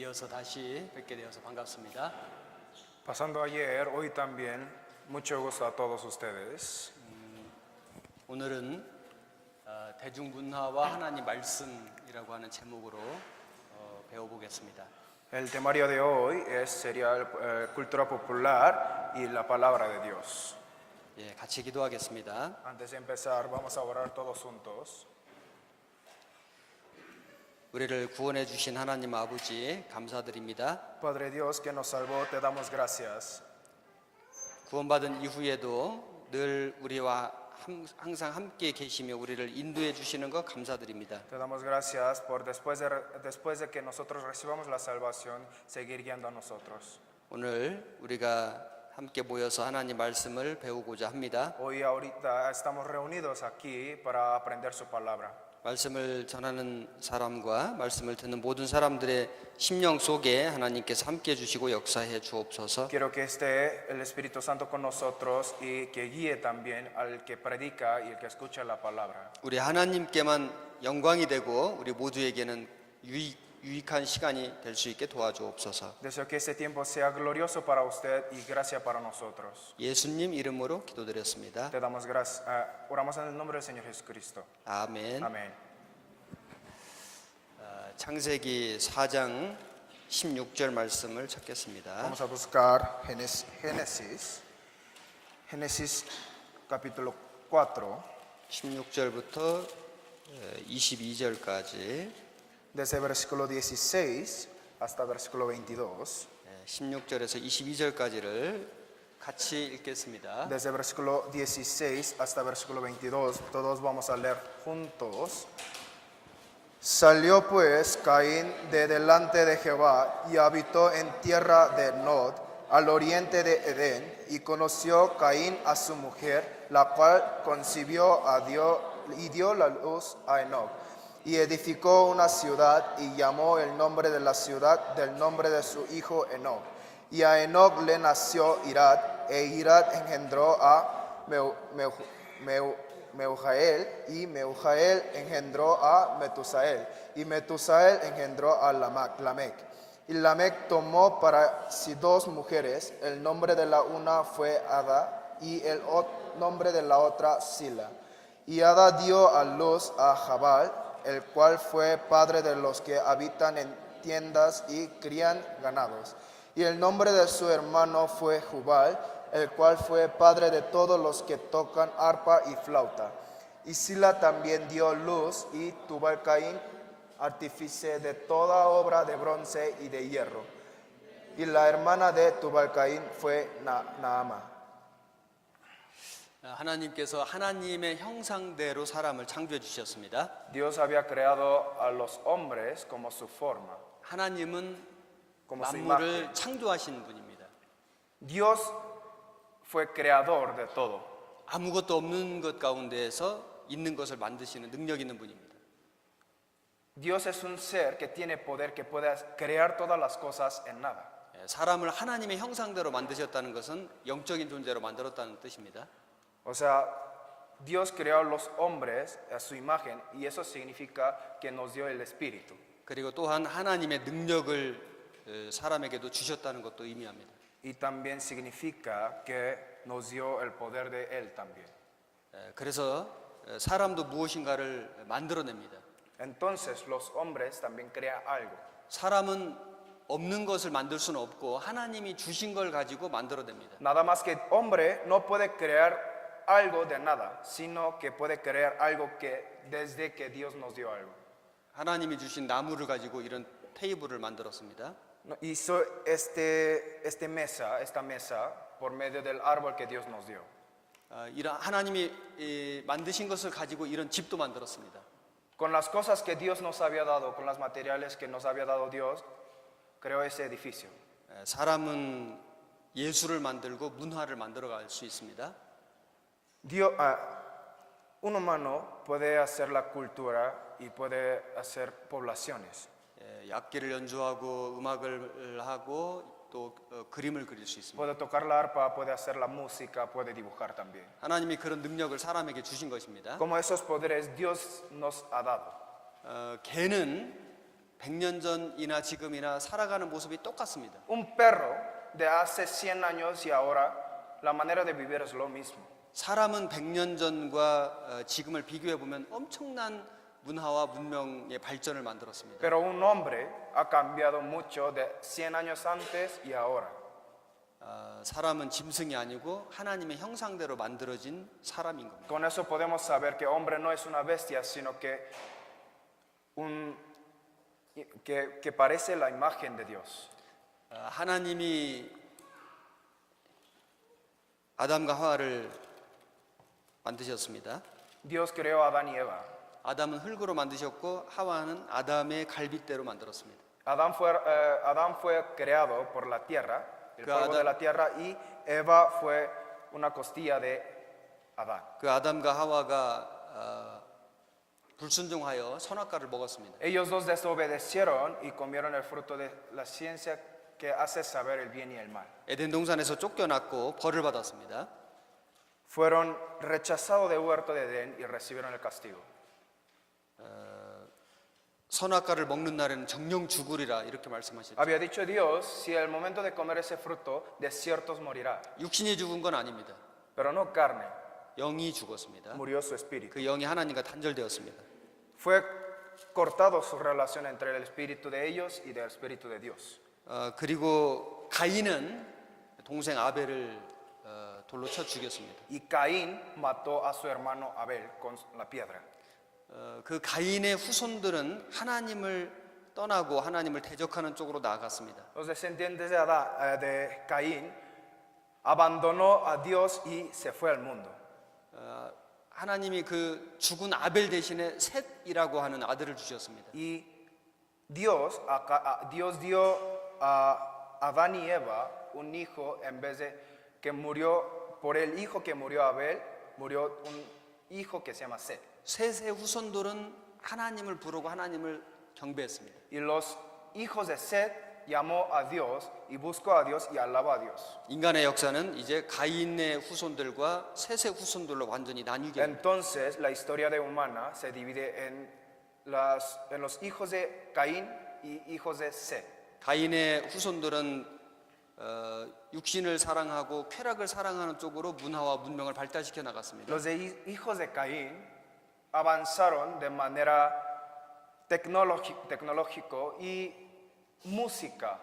이어서 다시 뵙게 되어서 반갑습니다. Pasando ayer, hoy también, mucho gusto a todos ustedes. 오늘은 대중문화와 하나님 말씀이라고 하는 제목으로 배워보겠습니다. El temario de hoy sería cultura popular y la palabra de Dios. 예, 같이 기도하겠습니다. Antes de empezar, vamos a orar todos juntos. 우리를 구원해 주신 하나님 아버지 감사드립니다. Padre Dios que nos salvó, te damos gracias. 구원받은 이후에도 늘 우리와 항상 함께 계시며 우리를 인도해 주시는 것 감사드립니다. Te damos gracias por después de que nosotros recibamos la salvación, seguir guiando a nosotros. 오늘 우리가 함께 모여서 하나님 말씀을 배우고자 합니다. Hoy ahorita estamos reunidos aquí para aprender su palabra. 말씀을 전하는 사람과 말씀을 듣는 모든 사람들의 심령 속에 하나님께서 함께 주시고 역사해 주옵소서. Quiero que esté el Espíritu Santo con nosotros y que guíe también al que predica y el que escucha la palabra. 우리 하나님께만 영광이 되고 우리 모두에게는 유익한 시간이 될 수 있게 도와주옵소서. Deseo que este tiempo sea glorioso para usted y gracia para nosotros. 예수님 이름으로 기도드렸습니다. Te damos gracias. Oramos en el nombre del Señor Jesucristo. 아멘. Amén. 창세기 4장 16절 말씀을 찾겠습니다. Vamos a buscar Génesis capítulo 4, 16절부터 22절까지. desde versículo 16 hasta versículo 22. 16절에서 22절까지를 같이 읽겠습니다. Desde versículo 16 hasta versículo 22, todos vamos a leer juntos. Salió pues Caín de delante de Jehová y habitó en tierra de Nod, al oriente de Edén, y conoció Caín a su mujer, la cual concibió a Dios y dio la luz a Enoc. Y edificó una ciudad y llamó el nombre de la ciudad del nombre de su hijo Enoc. Y a Enoc le nació Irad, e Irad engendró a Meujael, y Meujael engendró a Metusael, y Metusael engendró a Lamec. Y Lamec tomó para sí dos mujeres, el nombre de la una fue Ada, y el nombre de la otra Sila. Y Ada dio a luz a Jabal, el cual fue padre de los que habitan en tiendas y crían ganados. Y el nombre de su hermano fue Jubal, el cual fue padre de todos los que tocan arpa y flauta. Y Sila también dio luz, y Tubal Caín, artífice de toda obra de bronce y de hierro. Y la hermana de Tubal Caín fue Naama. 하나님께서 하나님의 형상대로 사람을 창조해 주셨습니다. Dios había creado a los hombres como su forma. 하나님은 como su 만물을 imagen. 창조하신 분입니다. Dios fue creador de todo. 아무것도 없는 것 가운데에서 있는 것을 만드시는 능력 있는 분입니다. Dios es un ser que tiene poder, que puede crear todas las cosas en nada. 사람을 하나님의 형상대로 만드셨다는 것은 영적인 존재로 만들었다는 뜻입니다. O sea, Dios creó a los hombres a su imagen y eso significa que nos dio el espíritu. 그리고 또한 하나님의 능력을 사람에게도 주셨다는 것도 의미합니다. Y también significa que nos dio el poder de él también. 그래서 사람도 무엇인가를 만들어냅니다. Entonces los hombres también crean algo. 사람은 없는 것을 만들 수는 없고 하나님이 주신 걸 가지고 만들어냅니다. Nada más que hombre no puede crear algo de nada, sino que puede crear algo que desde que Dios nos dio algo. 하나님이 주신 나무를 가지고 이런 테이블을 만들었습니다. Hizo esta mesa por medio del árbol que Dios nos dio. 이런 하나님이 만드신 것을 가지고 이런 집도 만들었습니다. Con las cosas que Dios nos había dado, con los materiales que nos había dado Dios, creó ese edificio. 사람은 예술을 만들고 문화를 만들어갈 수 있습니다. Un humano puede hacer la cultura y puede hacer poblaciones. 악기를 연주하고 음악을 하고 또 그림을 그릴 수 있습니다. Puede tocar la arpa, puede hacer la música, puede dibujar también. 하나님이 그런 능력을 사람에게 주신 것입니다. Como esos poderes Dios nos ha dado. 개는 100년 전이나 지금이나 살아가는 모습이 똑같습니다. Un perro de hace 100 años y ahora, la manera de vivir es lo mismo. 사람은 100년 전과 지금을 비교해 보면 엄청난 문화와 문명의 발전을 만들었습니다. Pero un hombre ha cambiado mucho de 100 años antes y ahora. 사람은 짐승이 아니고 하나님의 형상대로 만들어진 사람인 겁니다. Con eso podemos saber que hombre no es una bestia, sino que parece la imagen de Dios. 하나님이 아담과 하와를 만드셨습니다. Dios creó a Adán y Eva. 아담은 흙으로 만드셨고 하와는 아담의 갈빗대로 만들었습니다. Adán fue creado por la tierra, el Que polvo de Adán- la tierra, y Eva fue una costilla de Adán. 그 아담과 하와가 불순종하여 선악과를 먹었습니다. Ellos dos desobedecieron y comieron el fruto de la ciencia que hace saber el bien y el mal. 에덴 동산에서 쫓겨났고 벌을 받았습니다. Fueron rechazados del huerto de Edén y recibieron el castigo. 선악과를 먹는 날에는 정령 죽으리라 이렇게 말씀하셨죠. Había dicho Dios, si el momento de comer ese fruto, de ciertos morirá. 육신이 죽은 건 아닙니다. Pero no carne, 영이 죽었습니다. murió su espíritu. 그 영이 하나님과 단절되었습니다. Fue cortado su relación entre el espíritu de ellos y del espíritu de Dios. 그리고 가인은 동생 아벨을 돌로 쳐 죽였습니다. Y Caín mató a su hermano Abel con la piedra. 그 가인의 후손들은 하나님을 떠나고 하나님을 대적하는 쪽으로 나아갔습니다. Los descendientes de Caín abandonó a Dios y se fue al mundo. 하나님이 그 죽은 아벨 대신에 셋이라고 하는 아들을 주셨습니다. Y Dios dio a Adán y Eva un hijo en vez de que murió por el hijo que murió Abel, murió un hijo que se llama Set. 셋의 후손들은 하나님을 부르고 하나님을 경배했습니다. Y los hijos de Set llamó a Dios y buscó a Dios y alabó a Dios. 인간의 역사는 이제 가인의 후손들과 셋의 후손들로 완전히 나뉘게 됩니다. Entonces la historia de humana se divide en los hijos de Caín y hijos de Set. 가인의 후손들은 육신을 사랑하고 쾌락을 사랑하는 쪽으로 문화와 문명을 발달시켜 나갔습니다. Los hijos de Caín avanzaron de manera tecnológico y música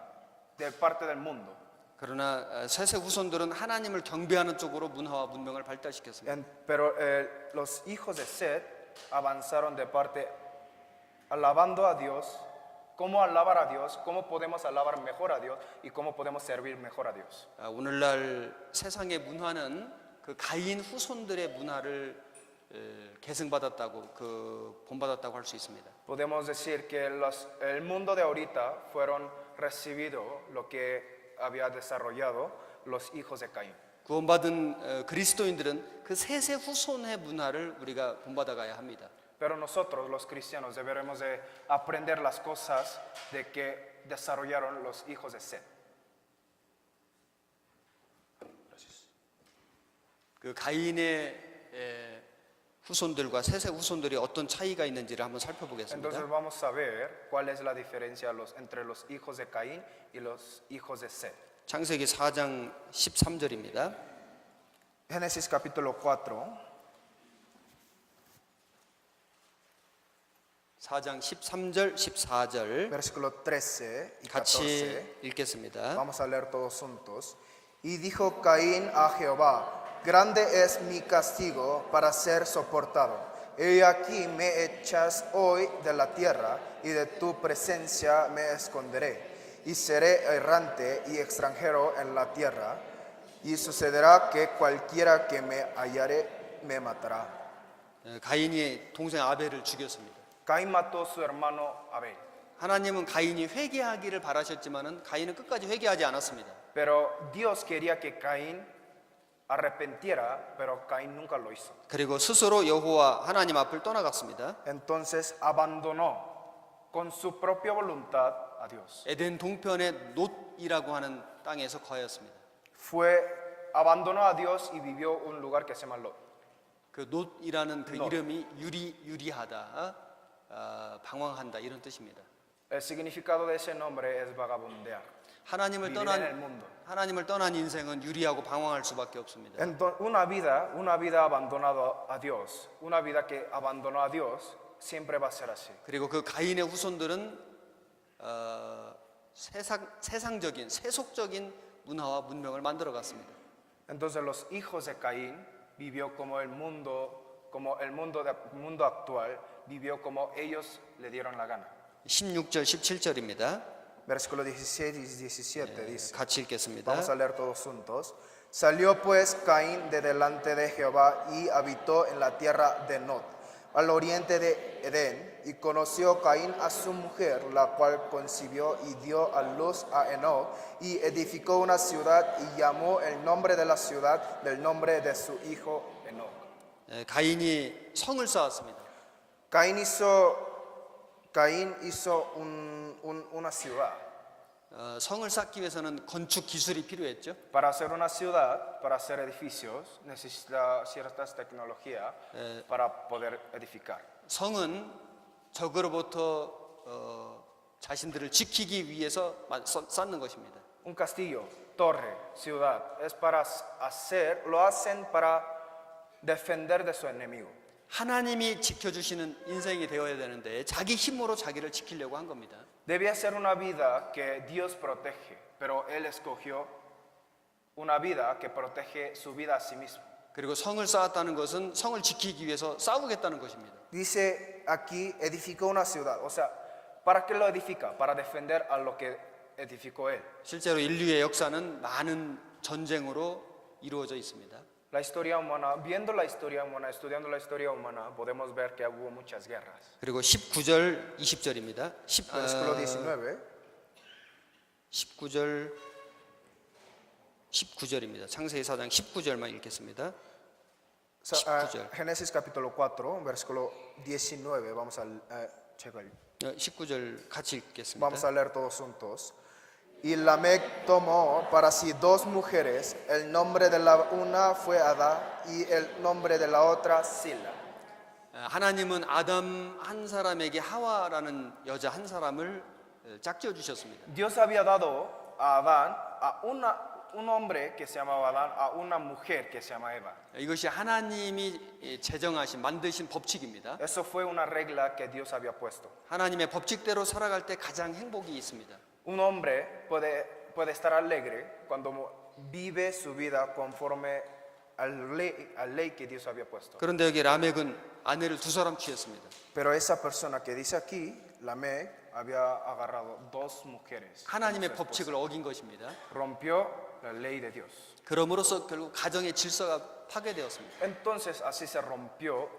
de parte del mundo. 그러나 셋의 후손들은 하나님을 경배하는 쪽으로 문화와 문명을 발달시켰습니다. Pero los hijos de Set avanzaron de parte alabando a Dios, cómo alabar a Dios, cómo podemos alabar mejor a Dios y cómo podemos servir mejor a Dios. 오늘날 세상의 문화는 그 가인 후손들의 문화를 계승받았다고 본받았다고 할 수 있습니다. Podemos decir que el mundo de ahorita fueron recibido lo que había desarrollado los hijos de Caín. 구원받은 그리스도인들은 그 셋의 후손의 문화를 우리가 본받아가야 합니다. Pero nosotros los cristianos deberemos de aprender las cosas de que desarrollaron los hijos de Set. 그 가인의 후손들과 셋의 후손들이 어떤 차이가 있는지를 한번 살펴보겠습니다. Entonces vamos a ver cuál es la diferencia entre los hijos de Caín y los hijos de Set. 창세기 4장 13절입니다. Génesis capítulo 4, 4장 13절, 14절 versículo 13 y 14. 같이 읽겠습니다. Vamos a leer todos juntos. Y dijo Caín a Jehová: grande es mi castigo para ser soportado. He aquí me echas hoy de la tierra, y de tu presencia me esconderé, y seré errante y extranjero en la tierra, y sucederá que cualquiera que me hallare me matará. 가인이 동생 아벨을 죽였습니다. Caín mató a su hermano Abel, 하나님은 가인이 회개하기를 바라셨지만은 가인은 끝까지 회개하지 않았습니다. pero Dios quería que Caín arrepentiera, pero Caín nunca lo hizo. 그리고 스스로 여호와 하나님 앞을 떠나갔습니다. Entonces abandonó con su propia voluntad a Dios. 에덴 동편의 놋이라고 하는 땅에서 거하였습니다. Abandonó a Dios y vivió un lugar que se llama Lot. 그 놋이라는 그 놋. 이름이 유리하다, 방황한다 이런 뜻입니다. El significado de ese nombre es vagabundear, 하나님을 vivir en el 떠난 mundo. 하나님을 떠난 인생은 유리하고 방황할 수밖에 없습니다. Una vida abandonada a Dios, una vida que abandonó a Dios, siempre va a ser así. 그리고 그 가인의 후손들은 세상적인 세속적인 문화와 문명을 만들어 갔습니다. Entonces los hijos de Caín vivió como el mundo actual vivió como ellos le dieron la gana. 16절 17절입니다. Versículo 16 y 17 dice. 같이 읽겠습니다. Vamos a leer todos juntos. Salió pues Caín de delante de Jehová y habitó en la tierra de Nod, al oriente de Edén, y conoció Caín a su mujer, la cual concibió y dio a luz a Enoc, y edificó una ciudad y llamó el nombre de la ciudad del nombre de su hijo Enoc. 가인이 성을 쌓았습니다. Caín hizo una ciudad. 성을 쌓기 위해서는 건축 기술이 필요했죠. Para hacer una ciudad, para hacer edificios, necesita ciertas tecnologías para poder edificar. 성은 적으로부터 자신들을 지키기 위해서 쌓는 것입니다. Un castillo, torre, ciudad, lo hacen para defender de su enemigo. 하나님이 지켜주시는 인생이 되어야 되는데 자기 힘으로 자기를 지키려고 한 겁니다. Debía ser una vida que Dios protege, pero él escogió una vida que protege su vida a sí mismo. 그리고 성을 쌓았다는 것은 성을 지키기 위해서 싸우겠다는 것입니다. Dice aquí, edificó una ciudad. O sea, ¿para qué lo edifica? Para defender a lo que edificó él. 실제로 인류의 역사는 많은 전쟁으로 이루어져 있습니다. La historia humana, viendo la historia humana, estudiando la historia humana, podemos ver que hubo muchas guerras. 그리고 19절, 20절입니다. Versículo 19. 19절입니다. 창세기 4장 19절만 읽겠습니다. Génesis capítulo 4, versículo 19. Vamos a checar. 19절 같이 읽겠습니다. Vamos a leer todos juntos. Y Lamec tomó para sí dos mujeres, el nombre de la una fue Adá y el nombre de la otra Sila. 하나님은 아담 한 사람에게 하와라는 여자 한 사람을 짝지어 주셨습니다. Dios había dado a Adán un hombre que se llamaba Adán, a una mujer que se llama Eva. 이것이 하나님이 제정하신 만드신 법칙입니다. Eso fue una regla que Dios había puesto. 하나님의 법칙대로 살아갈 때 가장 행복이 있습니다. Un hombre puede estar alegre cuando vive su vida conforme al ley que Dios había puesto. 그런데 여기 라멕은 아내를 두 사람 취했습니다. Pero esa persona que dice aquí, Lamec, había agarrado dos mujeres. 하나님의 법칙을 어긴 것입니다. Rompió la ley de Dios. 그러므로써 결국 가정의 질서가 파괴되었습니다. Entonces así se rompió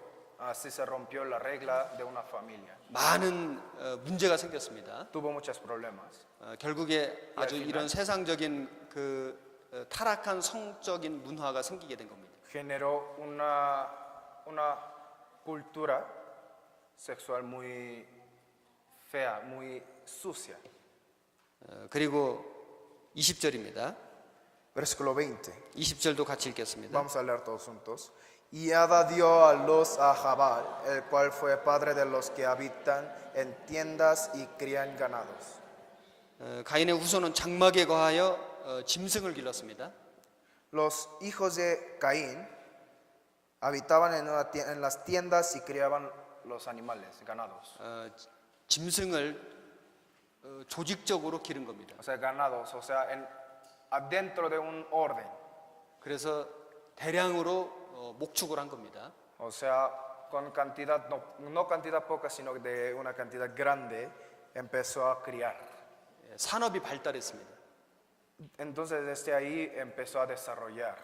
la regla de una familia. 많은 문제가 생겼습니다. Tuvo muchos problemas. 결국에 아주 이런 세상적인 그 타락한 성적인 문화가 생기게 된 겁니다. Generó una cultura sexual muy fea, muy sucia. 그리고 20절입니다. Versículo 20. 20절도 같이 읽겠습니다. Vamos a leer todos juntos. Y Ada dio a luz a Jabal, el cual fue padre de los que habitan en tiendas y crían ganados. 가인의 후손은 장막에 거하여 짐승을 길렀습니다. Los hijos de Caín habitaban en las tiendas y criaban los animales, ganados. 짐승을 조직적으로 기른 겁니다. O sea, ganados, o sea, adentro de un orden. 그래서 대량으로 목축을 한 겁니다. O sea, con cantidad, no cantidad poca, sino de una cantidad grande, empezó a criar. 산업이 발달했습니다. Entonces desde ahí empezó a desarrollar.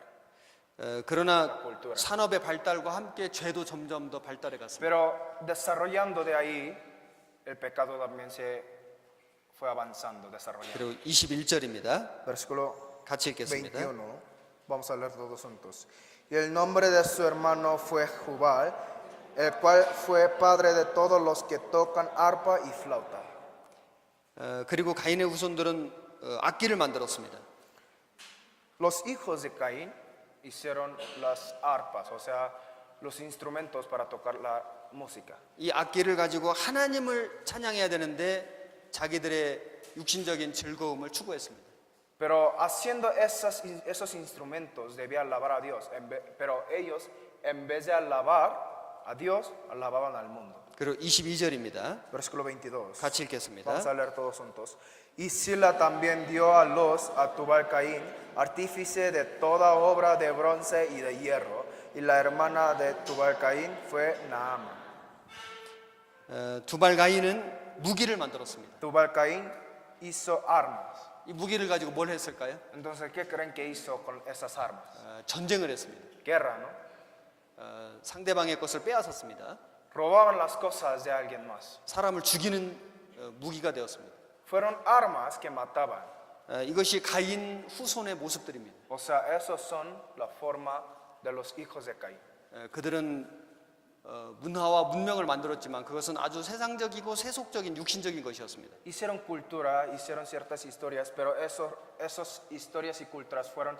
그러나 산업의 발달과 함께 죄도 점점 더 발달해 갔습니다. Pero desarrollando de ahí, el pecado también se fue avanzando, desarrollando. 그리고 21절입니다. Versículo 같이 읽겠습니다. 21. Vamos a leer todos juntos. Y el nombre de su hermano fue Jubal, el cual fue padre de todos los que tocan arpa y flauta. 그리고 가인의 후손들은 악기를 만들었습니다. Los hijos de Caín hicieron las arpas, o sea, los instrumentos para tocar la música. 이 악기를 가지고 하나님을 찬양해야 되는데 자기들의 육신적인 즐거움을 추구했습니다. Pero haciendo esos instrumentos debía alabar a Dios. Pero ellos, en vez de alabar a Dios, alababan al mundo. 그리고 22절입니다. Versículo 22. 같이 읽겠습니다. Vamos a leer todos juntos. Y Sila también dio a luz a Tubal Caín, artífice de toda obra de bronce y de hierro. Y la hermana de Tubal Caín fue Naama. 두발 가인은 무기를 만들었습니다. Tubal Caín hizo armas. 이 무기를 가지고 뭘 했을까요? Entonces, ¿qué creen que hizo con esas armas? 전쟁을 했습니다. Guerra, ¿no? 상대방의 것을 빼앗았습니다. Robaban las cosas de alguien más. 사람을 죽이는 무기가 되었습니다. Fueron armas que mataban. 이것이 가인 후손의 모습들입니다. O sea, esos son la forma de los hijos de Caín. 그들은 문화와 문명을 만들었지만 그것은 아주 세상적이고 세속적인 육신적인 것이었습니다. Hicieron cultura, hicieron ciertas historias, pero esas historias y culturas fueron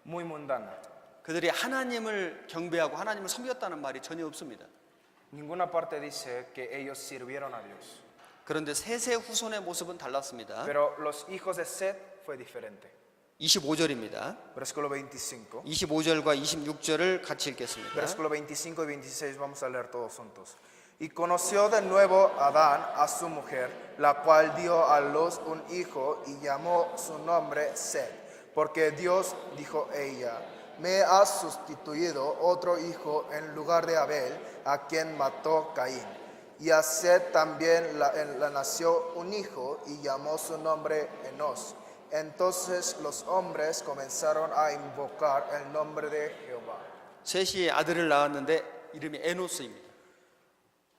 muy mundanas. 그들이 하나님을 경배하고 하나님을 섬겼다는 말이 전혀 없습니다. Ninguna parte dice que ellos sirvieron a Dios. 그런데 셋의 후손의 모습은 달랐습니다. Pero los hijos de Set fue diferente. 25절입니다. Versículo 25. 25절과 26절을 같이 읽겠습니다. Versículo 25 y 26 vamos a leer todos juntos. Y conoció de nuevo Adán a su mujer, la cual dio a luz un hijo y llamó su nombre Set, porque Dios dijo ella, me has sustituido otro hijo en lugar de Abel, a quien mató Caín. Y a Set también le nació un hijo y llamó su nombre Enos. Entonces los hombres comenzaron a invocar el nombre de Jehová. 셋이 아들을 낳았는데 이름이 에노스입니다.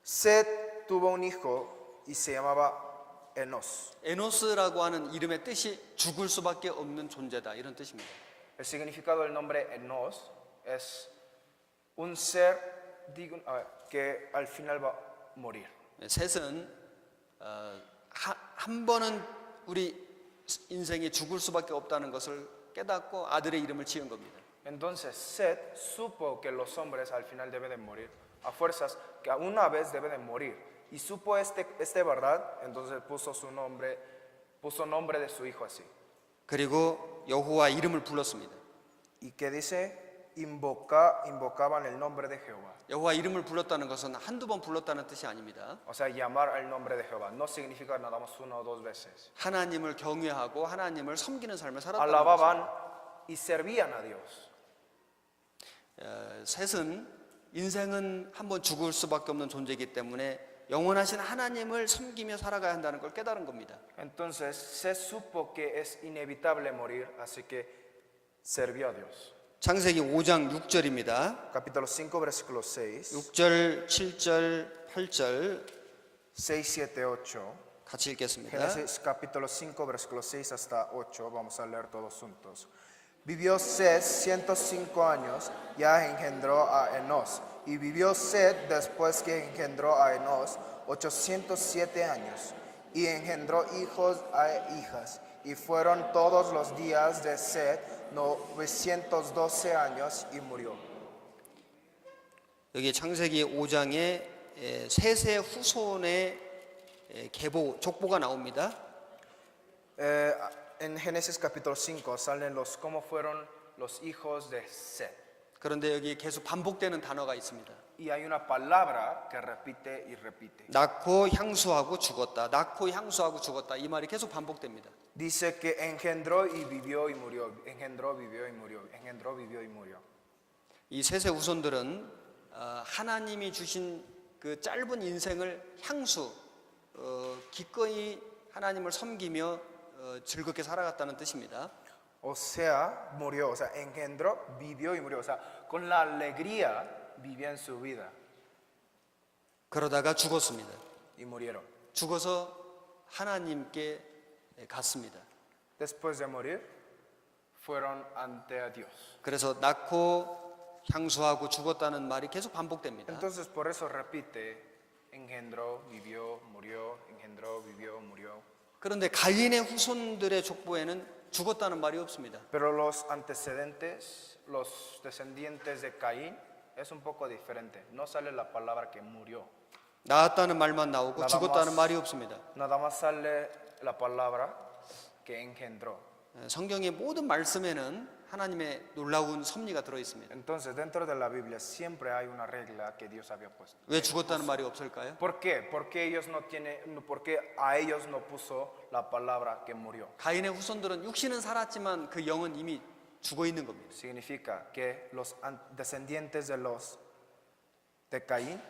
Set tuvo un hijo y se llamaba Enos. 에노스라고 하는 이름의 뜻이 죽을 수밖에 없는 존재다 이런 뜻입니다. El significado del nombre Enos es un ser que al final va a morir. 셋은 한 번은 우리 인생이 죽을 수밖에 없다는 것을 깨닫고 아들의 이름을 지은 겁니다. Entonces Set supo que los hombres al final deben de morir, a fuerzas que una vez deben de morir, y supo este verdad, entonces puso nombre de su hijo así. 그리고 여호와 이름을 불렀습니다. Y que dice invocaban el nombre de Jehová. 여호와 이름을 불렀다는 것은 한두 번 불렀다는 뜻이 아닙니다. O sea, llamar el nombre de Jehová no significa nada más una o dos veces. 하나님을 경외하고 하나님을 섬기는 삶을 살았다는 Alababan 것입니다. y servían a Dios. 셋은 인생은 한번 죽을 수밖에 없는 존재이기 때문에 영원하신 하나님을 섬기며 살아가야 한다는 걸 깨달은 겁니다. Entonces se supo que es inevitable morir, así que sirvió a Dios. 창세기 5장 6절입니다. Capítulo 5, versículo 6, 6절, 7절, 8절 6, 7, 8. 같이 읽겠습니다. Génesis capítulo 5, versículo 6 hasta 8. Vamos a leer todos juntos. Vivió Set 105 años, ya engendró a Enos. Y vivió Set después que engendró a Enos 807 años. Y engendró hijos e hijas. Y fueron todos los días de Set 912 años y murió. 여기 창세기 5장에 셋의 후손의 족보가 나옵니다. En Génesis capítulo 5 salen cómo fueron los hijos de Set. 그런데 여기 계속 반복되는 단어가 있습니다. Y hay una palabra que repite y repite. 낳고 향수하고 죽었다. 낳고 향수하고 죽었다. 이 말이 계속 반복됩니다. Dice que engendró y vivió y murió. Engendró, vivió y murió. Engendró, vivió y murió. 이 셋의 후손들은 하나님이 주신 그 짧은 인생을 향수, 기꺼이 하나님을 섬기며 즐겁게 살아갔다는 뜻입니다. O sea, murió, o sea, engendró, vivió y murió. O sea, con la alegría vivían su vida 그러다가 죽었습니다. y murieron. 죽어서 하나님께 갔습니다. Después de morir, fueron ante a Dios. 그래서 낳고 향수하고 죽었다는 말이 계속 반복됩니다. Entonces, por eso repite, engendró, vivió, murió, engendró, vivió, murió. 그런데 가인의 후손들의 족보에는 죽었다는 말이 없습니다. Pero los antecedentes, los descendientes de Caín, es un poco diferente. No sale la palabra que murió. 낳았다는 말만 나오고 나다 죽었다는 más. 말이 없습니다. Nada más sale la palabra que engendró. 성경의 모든 말씀에는 하나님의 놀라운 섭리가 들어 있습니다. Entonces, dentro de la Biblia siempre hay una regla que Dios había puesto. 왜 죽었다는 말이 없을까요? ¿Por qué? Porque ellos no tienen, porque a ellos no puso la palabra que murió. 가인의 후손들은 육신은 살았지만 그 영은 이미 죽어 있는 겁니다. Significa que los descendientes de Caín,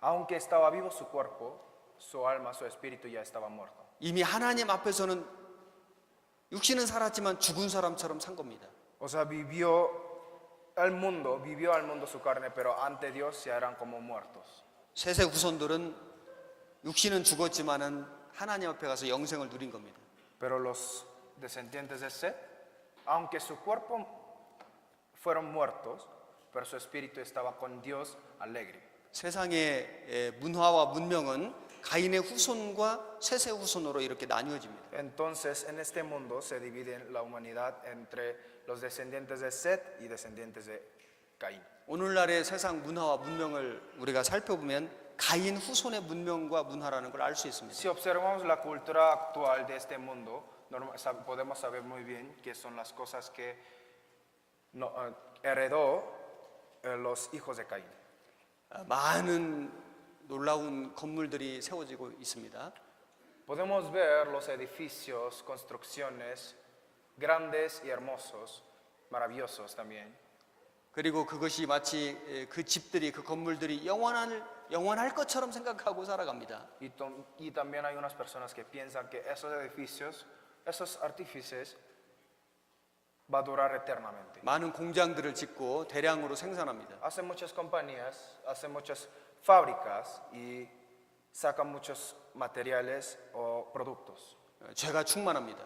aunque estaba vivo su cuerpo, su alma, su espíritu ya estaba muerto. 이미 하나님 앞에서는 육신은 살았지만 죽은 사람처럼 산 겁니다. O sea, vivió al mundo su carne, pero ante Dios ya eran como muertos. 셋의 후손들은 육신은 죽었지만은 하나님 앞에 가서 영생을 누린 겁니다. Pero los descendientes de Set, aunque su cuerpo fueron muertos, pero su espíritu estaba con Dios alegre. 세상의 문화와 문명은 가인의 후손과 셋의 후손으로 이렇게 나뉘어집니다. Entonces, en este mundo se divide la humanidad entre los descendientes de Set y descendientes de Caín. 오늘날의 세상 문화와 문명을 우리가 살펴보면 가인 후손의 문명과 문화라는 걸 알 수 있습니다. Si observamos la cultura actual de este mundo, podemos saber muy bien qué son las cosas que heredó los hijos de Caín. 많은 놀라운 건물들이 세워지고 있습니다. Podemos ver los edificios, construcciones grandes y hermosos, maravillosos también. 그리고 그것이 마치 그 집들이 그 건물들이 영원할 것처럼 생각하고 살아갑니다. Y también hay unas personas que piensan que esos edificios, esos artífices, va a durar eternamente. 많은 공장들을 짓고 대량으로 생산합니다. Hacen muchas compañías, hacen muchas fábricas y sacan muchos materiales o productos 죄가 충만합니다.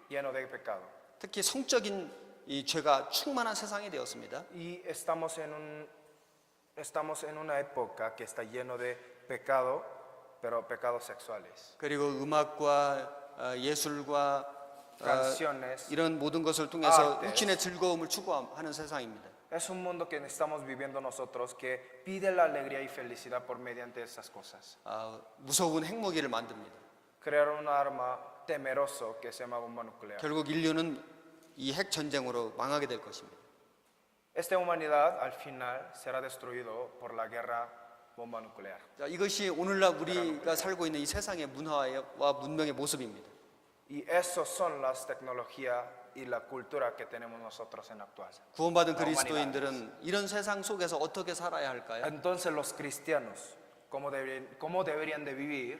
llenos de pecado. 특히 성적인 이 죄가 충만한 세상이 되었습니다. Y estamos en una época que está lleno de pecado, pero pecados sexuales. 그리고 음악과 예술과 Canciones. 이런 모든 것을 통해서 artes. 육신의 즐거움을 추구하는 세상입니다. Es un mundo que estamos viviendo nosotros que pide la alegría y felicidad por mediante esas cosas. 무서운 핵무기를 만듭니다. Crear un arma temeroso que se llama bomba nuclear. 결국 인류는 이 핵 전쟁으로 망하게 될 것입니다. Esta humanidad al final será destruido por la guerra bomba nuclear. 자, 이것이 오늘날 우리가 살고 있는 이 세상의 문화와 문명의 모습입니다. Y esos son las tecnologías y la cultura que tenemos nosotros en actual. 구원받은 그리스도인들은 이런 세상 속에서 어떻게 살아야 할까요? Entonces los cristianos, ¿cómo deberían de vivir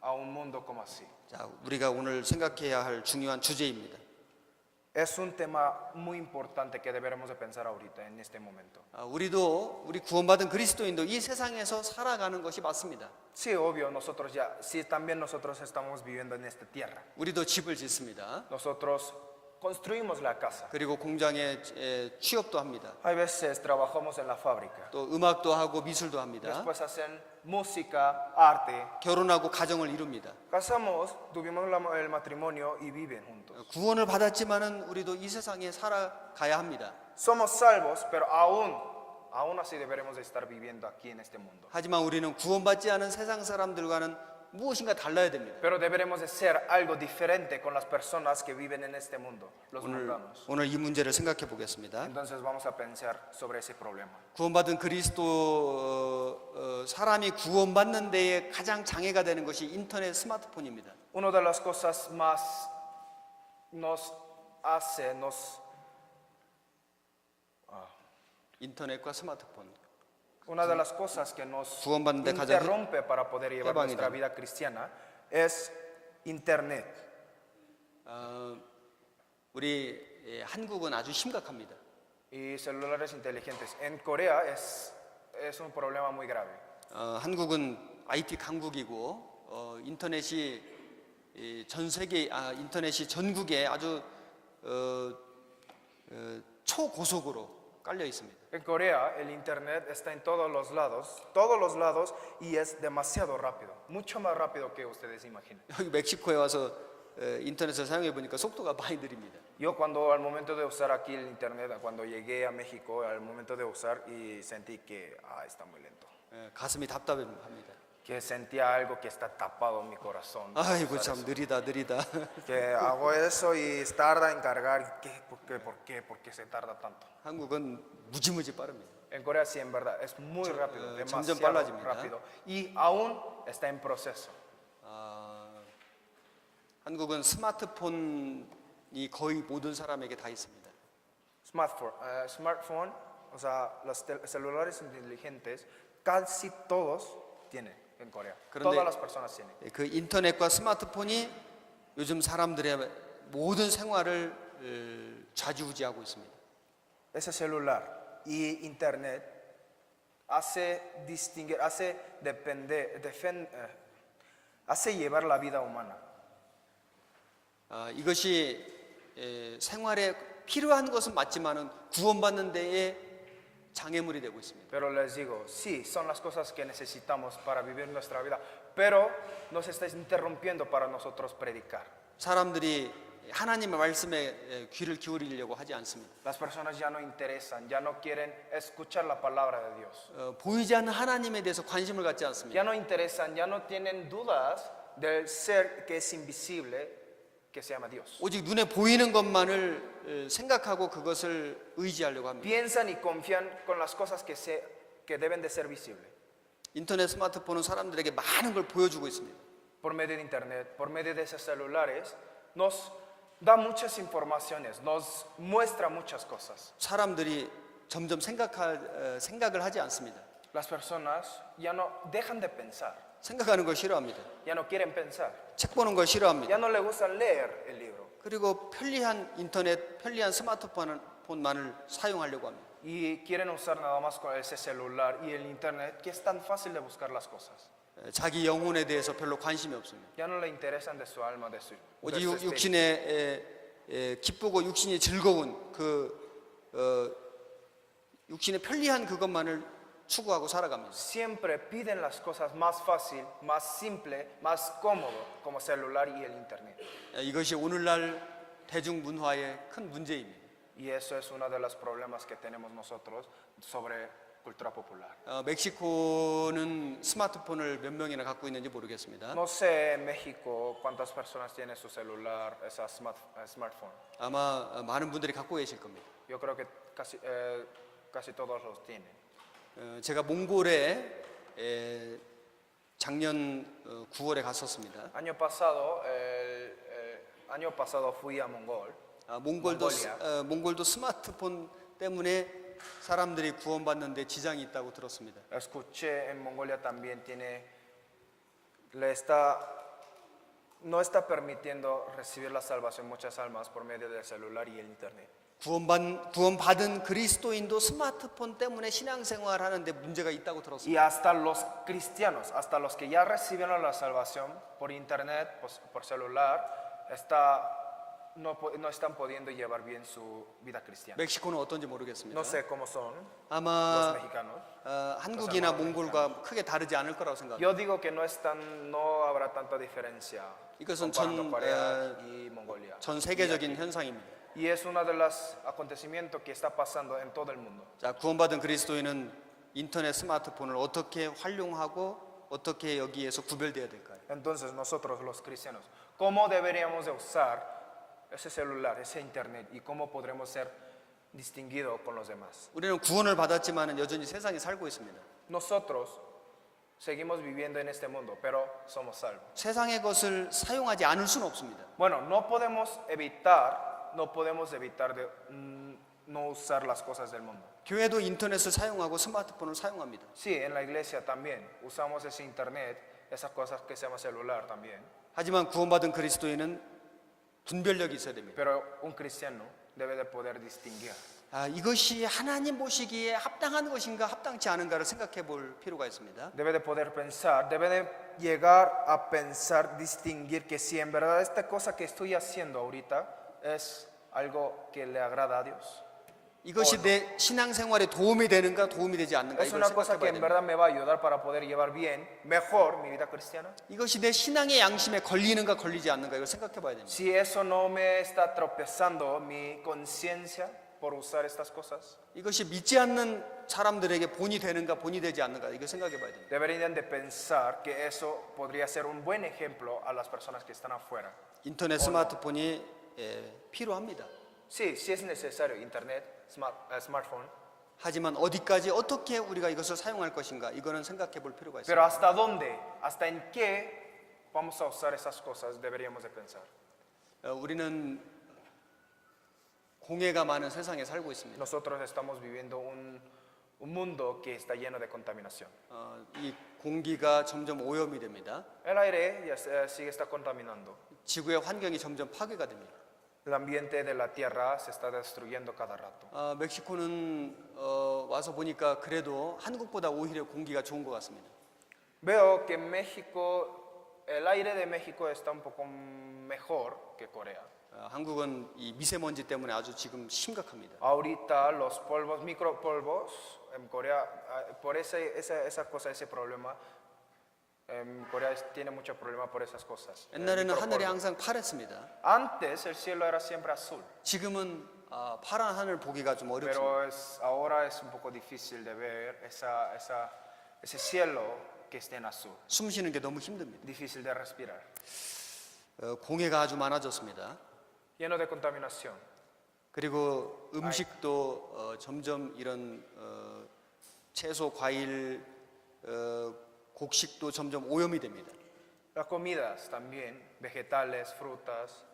a un mundo como así? 자, 우리가 오늘 생각해야 할 중요한 주제입니다. Es un tema muy importante que deberemos de pensar ahorita en este momento. 우리 구원받은 그리스도인도 이 세상에서 살아가는 것이 맞습니다. Sí, obvio, sí, también nosotros estamos viviendo en esta tierra. 우리도 집을 짓습니다. Nosotros construimos la casa. 그리고 공장에 취업도 합니다. Hay veces trabajamos en la fábrica. 또 음악도 하고 미술도 합니다. Después hacen música, arte. 결혼하고 가정을 이룹니다. Casamos, tuvimos el matrimonio y viven juntos. 구원을 받았지만은 우리도 이 세상에 살아가야 합니다. Somos salvos, pero aún así deberemos de estar viviendo aquí en este mundo. 하지만 우리는 구원받지 않은 세상 사람들과는 무엇인가 달라야 됩니다. Pero deberemos de ser algo diferente con las personas que viven en este mundo, los mundanos. 오늘 이 문제를 생각해 보겠습니다. Entonces vamos a pensar sobre ese problema. 구원받은 그리스도 사람이 구원받는 데에 가장 장애가 되는 것이 인터넷 스마트폰입니다. Una de las cosas más 인터넷과 스마트폰. Una de las cosas que nos 구원받는데 가장 interrumpe para poder llevar 해방이다. nuestra vida cristiana es internet. 우리 한국은 아주 심각합니다. Y celulares inteligentes. En Corea es un problema muy grave. 한국은 IT 강국이고 인터넷이 전 세계 인터넷이 전국에 아주 초고속으로 깔려 있습니다. En Corea el internet está en todos los lados, y es demasiado rápido, mucho más rápido que ustedes imaginan. 여기 멕시코에 와서 인터넷을 사용해 보니까 속도가 많이 느립니다. Yo cuando al momento de usar aquí el internet, cuando llegué a México, al momento de usar y sentí que está muy lento. 가슴이 답답합니다. que sentía algo que está tapado en mi corazón. 아이고 참 느리다. Que hago eso y tarda en cargar. ¿Por qué se tarda tanto? 한국은 무지무지 빠릅니다. En Corea sí, en verdad, es muy rápido, 점점 demasiado 빨라집니다. rápido. Y aún está en proceso. 한국은 스마트폰이 거의 모든 사람에게 다 있습니다. Smartphone, o sea, los celulares inteligentes, casi todos tienen en Corea. 그런데 Todas las personas tienen. 그 인터넷과 스마트폰이 요즘 사람들의 모든 생활을 좌지우지하고 있습니다. Ese celular y internet hace distinguir, hace llevar la vida humana. 이것이 생활에 필요한 것은 맞지만은 구원받는 데에 장애물이 되고 있습니다. Pero les digo, sí, son las cosas que necesitamos para vivir nuestra vida, pero nos está interrumpiendo para nosotros predicar. 사람들이 하나님의 말씀에 귀를 기울이려고 하지 않습니다. Las personas ya no interesan, ya no quieren escuchar la palabra de Dios. 보이지 않는 하나님에 대해서 관심을 갖지 않습니다. Ya no interesan, ya no tienen dudas del ser que es invisible, que se llama Dios. 오직 눈에 보이는 것만을 생각하고 그것을 의지하려고 합니다. Piensan y confían con las cosas que deben de ser visibles. 인터넷 스마트폰은 사람들에게 많은 걸 보여주고 있습니다. Por medio de internet, por medio de esos celulares, nos da muchas informaciones, nos muestra muchas cosas. 사람들이 점점 생각을 하지 않습니다. Las personas ya no dejan de pensar, 생각하는 걸 싫어합니다. ya no quieren pensar, 책 보는 걸 싫어합니다. ya no les gusta leer el libro. 그리고 편리한 인터넷, 편리한 스마트폰만을 사용하려고 합니다. Y quieren usar nada más con ese celular y el internet, que es tan fácil de buscar las cosas. 자기 영혼에 대해서 별로 관심이 없습니다. Ya no le interesan de su alma, de su 오직 espíritu. 육신의 기쁘고 육신이 즐거운 육신의 편리한 그것만을 추구하고 살아갑니다. Siempre piden las cosas más fácil, más simple, más cómodo, como celular y el internet. 이것이 오늘날 대중문화의 큰 문제입니다. Y eso es uno de los problemas que tenemos nosotros sobre cultura popular. 멕시코는 스마트폰을 몇 명이나 갖고 있는지 모르겠습니다. No sé en México cuántas personas tienen su celular, esa smartphone. 아마 많은 분들이 갖고 계실 겁니다. Yo creo que casi todos los tienen. 제가 몽골에 작년 9월에 갔었습니다. Año pasado fui a Mongol. 몽골도 스마트폰 때문에 사람들이 구원받는데 지장이 있다고 들었습니다. Escuché en Mongolia también no está permitiendo recibir la salvación muchas almas por medio del celular y el internet. 구원받은 그리스도인도 스마트폰 때문에 신앙생활 하는데 문제가 있다고 들었습니다. Y hasta los cristianos, hasta los que ya recibieron la salvación por internet, por celular, no están pudiendo llevar bien su vida cristiana. 멕시코는 어떤지 모르겠습니다. No sé cómo son 아마 los mexicanos. 한국이나 몽골과 크게 다르지 않을 거라고 생각합니다. Yo digo que no habrá tanta diferencia 이것은 comparando Corea y Mongolia. 전 세계적인 현상입니다. Y es uno de los acontecimientos que está pasando en todo el mundo. 자, 구원받은 그리스도인은 인터넷 스마트폰을 어떻게 활용하고 어떻게 여기에서 구별돼야 될까요? Entonces nosotros los cristianos, ¿cómo deberíamos de usar ese celular, ese internet y cómo podremos ser distinguidos con los demás? 우리는 구원을 받았지만은 여전히 세상에 살고 있습니다. Nosotros seguimos viviendo en este mundo, pero somos salvos. 세상의 것을 사용하지 않을 수는 없습니다. Bueno, no podemos evitar de no usar las cosas del mundo. 교회도 인터넷을 사용하고 스마트폰을 사용합니다. Sí, en la iglesia también usamos ese internet, esas cosas que se llama celular también. 하지만 구원받은 그리스도인은 분별력이 있어야 됩니다. Pero un cristiano debe de poder distinguir. 이것이 하나님 보시기에 합당한 것인가 합당치 않은가를 생각해 볼 필요가 있습니다. Debe de poder pensar, debe de llegar a pensar, distinguir que si en verdad esta cosa que estoy haciendo ahorita es algo que le agrada a Dios. 이것이 내 신앙생활에 도움이 되는가 도움이 되지 않는가 Es 이걸 una cosa que 생각해 봐야 en 됩니다. verdad me va a ayudar para poder llevar bien, mejor mi vida cristiana. 이것이 내 신앙의 양심에 걸리는가 걸리지 않는가 이걸 생각해 봐야 됩니다. Si eso no me está tropezando mi conciencia. por usar estas cosas, 이것이 믿지 않는 사람들에게 본이 되는가 본이 되지 않는가 이거 생각해 봐야 됩니다. deberían de pensar que eso podría ser un buen ejemplo a las personas que están afuera. 인터넷 스마트폰이 필요합니다. Sí, sí es necesario internet, smartphone, 하지만 어디까지 어떻게 우리가 이것을 사용할 것인가 이거는 생각해 볼 필요가 있습니다. pero hasta dónde, hasta en qué vamos a usar esas cosas deberíamos de pensar. 우리는 공해가 많은 세상에 살고 있습니다. Nosotros estamos viviendo un mundo que está lleno de contaminación. 이 공기가 점점 오염이 됩니다. El aire ya sigue está contaminando. 지구의 환경이 점점 파괴가 됩니다. El ambiente de la tierra se está destruyendo cada rato. 멕시코는 와서 보니까 그래도 한국보다 오히려 공기가 좋은 것 같습니다. Veo que México, el aire de México está un poco mejor que Corea. 한국은 이 미세먼지 때문에 아주 지금 심각합니다. Ahorita los polvos, micropolvos, en Corea, por esa cosa, ese problema, Corea tiene mucho problema por esas cosas. 옛날에는 하늘이 Micropolvos. 항상 파랬습니다. Antes el cielo era siempre azul, 지금은 파란 하늘 보기가 좀 어렵습니다. pero ahora es un poco difícil de ver ese cielo que esté en azul. 숨 쉬는 게 너무 힘듭니다. Difícil de respirar. 공해가 아주 많아졌습니다. Lleno de contaminación. 그리고 음식도 점점 이런 채소, 과일, 곡식도 점점 오염이 됩니다. Las comidas también, vegetales, frutas,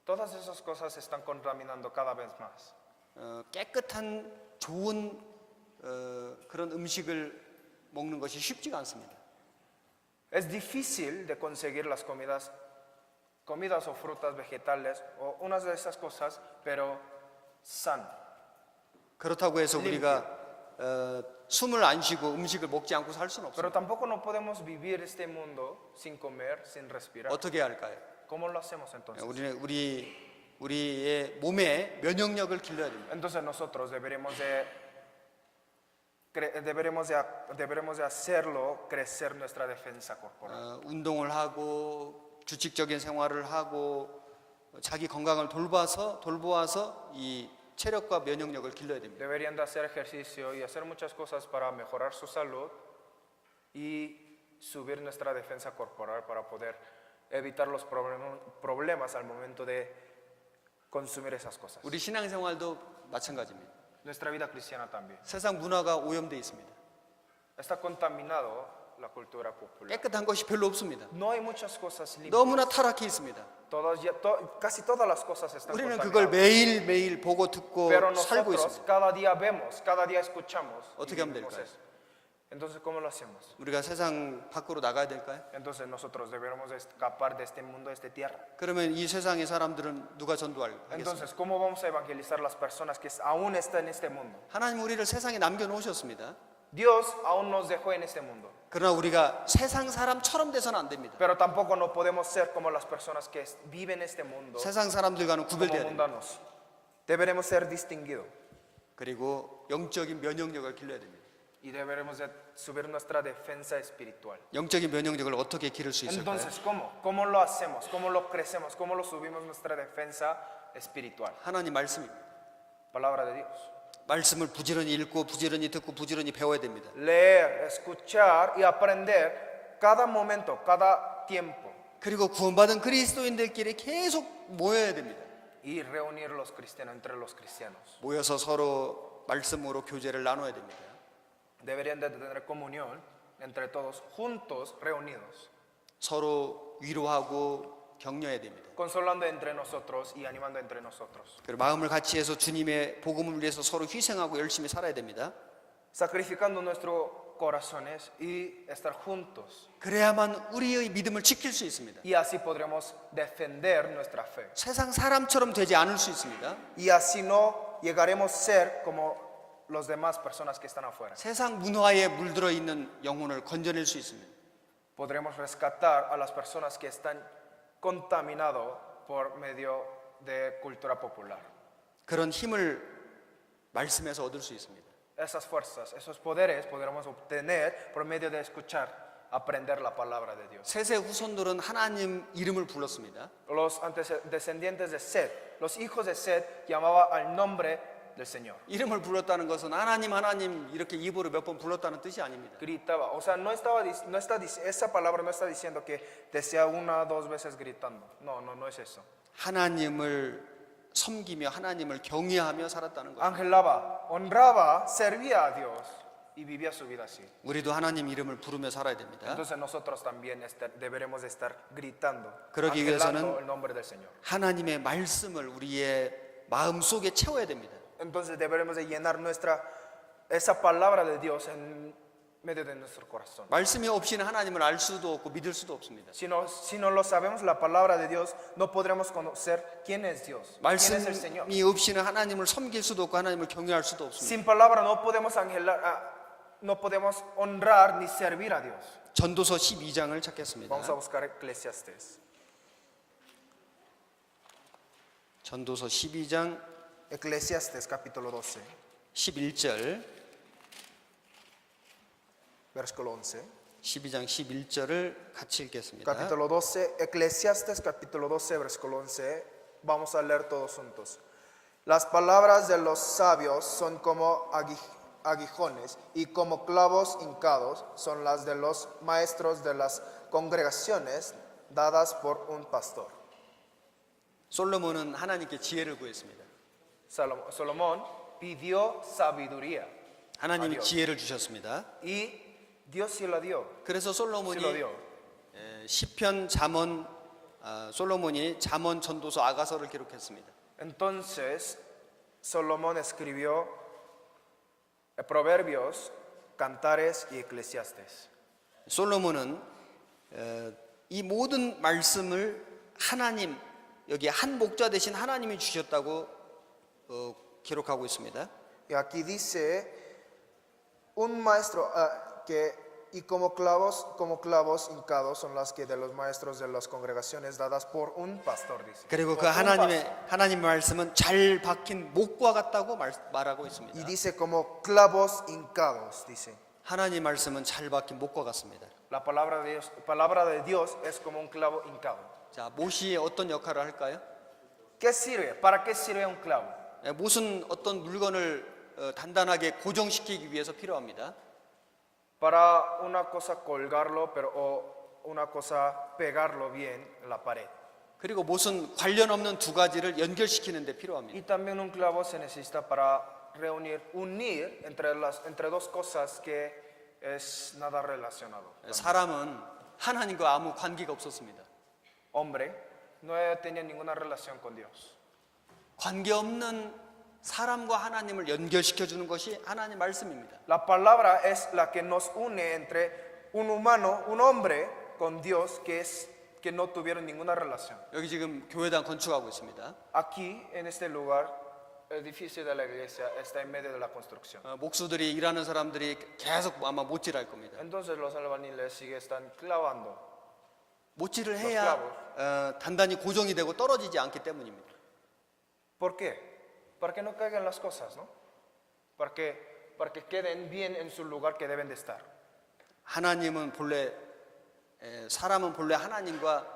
todas esas cosas se están contaminando cada vez más. 깨끗한 좋은 그런 음식을 먹는 것이 쉽지가 않습니다. Es difícil de conseguir las comidas o frutas, vegetales o unas de esas cosas, pero san. 그렇다고 해서 우리가 숨을 안 쉬고 음식을 먹지 않고 살 수는 Pero 없습니다. tampoco no podemos vivir este mundo sin comer, sin respirar. 어떻게 해야 할까요? ¿Cómo lo hacemos entonces? 우리의 몸에 면역력을 길러야 됩니다. Entonces nosotros deberemos de hacerlo crecer nuestra defensa corporal. 운동을 하고 규칙적인 생활을 하고 자기 건강을 돌보아서 이 체력과 면역력을 길러야 됩니다. Deberían de hacer ejercicio y hacer muchas cosas para mejorar su salud y subir nuestra defensa corporal para poder evitar los problemas al momento de consumir esas cosas. 우리 신앙생활도 마찬가지입니다. Nuestra vida cristiana también. 세상 문화가 오염되어 있습니다. Está contaminado la cultura popular. 깨끗한 것이 별로 없습니다. No hay muchas cosas limpias. 너무나 타락해 있습니다. Casi todas las cosas están 우리는 그걸 contaminadas. 매일매일 보고 듣고 Pero 살고 nosotros 있습니다. cada día vemos, cada día escuchamos. y 어떻게 하면 vivimos 될까요? eso. Entonces, ¿cómo lo hacemos? 우리가 세상 밖으로 나가야 될까요? Entonces nosotros debemos de escapar de este mundo, de esta tierra. 그러면 이 세상의 사람들은 누가 전도하겠습니까? Entonces, ¿cómo vamos a evangelizar las personas que aún están en este mundo? 하나님 우리를 세상에 남겨놓으셨습니다. Dios aún nos dejó en este mundo. 그러나 우리가 세상 사람처럼 돼서는 안 됩니다. Pero tampoco no podemos ser como las personas que viven en este mundo, 세상 사람들과는 como 구별돼야 됩니다. mundanos. Deberemos ser distinguidos 그리고 영적인 면역력을 길러야 됩니다. y deberemos de subir nuestra defensa espiritual. 영적인 면역력을 어떻게 기를 수 있을까요? Entonces, ¿cómo? ¿Cómo lo hacemos? ¿Cómo lo crecemos? ¿Cómo lo subimos nuestra defensa espiritual? 하나님 말씀입니다. Palabra de Dios. 말씀을 부지런히 읽고 부지런히 듣고 부지런히 배워야 됩니다. Leer, escuchar y aprender cada momento, cada tiempo. 그리고 구원받은 그리스도인들끼리 계속 모여야 됩니다. Y reunir los cristianos entre los cristianos. 모여서 서로 말씀으로 교제를 나눠야 됩니다. Deberían de tener comunión entre todos, juntos, reunidos, 서로 위로하고 격려해야 됩니다. consolando entre nosotros y animando entre nosotros. 그리고 마음을 같이 해서 주님의 복음을 위해서 서로 희생하고 열심히 살아야 됩니다. Sacrificando nuestros corazones y estar juntos. 그래야만 우리의 믿음을 지킬 수 있습니다. Y así podremos defender nuestra fe. 세상 사람처럼 되지 않을 수 있습니다. Y así no llegaremos a ser como los demás personas que están afuera. 세상 문화에 물들어 있는 영혼을 건져낼 수 있습니다. Podremos rescatar a las personas que están contaminados por medio de cultura popular. 그런 힘을 말씀에서 얻을 수 있습니다. Esas fuerzas, esos poderes podremos obtener por medio de escuchar, aprender la palabra de Dios. 셋의 후손들은 하나님 이름을 불렀습니다. Los descendientes de Seth, los hijos de Seth llamaban al nombre del Señor. 이름을 불렀다는 것은 하나님 하나님 이렇게 입으로 몇 번 불렀다는 뜻이 아닙니다. Gritaba, o sea, esa palabra no está diciendo que decía una o dos veces gritando. No es eso. 하나님을 섬기며 하나님을 경외하며 살았다는 거예요. Angelaba, honraba, servía a Dios y vivía su vida así. 우리도 하나님 이름을 부르며 살아야 됩니다. Entonces nosotros también deberemos de estar gritando, 그러기 anhelando 위해서는 el nombre del Señor. 하나님의 말씀을 우리의 마음 속에 채워야 됩니다. Entonces deberemos de llenar esa palabra de Dios en medio de nuestro corazón. 말씀이 없이는 하나님을 알 수도 없고 믿을 수도 없습니다. Si no lo sabemos, la palabra de Dios, no podremos conocer quién es Dios, quién es el Señor. 말씀이 없이는 하나님을 섬길 수도 없고 하나님을 경외할 수도 없습니다. Sin palabra no podemos no podemos honrar ni servir a Dios. 전도서 12장을 찾겠습니다. Vamos a buscar Eclesiastes. 전도서 12장 Eclesiastes capítulo 12, 11절, versículo 11. 12장 11절을 같이 읽겠습니다. Capítulo 12, Eclesiastes capítulo 12, versículo 11. Vamos a leer todos juntos. Las palabras de los sabios son como aguijones y como clavos hincados son las de los maestros de las congregaciones dadas por un pastor. 솔로몬은 하나님께 지혜를 구했습니다. Salomón pidió sabiduría 하나님이 Adiós. 지혜를 주셨습니다. y Dios sí la dio. 그래서 Sí lo 솔로몬이 dio. 시편, 잠언, 솔로몬이 잠언, 전도서, 아가서를 기록했습니다. Entonces Salomón escribió Proverbios, Cantares y Eclesiastes. 솔로몬은 이 모든 말씀을 하나님, 여기 한 목자 대신 하나님이 주셨다고 기록하고 있습니다. Y aquí dice un maestro y como clavos hincados son las que de los maestros de las congregaciones dadas por un pastor, dice. 그리고 그 Por un 하나님의 말씀은 잘 박힌 목과 같다고 말하고 y 있습니다. dice como clavos hincados, dice. 하나님 말씀은 잘 박힌 목과 같습니다. La palabra de Dios es como un clavo hincado. 자, 못이 어떤 역할을 할까요? ¿Qué sirve? ¿Para qué sirve un clavo? 못은 어떤 물건을 단단하게 고정시키기 위해서 필요합니다. Para una cosa colgarlo, o una cosa pegarlo bien en la pared. 그리고 못은 관련 없는 두 가지를 연결시키는 데 필요합니다. Y también un clavo se necesita para unir entre dos cosas que es nada relacionado. 사람은 하나님과 아무 관계가 없었습니다. Hombre no tenía ninguna relación con Dios. 관계없는 사람과 하나님을 연결시켜 주는 것이 하나님 말씀입니다. La palabra es la que nos une entre un humano, un hombre con Dios que no tuvieron ninguna relación. 여기 지금 교회당 건축하고 있습니다. Aquí en este lugar el edificio de la iglesia está en medio de la construcción. 목수들이 일하는 사람들이 계속 아마 못질할 겁니다. Entonces los albañiles están clavando. 못질을 해야 단단히 고정이 되고 떨어지지 않기 때문입니다. ¿Por qué? Para que no caigan las cosas, ¿no? Para que queden bien en su lugar que deben de estar. 사람은 본래 하나님과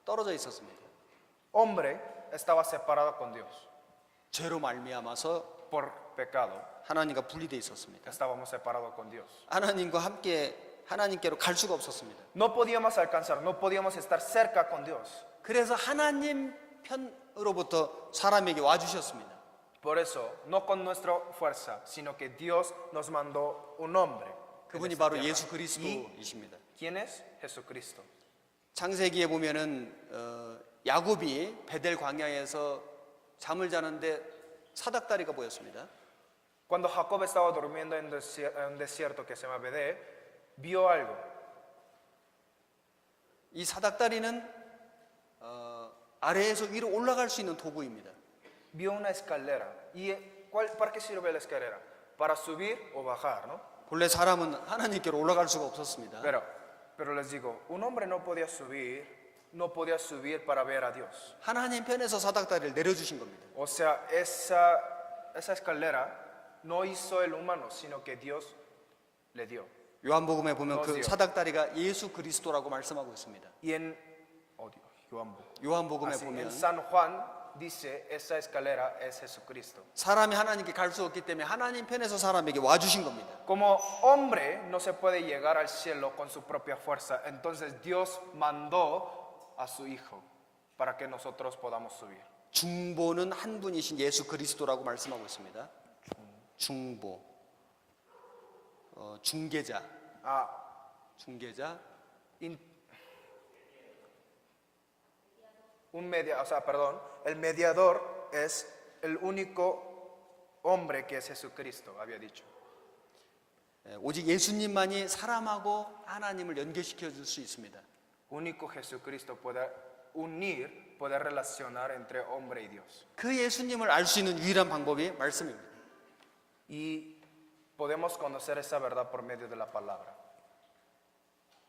떨어져 있었습니다. Hombre estaba separado con Dios. 죄로 말미암아서 Por pecado 하나님과 분리돼 있었습니다. estábamos separados con Dios. 하나님께로 갈 수가 없었습니다. No podíamos alcanzar, no podíamos estar cerca con Dios. 그래서 하나님 편으로부터 사람에게 와 주셨습니다. Por eso, no con nuestra fuerza, sino que Dios nos mandó un hombre. 그분이 바로 예수 그리스도이십니다. ¿Quién es? Jesucristo. 창세기에 보면은 야곱이 베델 광야에서 잠을 자는데 사닥다리가 보였습니다. Cuando Jacob estaba durmiendo en un desierto que se llama Bedel, vio algo. 이 사닥다리는 아래에서 위로 올라갈 수 있는 도구입니다. Vio una escalera. ¿Y para qué sirve la escalera? Para subir o bajar, ¿no? 본래 사람은 하나님께로 올라갈 수가 없었습니다. Pero les digo, un hombre no podía subir para ver a Dios. 하나님 편에서 사닥다리를 내려주신 겁니다. O sea, esa escalera no hizo el humano, sino que Dios le dio. 요한복음에 보면 그 어디요? 사닥다리가 예수 그리스도라고 말씀하고 있습니다. Y en 요한복음에 en 보면 San Juan dice, esa escalera es Jesucristo. 사람이 하나님께 갈 수 없기 때문에 하나님 편에서 사람에게 와주신 겁니다. Como hombre no se puede llegar al cielo con su propia fuerza, entonces Dios mandó a su Hijo para que nosotros podamos subir. 중보는 한 분이신 예수 그리스도라고 말씀하고 있습니다. 중보, 중개자, Ah, 중개자, el mediador es el único hombre que es Jesucristo, había dicho. 오직 예수님만이 사람하고 하나님을 연결시켜 줄 수 있습니다. Único Jesucristo puede unir, puede relacionar entre hombre y Dios. 그 예수님을 알 수 있는 유일한 방법이 말씀입니다. Y podemos conocer esa verdad por medio de la palabra.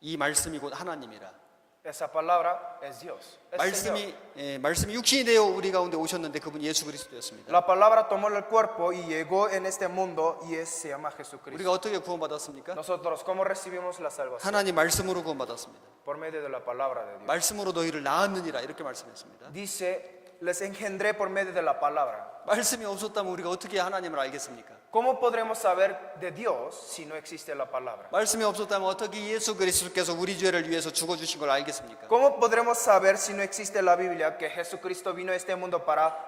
이 말씀이 곧 하나님이라. Esa palabra es Dios. Es Señor. 말씀이 육신이 되어 우리 가운데 오셨는데 그분 예수 그리스도였습니다. La palabra tomó el cuerpo y llegó en este mundo y se llama Jesucristo. 우리가 어떻게 구원받았습니까? Nosotros, ¿cómo recibimos la salvación? 하나님 말씀으로 구원받았습니다. Por medio de la palabra de Dios. 말씀으로 너희를 낳았느니라 이렇게 말씀했습니다. Dice, les engendré por medio de la palabra. 말씀이 없었다면 우리가 어떻게 하나님을 알겠습니까? ¿Cómo podremos saber de Dios si no existe la palabra? 말씀이 없었다면 어떻게 예수 그리스도께서 우리 죄를 위해서 죽어주신 걸 알겠습니까? ¿Cómo podremos saber si no existe la Biblia que Jesucristo vino a este mundo para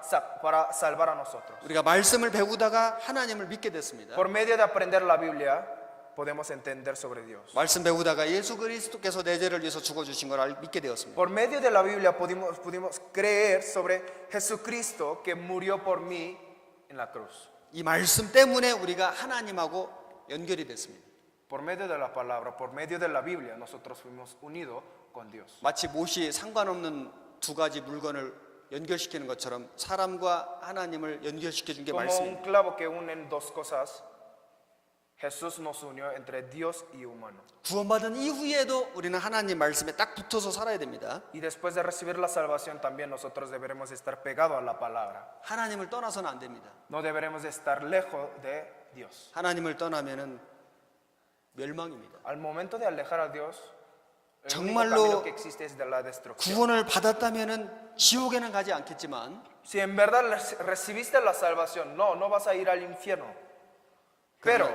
salvar a nosotros? 우리가 말씀을 배우다가 하나님을 믿게 됐습니다. Por medio de aprender la Biblia podemos entender sobre Dios. 말씀 배우다가 예수 그리스도께서 내 죄를 위해서 죽어주신 걸 믿게 되었습니다. Por medio de la Biblia pudimos creer sobre Jesucristo que murió por mí en la cruz. 이 말씀 때문에 우리가 하나님하고 연결이 됐습니다. Por medio de la palabra, por medio de la Biblia, nosotros fuimos unidos con Dios. 마치 못이 상관없는 두 가지 물건을 연결시키는 것처럼 사람과 하나님을 연결시켜 준 게 Como un 말씀입니다. clavo que unen dos cosas, Jesús nos unió entre Dios y humano. 구원받은 이후에도 우리는 하나님 말씀에 딱 붙어서 살아야 됩니다. Y después de recibir la salvación también nosotros deberemos estar pegados a la palabra. 하나님을 떠나서는 안 됩니다. No deberemos estar lejos de Dios. 하나님을 떠나면은 멸망입니다. Al momento de alejar a Dios, el único 정말로 camino que existe es de la destrucción. 구원을 받았다면은 지옥에는 가지 않겠지만 Si en verdad recibiste la salvación, no vas a ir al infierno. Pero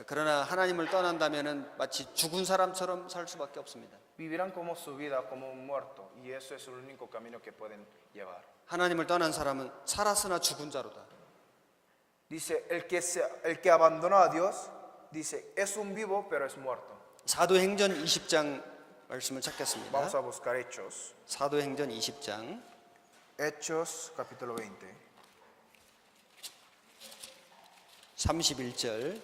그러나 하나님을 떠난다면은 마치 죽은 사람처럼 살 수밖에 없습니다. vivirán como su vida, como un muerto. Y eso es el único camino que pueden llevar. 하나님을 떠난 사람은 살았으나 죽은 자로다. Dice, el que abandonó a Dios, dice, es un vivo, pero es muerto. 사도행전 20장 말씀을 찾겠습니다. Vamos a buscar Hechos. 사도행전 20장 Hechos, capítulo 20. 31절.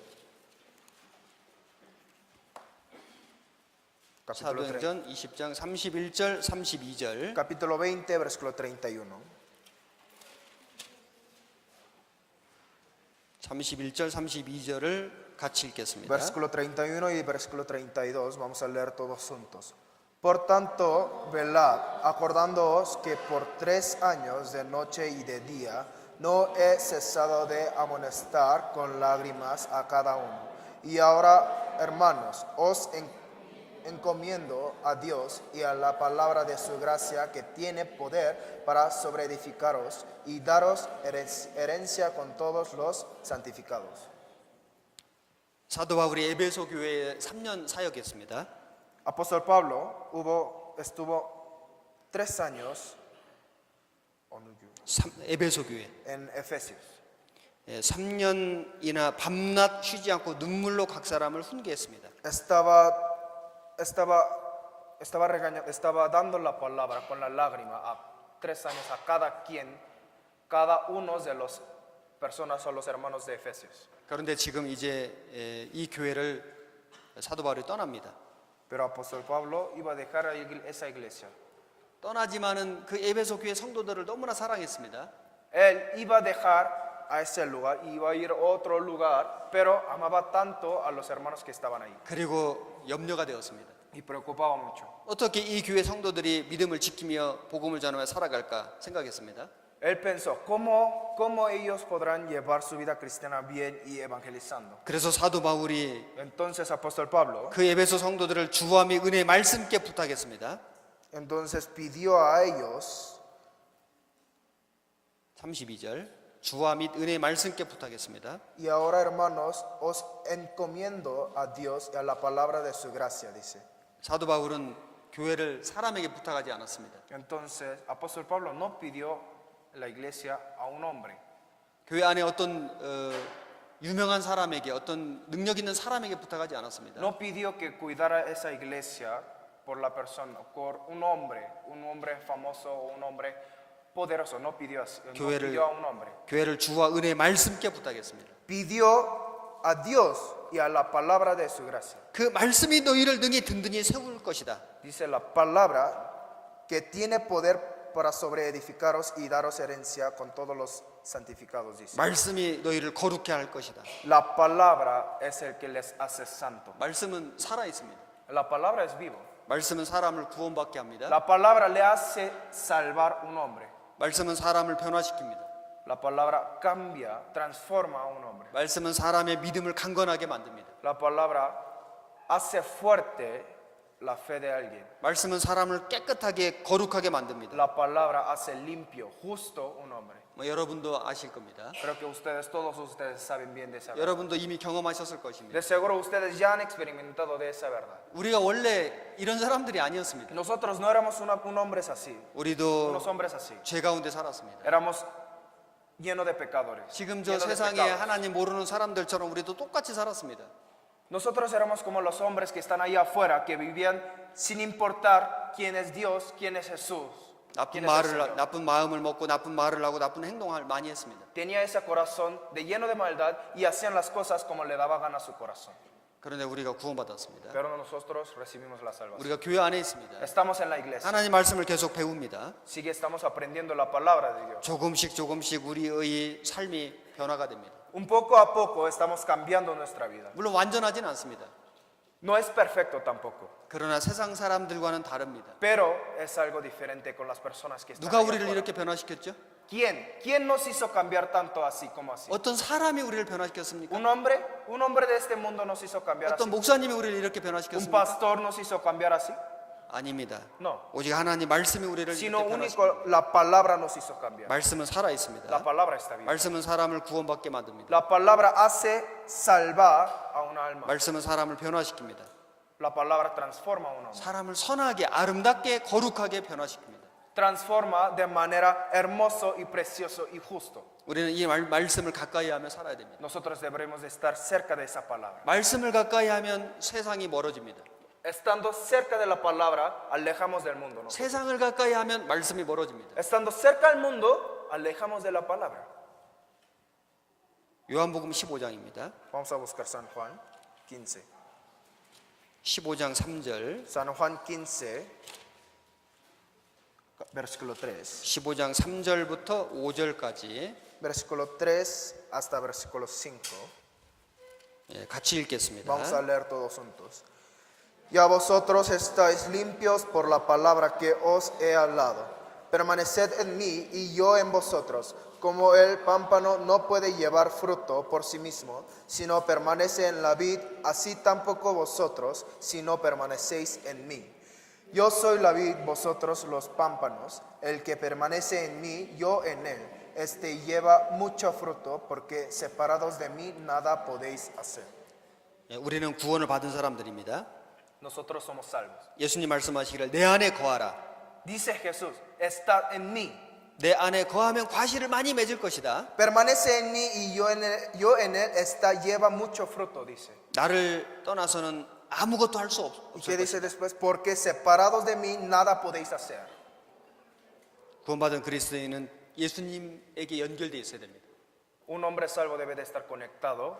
Capítulo, 사도행전 20장 31절 32절. capítulo 20, versículo 31. 31절 32절을 같이 읽겠습니다. Versículo 31 y versículo 32, vamos a leer todos juntos. Por tanto, velad, acordándoos que por 3 años de noche y de día no he cesado de amonestar con lágrimas a cada uno. Y ahora, hermanos, os encomiendo a Dios y a la palabra de su gracia que tiene poder para sobreedificaros y daros herencia con todos los santificados. 사도 바울이 에베소 교회에 3년 사역했습니다. Apóstol Pablo estuvo 3 años 에베소 교회. en Efesios. 3년이나 밤낮 쉬지 않고 눈물로 각 사람을 훈계했습니다. Estaba dando la palabra con la lágrima a 3 años a cada uno de las personas o los hermanos de Efesios. 그런데 지금 이제 이 교회를 사도 바울이 떠납니다. Pero Apóstol Pablo iba a dejar esa iglesia. 떠나지만은 그 에베소 교회 성도들을 너무나 사랑했습니다. Él iba a dejar a ese lugar, iba a ir a otro lugar, pero amaba tanto a los hermanos que estaban ahí. 그리고 염려가 되었습니다. Y preocupaba mucho. 어떻게 이 교회 성도들이 믿음을 지키며 복음을 전하며 살아갈까 생각했습니다. Él pensó, ¿cómo ellos podrán llevar su vida cristiana bien y evangelizando? 그래서 사도 바울이 Entonces Apóstol Pablo 그 에베소 성도들을 주와 및 은혜의 말씀께 부탁했습니다. entonces pidió a ellos 32절 주와 및 은혜의 말씀께 부탁했습니다. Y ahora, hermanos, os encomiendo a Dios y a la palabra de su gracia, dice. 사도 바울은 교회를 사람에게 부탁하지 않았습니다. Entonces, apóstol Pablo no pidió la iglesia a un hombre. 교회 안에 어떤 유명한 사람에게 어떤 능력 있는 사람에게 부탁하지 않았습니다. No pidió que cuidara esa iglesia por la persona, por un hombre famoso o un hombre poderoso. No pidió así, no pidió a un hombre. 교회를 주와 은혜의 말씀께 부탁했습니다. Pidió a Dios y a la palabra de su gracia. 그 말씀이 너희를 능히 든든히 세울 것이다. Dice la palabra que tiene poder para sobreedificaros y daros herencia con todos los santificados, dice. 말씀이 너희를 거룩해 할 것이다. La palabra es el que les hace santo. 말씀은 살아 있습니다. La palabra es vivo. 말씀은 사람을 구원받게 합니다. La palabra le hace salvar un hombre. 말씀은 사람을 변화시킵니다. La palabra cambia, transforma a un hombre. 말씀은 사람의 믿음을 강건하게 만듭니다. La palabra hace fuerte la fe de alguien. 말씀은 사람을 깨끗하게 거룩하게 만듭니다. La palabra hace limpio, justo un hombre. 여러분도 아실 겁니다. Creo que ustedes, todos ustedes saben bien de esa verdad. 여러분도 이미 경험하셨을 것입니다. De seguro ustedes ya han experimentado de esa verdad. 우리가 원래 이런 사람들이 아니었습니다. Nosotros no éramos un hombres así, 우리도 unos hombres así. 죄 가운데 살았습니다. Éramos llenos de pecadores. 지금 저 llenos de 세상에 pecados. 하나님 모르는 사람들처럼 우리도 똑같이 살았습니다. Nosotros éramos como los hombres que están allá afuera, que vivían sin importar quién es Dios, quién es Jesús. quién es el Señor. 나쁜 마음을 먹고 나쁜 말을 하고 나쁜 행동을 많이 했습니다. Tenía ese corazón de lleno de maldad y hacían las cosas como le daba gana a su corazón. 그런데 우리가 구원받았습니다. Pero nosotros recibimos la salvación. 우리가 교회 안에 있습니다. Estamos en la iglesia. 하나님 말씀을 계속 배웁니다. Sigue, estamos aprendiendo la palabra de Dios. 조금씩 우리의 삶이 변화가 됩니다. Un poco a poco estamos cambiando nuestra vida. 물론 완전하진 않습니다. No es perfecto tampoco, 그러나 세상 사람들과는 다릅니다. pero es algo diferente con las personas que están 누가 allá 우리를 afuera. 이렇게 변화시켰죠? ¿Quién nos hizo cambiar tanto así como así? 어떤 사람이 우리를 변화시켰습니까? Un hombre de este mundo nos hizo cambiar así. 어떤 목사님이 우리를 이렇게 Un 변화시켰습니까? pastor nos hizo cambiar así. 아닙니다. No, 오직 하나님 말씀이 우리를 sino 이렇게 único 변화시킵니다. la palabra nos hizo cambiar. 말씀은 살아 La 있습니다. palabra está viva. 말씀은 사람을 구원받게 만듭니다. La palabra hace salvar a un alma. 말씀은 사람을 변화시킵니다. La palabra transforma a un hombre. 사람을 선하게 아름답게 거룩하게 변화시킵니다. Transforma de manera hermoso y precioso y justo. 우리는 이 말씀을 가까이 하며 살아야 됩니다. Nosotros debemos de estar cerca de esa palabra. 말씀을 가까이 하면 세상이 멀어집니다. Estando cerca de la palabra, alejamos del mundo. ¿No? 세상을 가까이 하면 말씀이 멀어집니다. Estando cerca del mundo, alejamos de la palabra. 요한복음 15장입니다. Vamos a buscar San Juan 15. 15장 3절, San Juan 15, versículo 3. 15장 3절부터 5절까지 Versículo 3 hasta versículo 5. 같이 읽겠습니다. Vamos a leer todos juntos. Y a vosotros estáis limpios por la palabra que os he hablado. Permaneced en mí y yo en vosotros. Como el pámpano no puede llevar fruto por sí mismo, sino permanece en la vid, así tampoco vosotros, si no permanecéis en mí. Yo soy la vid, vosotros los pámpanos. El que permanece en mí, yo en él. Este lleva mucho fruto, porque separados de mí nada podéis hacer. 우리는 구원을 받은 사람들입니다. Nosotros somos salvos. 예수님 말씀하시기를 내 안에 거하라. Dice Jesús, está en mí. 내 안에 거하면 과실을 많이 맺을 것이다. Permanece en mí y yo en él está, lleva mucho fruto, dice. 나를 떠나서는 아무것도 할 수 ¿Y qué 없을 dice 것이다. después? Porque separados de mí nada podéis hacer. 구원받은 그리스도인은 예수님에게 연결되어 있어야 됩니다. Un hombre salvo debe de estar conectado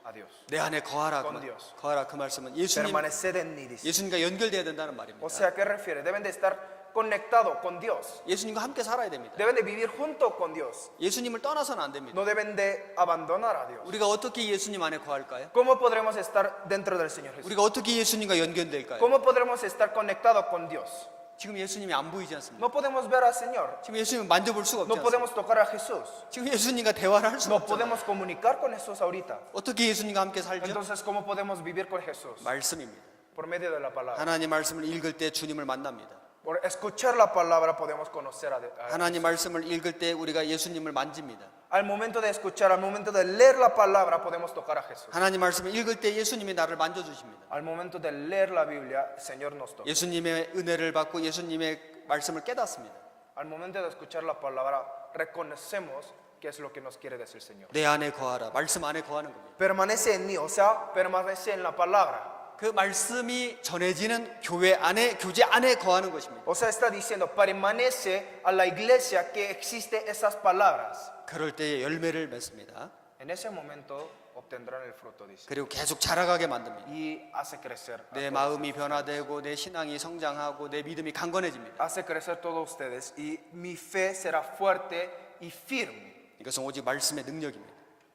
a Dios. 내 안에 거하라. Con Dios. 거하라 그 말씀은 예수님, Permaneced en mí, dice. 예수님과 연결돼야 된다는 말입니다. O sea, ¿qué refiere? Deben de estar conectados con Dios. 예수님과 함께 살아야 됩니다. Deben de vivir junto con Dios. 예수님을 떠나서는 안 됩니다. No deben de abandonar a Dios. 우리가 어떻게 예수님 안에 거할까요? ¿Cómo podremos estar dentro del Señor Jesús? 우리가 어떻게 예수님과 연결될까요? ¿Cómo podremos estar conectados con Dios? 지금 예수님이 안 보이지 않습니까? No podemos ver al Señor. 지금 예수님을 만져볼 수가 없지 No 않습니까? podemos tocar a Jesús. 지금 예수님과 대화를 할 수가 No 없잖아요. podemos comunicar con Jesús ahorita. 어떻게 예수님과 함께 살죠? Entonces, ¿cómo podemos vivir con Jesús? 말씀입니다. Por medio de la palabra. 하나님 말씀을 읽을 때 주님을 만납니다. Por escuchar la palabra podemos conocer 하나님 말씀을 읽을 때 우리가 예수님을 만집니다. Al momento de escuchar, al momento de leer la palabra podemos tocar a Jesús. 하나님 말씀을 읽을 때 예수님이 나를 만져주십니다. Al momento de leer la Biblia, el Señor nos toca. 예수님의 은혜를 받고 예수님의 말씀을 깨닫습니다. Al momento de escuchar la palabra, reconocemos qué es lo que nos quiere decir el Señor. 내 안에 거하라. 말씀 안에 거하는 겁니다. Permanece en mí, o sea, permanece en la palabra. 그 말씀이 전해지는 교회 안에, 교제 안에 거하는 것입니다. O sea, está diciendo, permanece a la iglesia que existe esas palabras. 그럴 때에 열매를 맺습니다. En ese momento obtendrán el fruto, dice. 그리고 계속 자라가게 만듭니다. Y hace crecer. 내 마음이 변화되고 내 신앙이 성장하고 내 믿음이 강건해집니다. Hace crecer todos ustedes. Y mi fe será fuerte y firme. 이것은 오직 말씀의 능력입니다.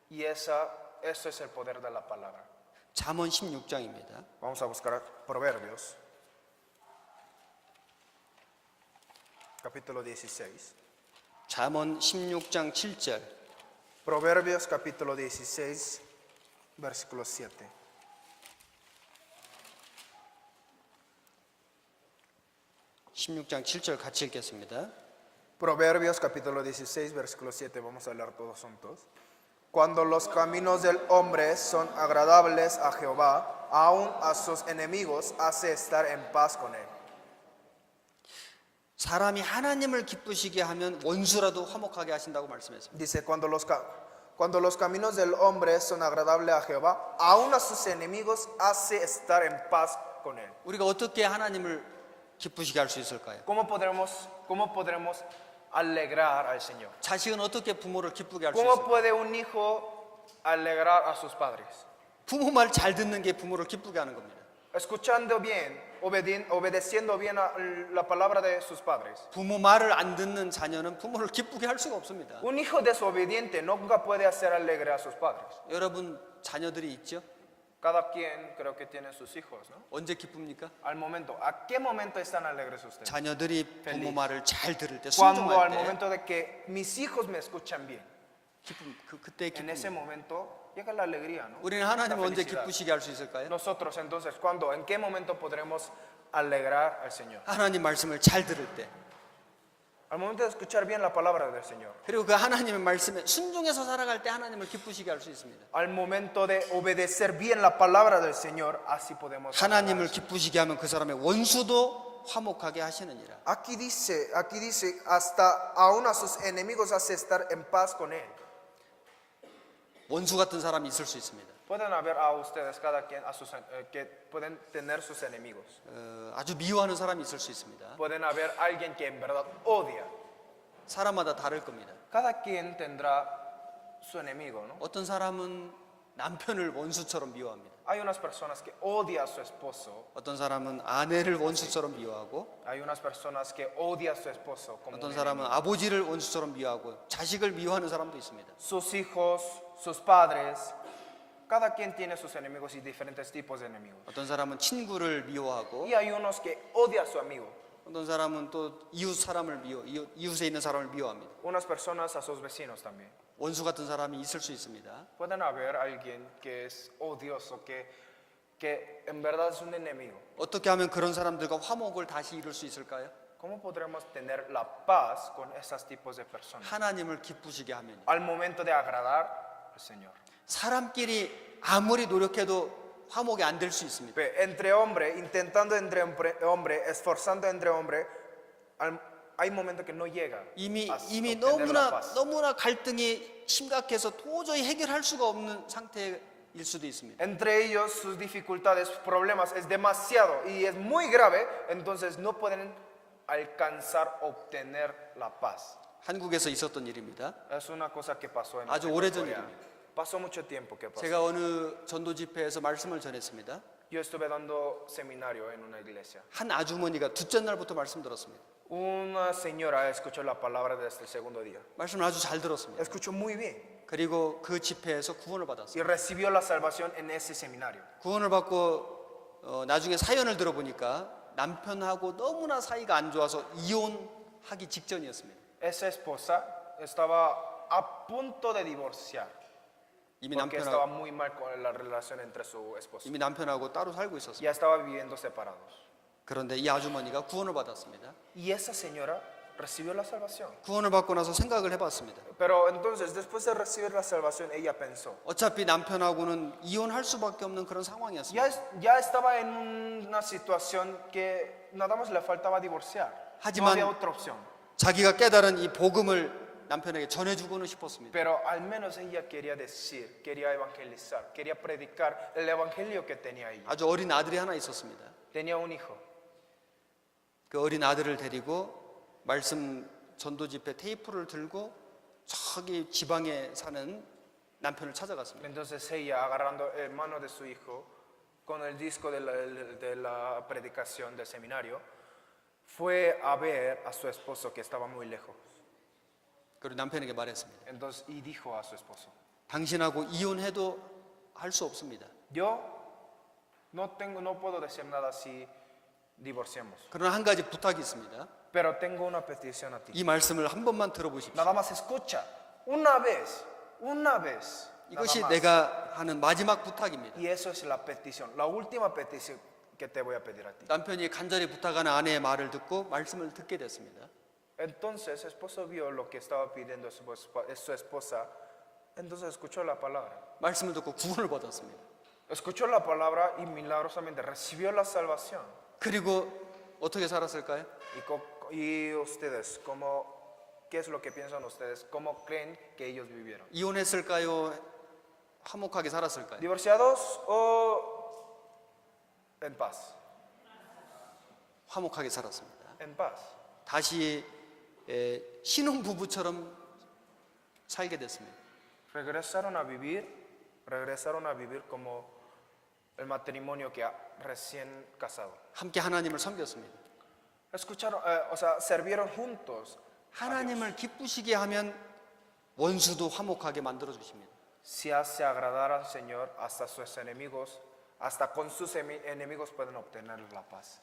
Y eso es el poder de la palabra. 잠언 16장입니다. Vamos a buscar Proverbios, capítulo 16. 잠언 16장 7절. Proverbios, capítulo 16, versículo 7. (16장 7절) 같이 읽겠습니다. Proverbios, capítulo 16, versículo 7. Vamos a leer todos juntos. Cuando los caminos del hombre son agradables a Jehová, aun a sus enemigos hace estar en paz con él. 사람이 하나님을 기쁘시게 하면 원수라도 화목하게 하신다고 말씀했습니다. Dice, cuando los caminos del hombre son agradables a Jehová, aun a sus enemigos hace estar en paz con él. 우리가 어떻게 하나님을 기쁘시게 할 수 있을까요? ¿Cómo podremos alegrar al Señor? 자식은 어떻게 부모를 기쁘게 할 수 ¿Cómo 있을까요? puede un hijo alegrar a sus padres? 부모 말 잘 듣는 게 부모를 기쁘게 하는 겁니다. Escuchando bien, obedeciendo bien a la palabra de sus padres. 부모 말을 안 듣는 자녀는 부모를 기쁘게 할 수가 없습니다. Un hijo desobediente nunca puede hacer alegre a sus padres. 여러분 자녀들이 있죠? Cada quien creo que tiene sus hijos, ¿no? 언제 기쁩니까? Al momento, ¿a qué momento están alegres ustedes? 자녀들이 부모 말을 잘 들을 때, Cuando al 순종할 때 momento de que mis hijos me escuchan bien. 기쁨, 그때 En ese 기쁨. momento llega la alegría, ¿no? 우리는 La 하나님 언제 felicidad. 기쁘시게 할 수 있을까요? Nosotros entonces, ¿cuándo? ¿En qué momento podremos alegrar al Señor? 하나님 말씀을 잘 들을 때, Al momento de escuchar bien la palabra del Señor. 그리고 그 하나님의 말씀에 순종해서 살아갈 때 하나님을 기쁘시게 할 수 있습니다. Al momento de obedecer bien la palabra del Señor, así podemos 하나님을 alegrar. 기쁘시게 하면 그 사람의 원수도 화목하게 하시느니라. Aquí dice, hasta aún a sus enemigos hace estar en paz con él. 원수 같은 사람이 있을 수 있습니다. Pueden haber a ustedes, cada quien, que pueden tener sus enemigos. 아주 미워하는 사람이 있을 수 있습니다. Pueden haber alguien que en verdad odia. 사람마다 다를 겁니다. Cada quien tendrá su enemigo, ¿no? 어떤 사람은 남편을 원수처럼 미워합니다. Hay unas personas que odian a su esposo. 어떤 사람은 아내를 원수처럼 미워하고, Hay unas personas que odian a su esposo como 어떤 un 사람은 enemigo. 아버지를 원수처럼 미워하고 자식을 미워하는 사람도 있습니다. Sus hijos, sus padres. Cada quien tiene sus enemigos y diferentes tipos de enemigos. 어떤 사람은 친구를 미워하고, Y hay unos que odian a su amigo. 어떤 사람은 또 이웃 사람을 이웃에 있는 사람을 미워합니다. Unas personas a sus vecinos también. 원수 같은 사람이 있을 수 있습니다. Pueden haber alguien que es odioso, que en verdad es un enemigo. 어떻게 하면 그런 사람들과 화목을 다시 이룰 수 있을까요? ¿Cómo podremos tener la paz con esos tipos de personas? 하나님을 기쁘시게 하면. Al momento de agradar al Señor. 사람끼리 아무리 노력해도 화목이 안 될 수 있습니다. Entre hombre, intentando entre hombre, esforzando entre hombre, hay momentos que no llega 이미 a obtener la paz. 너무나 갈등이 심각해서 도저히 해결할 수가 없는 상태일 수도 있습니다. Entre ellos sus dificultades, problemas es demasiado y es muy grave, entonces no pueden alcanzar obtener la paz. 한국에서 있었던 일입니다. Es una cosa que pasó en 아주 오래전 일입니다. Pasó mucho tiempo que pasó. 제가 어느 전도 집회에서 말씀을 전했습니다. Yo estuve dando seminario en una iglesia. 한 아주머니가 둘째 날부터 말씀 들었습니다. Una señora escuchó la palabra desde el segundo día. 말씀을 아주 잘 들었습니다. Escuchó muy bien 그리고 그 집회에서 구원을 받았어요. y recibió la salvación en ese seminario. 구원을 받고 나중에 사연을 들어보니까 남편하고 너무나 사이가 안 좋아서 이혼하기 직전이었습니다. Esa esposa estaba a punto de divorciar 이미 porque estaba 남편하고 muy mal con la relación entre su esposo. 따로 살고 있었습니다. Ya estaba viviendo separados. 그런데 이 아주머니가 구원을 받았습니다. Y esa señora recibió la salvación. 구원을 받고 나서 생각을 해봤습니다. Pero entonces, después de recibir la salvación, ella pensó, 어차피 남편하고는 이혼할 수밖에 없는 그런 상황이었습니다. ya estaba en una situación que nada más le faltaba divorciar. No 하지만 había otra opción. 자기가 깨달은 이 복음을 남편에게 전해주고는 싶었습니다. Pero al menos ella quería decir, quería evangelizar, quería predicar el evangelio que tenía ella. 아주 어린 아들이 하나 있었습니다. Tenía un hijo. 그 어린 아들을 데리고 말씀 전도 집회 테이프를 들고 저기 지방에 사는 남편을 찾아갔습니다. Entonces ella, agarrando el mano de su hijo, con el disco de la predicación del seminario, fue a ver a su esposo que estaba muy lejos. 그리고 남편에게 말했습니다. Entonces, y dijo a su esposo, 당신하고 이혼해도 할 수 없습니다. yo no puedo decir nada si divorciamos, 그러나 한 가지 부탁이 있습니다. pero tengo una petición a ti. 이 말씀을 한 번만 들어보십시오. Nada más escucha, una vez, nada 이것이 más. 내가 하는 마지막 부탁입니다. Y eso es la petición, la última petición que te voy a pedir a ti. 남편이 간절히 부탁하는 아내의 말을 듣고 말씀을 듣게 됐습니다. Entonces el esposo vio lo que estaba pidiendo su esposa, entonces escuchó la palabra. 말씀을 듣고 구원을 받았습니다. Escuchó la palabra y milagrosamente recibió la salvación. 그리고 어떻게 살았을까요? Y ustedes, ¿qué es lo que piensan ustedes? ¿Cómo creen que ellos vivieron? 이혼했을까요? 화목하게 살았을까요? ¿Divorciados o en paz? 화목하게 살았습니다. En paz. 다시 신혼 부부처럼 살게 됐습니다. Regresaron a vivir como el matrimonio que recién casado. 함께 하나님을 섬겼습니다. Escucharon, sirvieron juntos. 하나님을 기쁘시게 하면 원수도 화목하게 만들어 주십니다. Si hace agradar al Señor, hasta sus enemigos, hasta con sus enemigos pueden obtener la paz.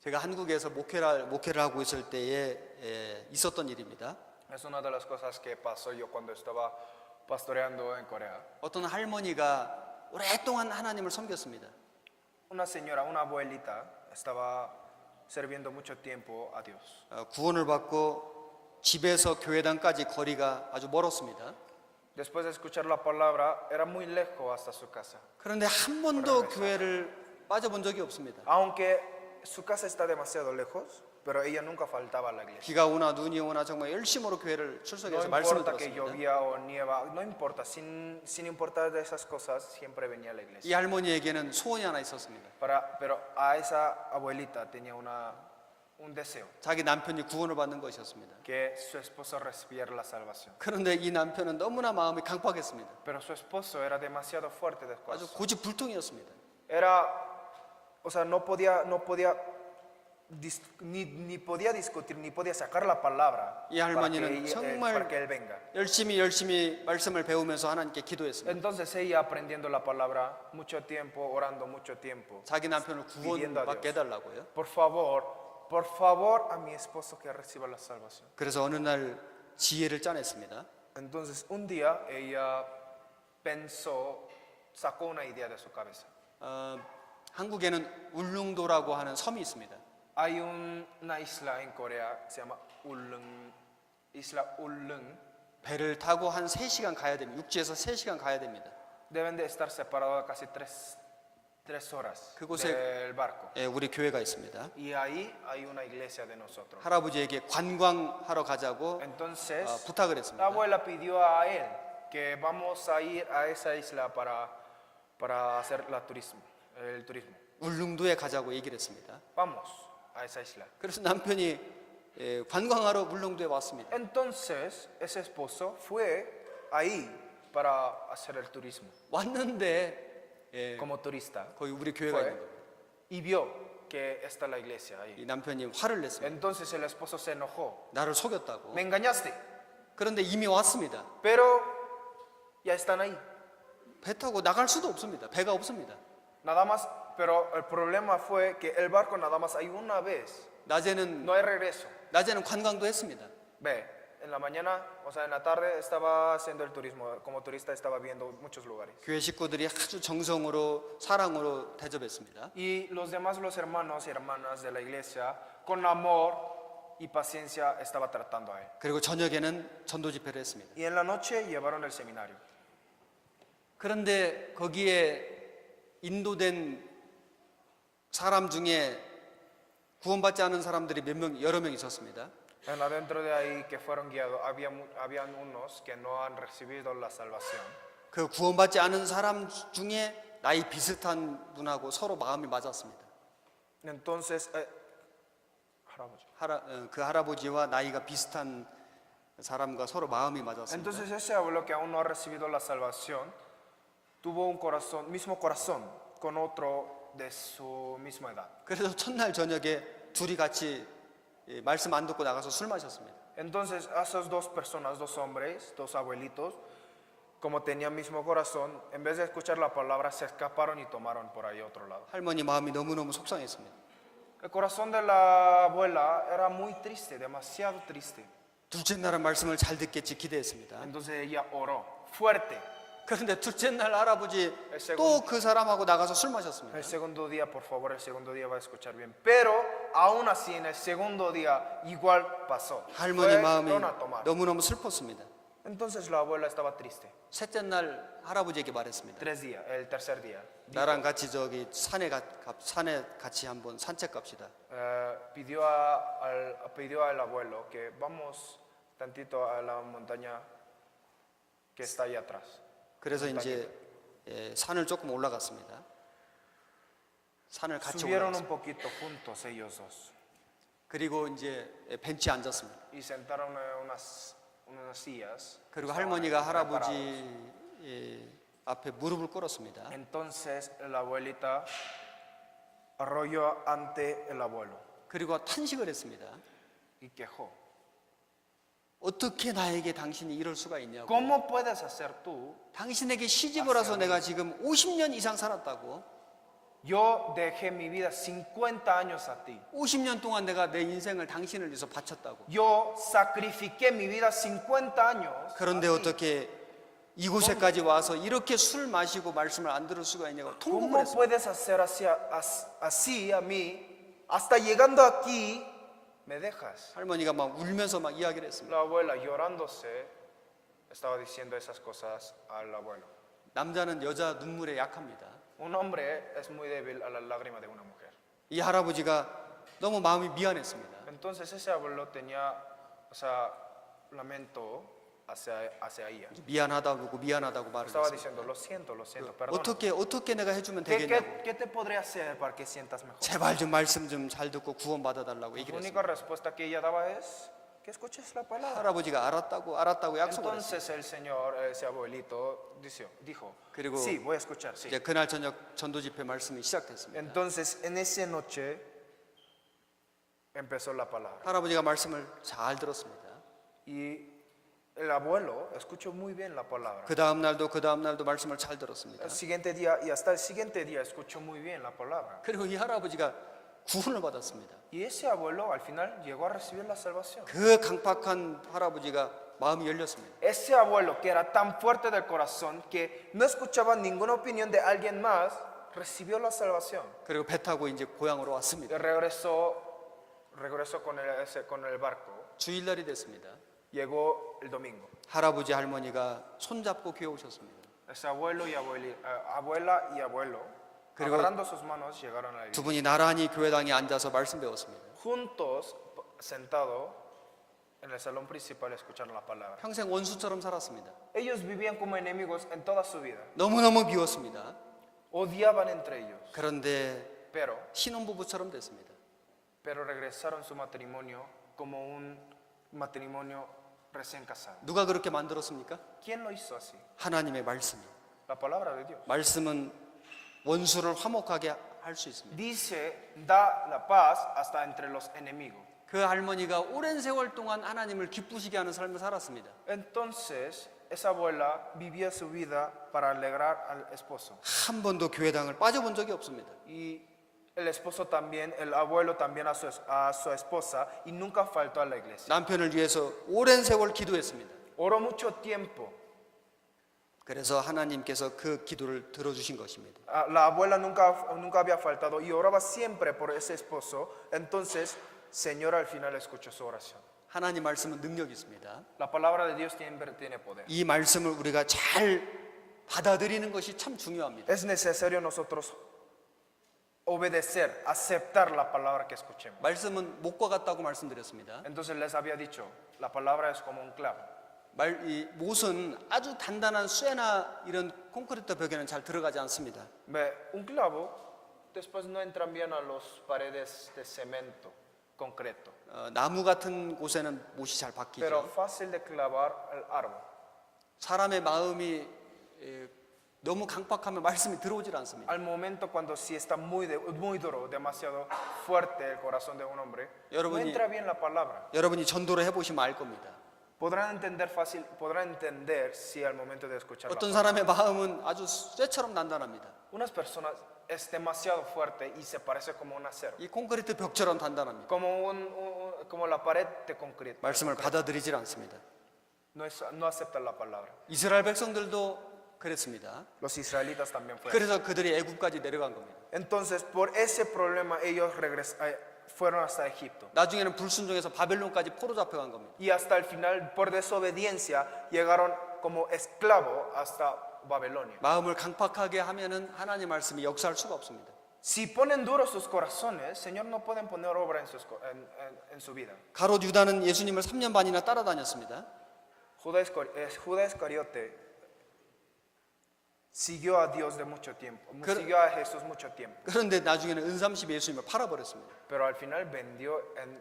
제가 한국에서 목회를 하고 있을 때에 있었던 일입니다. Es una de las cosas que pasó yo cuando estaba pastoreando en Corea. 어떤 할머니가 오랫동안 하나님을 섬겼습니다. Una señora, una abuelita, estaba sirviendo mucho tiempo a Dios. 구원을 받고 집에서 교회당까지 거리가 아주 멀었습니다. Después de escuchar la palabra, era muy lejos hasta su casa. 그런데 한 번도 교회를 빠져본 적이 없습니다. Aunque su casa está demasiado lejos, pero ella nunca faltaba a la iglesia. 비가 오나 눈이 오나 정말 열심으로 교회를 No 출석해서 말씀을 importa que 들었습니다. llovía o nieva, no importa, sin importar de esas cosas, siempre venía a la 이 iglesia. 할머니에게는 소원이 하나 있었습니다. Pero a esa abuelita tenía un deseo, 자기 남편이 구원을 받는 것이었습니다. que su esposo recibiera la salvación. 그런데 이 남편은 너무나 마음이 강팍했습니다. Pero su esposo era demasiado fuerte de 아주 corazón. 고집불통이었습니다. No podía ni podía discutir, ni podía sacar la palabra 이 할머니는 para que él venga. 열심히 말씀을 배우면서 하나님께 기도했습니다. Entonces ella aprendiendo la palabra mucho tiempo, orando mucho tiempo. 자기 남편을 구원받게 해달라고요. Por favor a mi esposo que reciba la salvación. 그래서 어느 날 지혜를 짜냈습니다. Entonces un día ella sacó una idea de su cabeza. 한국에는 울릉도라고 하는 섬이 있습니다. Hay una isla en Corea que se llama Isla Ulleung. 배를 타고 한 3시간 가야 됩니다. 육지에서 3시간 가야 됩니다. Deben de estar separados casi tres horas 그곳에 del barco. 우리 교회가 있습니다. Y ahí hay una iglesia de nosotros. 할아버지에게 관광하러 가자고 Entonces, 부탁을 la 했습니다. abuela pidió a él que vamos a ir a esa isla para hacer el turismo. 울릉도에 가자고 얘기를 했습니다. Vamos a esa isla. 그래서 남편이 관광하러 울릉도에 왔습니다. Entonces, ese esposo fue ahí para hacer el turismo 왔는데 como turista. 거기 우리 교회가 Fue 있는 거예요. y vio que está la iglesia ahí. 이 남편이 화를 냈습니다. Entonces el esposo se enojó. 나를 속였다고. Me engañaste, 그런데 이미 왔습니다. pero ya están ahí. 배 타고 나갈 수도 없습니다. 배가 없습니다. Nada más, pero el problema fue que el barco nada más hay una vez. 낮에는 No hay regreso. 관광도 했습니다. Ve, En la mañana, o sea, en la tarde estaba haciendo el turismo. Como turista estaba viendo muchos lugares. 교회 식구들이 아주 정성으로 사랑으로 대접했습니다. Y los demás, los hermanos y hermanas de la iglesia, con amor y paciencia estaba tratando a él. 그리고 저녁에는 전도 집회를 했습니다. Y en la noche llevaron el seminario. 그런데 거기에 in도된 사람 중에 구원받지 않은 사람들이 여러 명 있었습니다. En adentro de ahí que fueron guiados, habían unos que no han recibido la salvación. 그 구원받지 않은 사람 중에 나이 비슷한 분하고 서로 마음이 맞았습니다. Entonces, 할아버지. 그 할아버지와 나이가 비슷한 사람과 서로 마음이 맞았습니다. Entonces ese abuelo que aún no ha recibido la salvación tuvo un corazón, mismo corazón con otro de su misma edad. 그래서 첫날 저녁에 둘이 같이 말씀 안 듣고 나가서 술 마셨습니다. Entonces esas dos personas, dos hombres, dos abuelitos, como tenían mismo corazón, en vez de escuchar la palabra se escaparon y tomaron por ahí otro lado. 할머니 마음이 너무너무 속상했습니다. El corazón de la abuela era muy triste, demasiado triste. 둘째 날은 말씀을 잘 듣겠지 기대했습니다. Entonces ella oró fuerte. 그런데 둘째 날 할아버지 El 또 그 사람하고 나가서 술 마셨습니다. El segundo día, por favor, el segundo día va a escuchar bien. Pero aún así, en el segundo día, igual pasó. 할머니 마음이 Fueron a tomar. 너무너무 슬펐습니다. Entonces la abuela estaba triste. 셋째 날 할아버지에게 말했습니다. 3 días, el tercer día. 나랑 같이 저기 산에 같이 한번 산책 갑시다. Pidió al abuelo que vamos tantito a la montaña que está ahí atrás. 그래서 이제 산을 조금 올라갔습니다. 산을 같이 Subieron un 올라갔습니다. poquito juntos ellos dos 그리고 이제 벤치에 앉았습니다. y sentaron en unas sillas. 그리고 Estaban 할머니가 preparados. 할아버지 앞에 무릎을 꿇었습니다. Entonces la abuelita arrolló ante el abuelo 그리고 탄식을 했습니다. y quejó. 어떻게 나에게 당신이 이럴 수가 있냐고. ¿Cómo puedes hacer tú? 당신에게 시집을 와서 내가 지금 50년 이상 살았다고. Yo dejé mi vida 50 años a ti. 50년 동안 내가 내 인생을 당신을 위해서 바쳤다고. Yo sacrifiqué mi vida 50 años. 그런데 a ti. 어떻게 이곳에까지 와서 이렇게 술 마시고 말씀을 안 들을 수가 있냐고 통곡을 ¿Cómo 했습니다. puedes hacer así a mí? Hasta llegando aquí, me dejas. 할머니가 막 울면서 막 이야기를 했습니다. La abuela llorándose estaba diciendo esas cosas al abuelo. 남자는 여자 눈물에 약합니다. Un hombre es muy débil a la lágrima de una mujer. 이 할아버지가 너무 마음이 미안했습니다. Entonces ese abuelo tenía, o sea, lamento hacia ella. 미안하다고 말을 Estaba 했습니다. diciendo, lo siento, perdón. 어떻게 내가 해주면 되겠냐고. ¿Qué te podré hacer para que sientas mejor? 제발 좀 말씀 좀 잘 듣고 구원 받아달라고 La 얘기를 única 했습니다. respuesta que ella daba es que escuches la palabra. 할아버지가 알았다고 약속을 했습니다. Entonces el señor, ese abuelito, dijo, 그리고 sí, voy a escuchar, sí. 이제 그날 저녁 전도 집회 말씀이 시작됐습니다. Entonces en esa noche empezó la palabra. 할아버지가 말씀을 잘 들었습니다. Y el abuelo escuchó muy bien la palabra. 그 다음 날도 말씀을 잘 들었습니다. El siguiente día y hasta el siguiente día escuchó muy bien la palabra. 그리고 이 할아버지가 구원을 받았습니다. Y ese abuelo al final llegó a recibir la salvación. 그 강팍한 할아버지가 마음이 열렸습니다. Ese abuelo que era tan fuerte del corazón que no escuchaba ninguna opinión de alguien más, recibió la salvación. 그리고 배 타고 이제 고향으로 왔습니다. Y regresó con el barco. 주일날이 됐습니다. Llegó el domingo. 할아버지 할머니가 손잡고 교회 오셨습니다. Ese abuelo y abuela y abuelo, 그리고 agarrando sus manos, llegaron a la 두 iglesia. 분이 나란히 교회당에 앉아서 말씀 배웠습니다. Juntos, sentados en el salón principal, escucharon la palabra. 평생 원수처럼 살았습니다. Ellos vivían como enemigos en toda su vida. 너무너무 미웠습니다. Odiaban entre ellos. 그런데 Pero 신혼부부처럼 됐습니다. regresaron su matrimonio como un matrimonio recién casado. 누가 그렇게 만들었습니까? ¿Quién lo hizo así? 하나님의 말씀이. La palabra de Dios. 말씀은 원수를 화목하게 할 수 있습니다. Dice, da la paz hasta entre los enemigos. 그 할머니가 오랜 세월 동안 하나님을 기쁘시게 하는 삶을 살았습니다. Entonces, esa abuela vivía su vida para alegrar al esposo. 한 번도 교회당을 빠져본 적이 없습니다. Y El esposo también, el abuelo también a su esposa y nunca faltó a la iglesia. 남편을 위해서 오랜 세월 기도했습니다. Oró mucho tiempo. 그래서 하나님께서 그 기도를 들어주신 것입니다. La abuela nunca había faltado y oraba siempre por ese esposo. Entonces, Señor al final escuchó su oración. 하나님 말씀은 능력이 있습니다. La palabra de Dios tiene poder. 이 말씀을 우리가 잘 받아들이는 것이 참 중요합니다. Es necesario nosotros obedecer, aceptar la palabra que escuchemos. 말씀은 목과 같다고 말씀드렸습니다. Entonces les había dicho, la palabra es como un clavo. 이 못은 아주 단단한 쇠나 이런 콘크리트 벽에는 잘 들어가지 않습니다. Un clavo después no entran bien a las paredes de cemento concreto, 나무 같은 곳에는 못이 잘 pero 박히죠. fácil de clavar el árbol. 사람의 마음이 너무 강팍하면 말씀이 들어오질 않습니다. Al momento cuando si está muy duro, demasiado fuerte el corazón de un hombre, no 여러분이- entra bien la palabra. 여러분이 전도를 해보시면 알 겁니다. Podrán entender si al momento de escuchar la 어떤 palabra. 사람의 마음은 아주 쇠처럼 단단합니다. Unas personas es demasiado fuerte y se parece como un acero, 이 콘크리트 벽처럼 단단합니다. como la pared de concreto. 말씀을 받아들이질 않습니다. No aceptan la palabra. 이스라엘 백성들도 그랬습니다. Los israelitas también fueron. 그래서 그들이 애굽까지 내려간 겁니다. Entonces, por ese problema ellos fueron hasta Egipto. 나중에는 불순종해서 바벨론까지 포로 잡혀간 겁니다. Y hasta el final, por desobediencia, llegaron como esclavo hasta Babilonia. 마음을 강팍하게 하면은 하나님 말씀이 역사할 수가 없습니다. Si ponen duros sus corazones, Señor no pueden poner obra en su vida. 가롯 유다는 예수님을 3년 반이나 따라다녔습니다. Judas Iscariote siguió a Dios de mucho tiempo, Pero- siguió a Jesús mucho tiempo, 그런데 나중에는 은삼십 예수님을 팔아버렸습니다. pero al final vendió en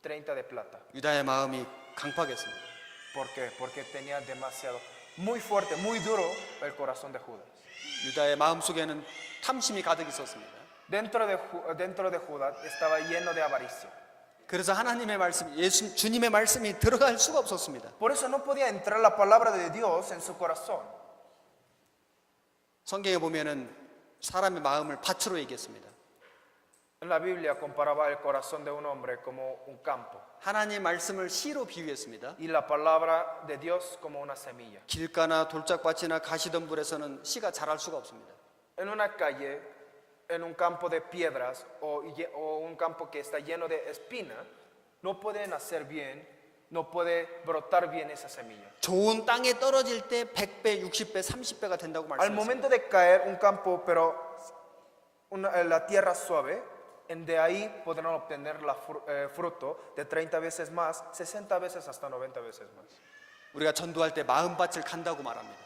30 de plata. 유다의 마음이 강팍했습니다. ¿Por qué? Porque tenía demasiado, muy fuerte, muy duro el corazón de Judas. 유다의 마음 속에는 탐심이 가득 있었습니다. Dentro de Judas estaba lleno de avaricia. 그래서 하나님의 말씀, 주님의 말씀이 들어갈 수가 없었습니다. Por eso no podía entrar la palabra de Dios en su corazón. 성경에 보면은 사람의 마음을 밭으로 얘기했습니다. En la Biblia comparaba el corazón de un hombre como un campo 하나님 말씀을 씨로 비유했습니다. y la palabra de Dios como una semilla. 길가나 돌짝밭이나 가시덤불에서는 씨가 자랄 수가 없습니다. En una calle, en un campo de piedras o un campo que está lleno de espina, no puede nacer bien, no puede brotar bien esa semilla. 좋은 땅에 떨어질 때 100배, 60배, 30배가 된다고 Al 말씀했습니다. momento de caer un campo, pero la tierra suave, de ahí podrán obtener fruto de 30 veces más, 60 veces hasta 90 veces más. 우리가 전도할 때 마음밭을 간다고 말합니다.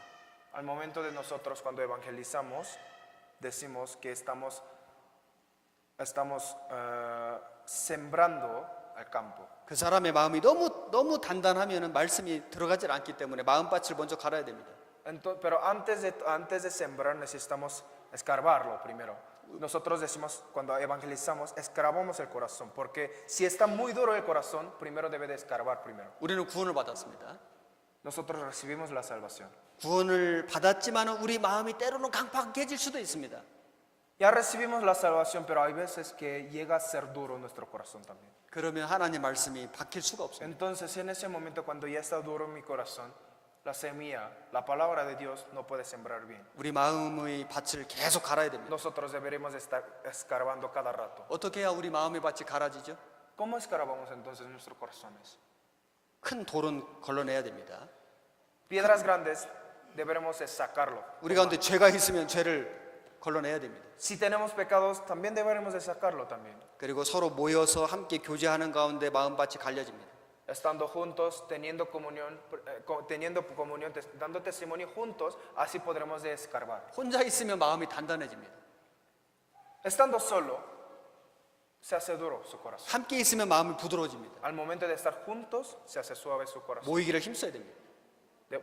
Al momento de nosotros cuando evangelizamos, decimos que estamos sembrando al campo. 그 사람의 마음이 너무 단단하면은 말씀이 들어가질 않기 때문에 마음밭을 먼저 갈아야 됩니다. Pero antes de sembrar necesitamos escarbarlo primero. Nosotros decimos cuando evangelizamos, escarbamos el corazón, porque si está muy duro el corazón, primero debe de escarbar primero. 우리는 구원을 받았습니다. Nosotros recibimos la salvación. 구원을 받았지만은 우리 마음이 때로는 강팍해질 수도 있습니다. Ya recibimos la salvación, pero hay veces que llega a ser duro nuestro corazón también. 그러면 하나님 말씀이 박힐 수가 없습니다. Entonces, en ese momento, cuando ya está duro mi corazón, la semilla, la palabra de Dios no puede sembrar bien. 우리 마음의 밭을 계속 갈아야 됩니다. Nosotros deberíamos estar escarbando cada rato. 어떻게 해야 우리 마음의 밭이 갈아지죠? ¿Cómo escarbamos entonces nuestros corazones? 큰 돌은 걸러내야 됩니다. Piedras grandes deberemos de sacarlo. 우리 가운데 죄가 있으면 죄를 걸러내야 됩니다. Si tenemos pecados, también deberemos de sacarlo también. 그리고 서로 모여서 함께 교제하는 가운데 마음밭이 갈려집니다. Estando juntos, teniendo comunión, dando testimonio juntos, así podremos de escarbar. 혼자 있으면 마음이 단단해집니다. Estando solo, se hace duro su corazón. 함께 있으면 마음이 부드러워집니다. Al momento de estar juntos, se hace suave su corazón. 모이기를 힘써야 됩니다.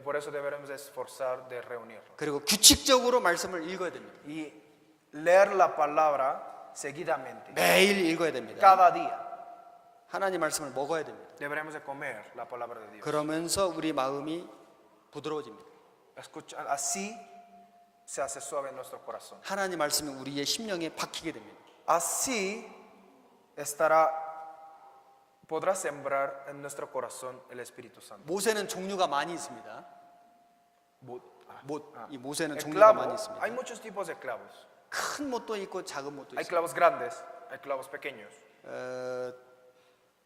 Por eso deberemos de esforzar de reunirlo. 그리고 규칙적으로 말씀을 읽어야 됩니다. Y leer la palabra seguidamente, 매일 읽어야 됩니다. cada día. 하나님 말씀을 먹어야 됩니다. Deberemos de comer la palabra de Dios. 그러면서 우리 마음이 부드러워집니다. Así se hace suave nuestro corazón. 하나님 말씀이 우리의 심령에 박히게 됩니다. Así podrá sembrar en nuestro corazón el Espíritu Santo. 모세는 종류가 많이 있습니다. 이 모세는 El 종류가 clavo, 많이 있습니다. hay muchos tipos de clavos. 큰 못도 있고 작은 못도 Hay 있습니다. clavos grandes, hay clavos pequeños.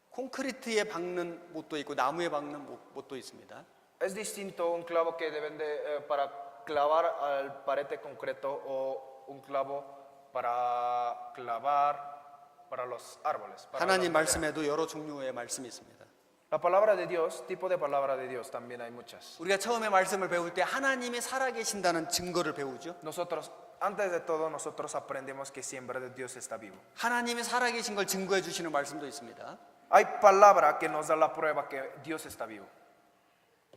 콘크리트에 박는 못도 있고 나무에 박는 못도 있습니다. Es distinto un clavo que deben de para clavar al pared de concreto o un clavo para clavar para los árboles. Para las 하나님 maderas. 말씀에도 여러 종류의 말씀이 있습니다. La palabra de Dios, tipo de palabra de Dios también hay muchas. 우리가 처음에 말씀을 배울 때 하나님이 살아계신다는 증거를 배우죠. Nosotros, antes de todo, nosotros aprendemos que siempre Dios está vivo. 하나님이 살아계신 걸 증거해 주시는 말씀도 있습니다. Hay palabra que nos da la prueba que Dios está vivo.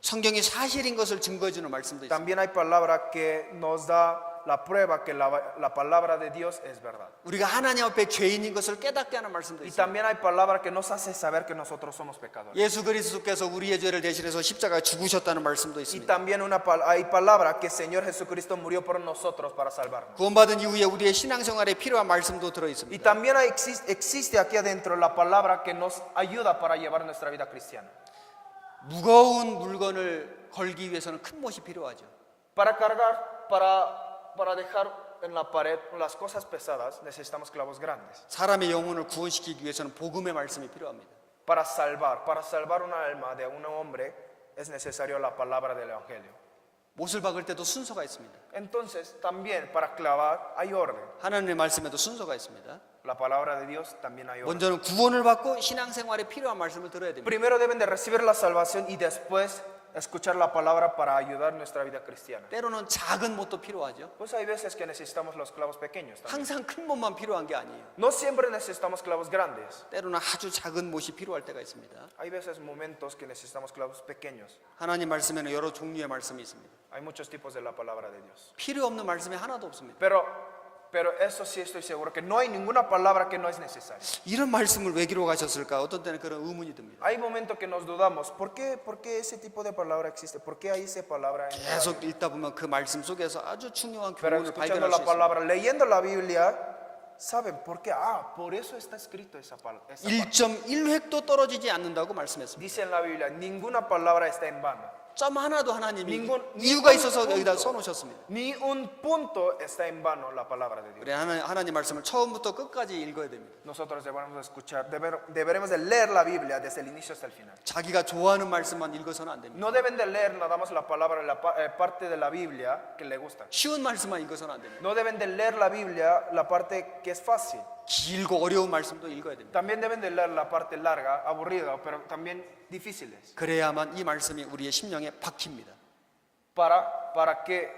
성경이 사실인 것을 증거해 주는 말씀도 있습니다. También hay palabra que nos da la prueba que la palabra de Dios es verdad. 우리가 하나님 앞에 죄인인 것을 깨닫게 하는 말씀도 Y 있습니다. también hay palabra que nos hace saber que nosotros somos pecadores. 예수 그리스도께서 우리의 죄를 대신해서 십자가에 죽으셨다는 말씀도 Y 있습니다. también hay palabra que el Señor Jesucristo murió por nosotros para salvarnos. 구원받은 이후에 우리의 신앙생활에 필요한 말씀도 들어 Y 있습니다. también existe aquí adentro la palabra que nos ayuda para llevar nuestra vida cristiana. 무거운 물건을 걸기 위해서는 큰 못이 필요하죠. Para cargar, para dejar en la pared las cosas pesadas, necesitamos clavos grandes. 사람의 영혼을 구원시키기 위해서는 복음의 말씀이 필요합니다. Para salvar una alma de un hombre es necesario la palabra del Evangelio. 못을 박을 때도 순서가 있습니다. Entonces, también para clavar hay orden. 하나님의 말씀에도 순서가 있습니다. La palabra de Dios también hay orden. 먼저는 구원을 받고 신앙생활에 필요한 말씀을 들어야 됩니다. Primero deben de recibir la salvación y después escuchar la palabra para ayudar nuestra vida cristiana. 때로는 작은 못도 필요하죠. Pues hay veces que necesitamos los clavos pequeños también. 항상 큰 못만 필요한 게 아니에요. No siempre necesitamos clavos grandes. 때로는 아주 작은 못이 필요할 때가 있습니다. Hay veces momentos que necesitamos clavos pequeños. 하나님 말씀에는 여러 종류의 말씀이 있습니다. Hay muchos tipos de la palabra de Dios. 필요 없는 말씀이 하나도 없습니다. Pero eso sí estoy seguro que no hay ninguna palabra que no es necesaria. 이런 말씀을 왜 기록하셨을까? 어떤 때는 그런 의문이 듭니다. Hay momentos que nos dudamos, ¿por qué ese tipo de palabra existe? ¿Por qué hay esa palabra en la 계속 Biblia? 읽다 보면 그 말씀 속에서 아주 중요한 Pero 교훈을 escuchando 발견할 la 수 있습니다. palabra, leyendo la Biblia, ¿saben por qué? Por eso está escrito esa palabra. 1.1획도 떨어지지 않는다고 말씀했습니다. Dice en la Biblia, ninguna palabra está en vano. 점 하나도 하나님이 ningún 이유가 있어서 punto. 여기다 써놓으셨습니다. Ni un punto está en vano la palabra de Dios. 우리 하나님 말씀을 처음부터 끝까지 읽어야 됩니다. Nosotros debemos escuchar, deberemos de leer la Biblia desde el inicio hasta el final. 자기가 좋아하는 말씀만 읽어서는 안 됩니다. No deben de leer nada más la palabra, parte de la Biblia que le gusta. 쉬운 말씀만 읽어서는 안 됩니다. No deben de leer la Biblia, la parte que es fácil. 길고 어려운 말씀도 읽어야 됩니다. También deben de leer la parte larga, aburrida, pero también difíciles. 그래야만 이 말씀이 우리의 심령에 박힙니다. Para que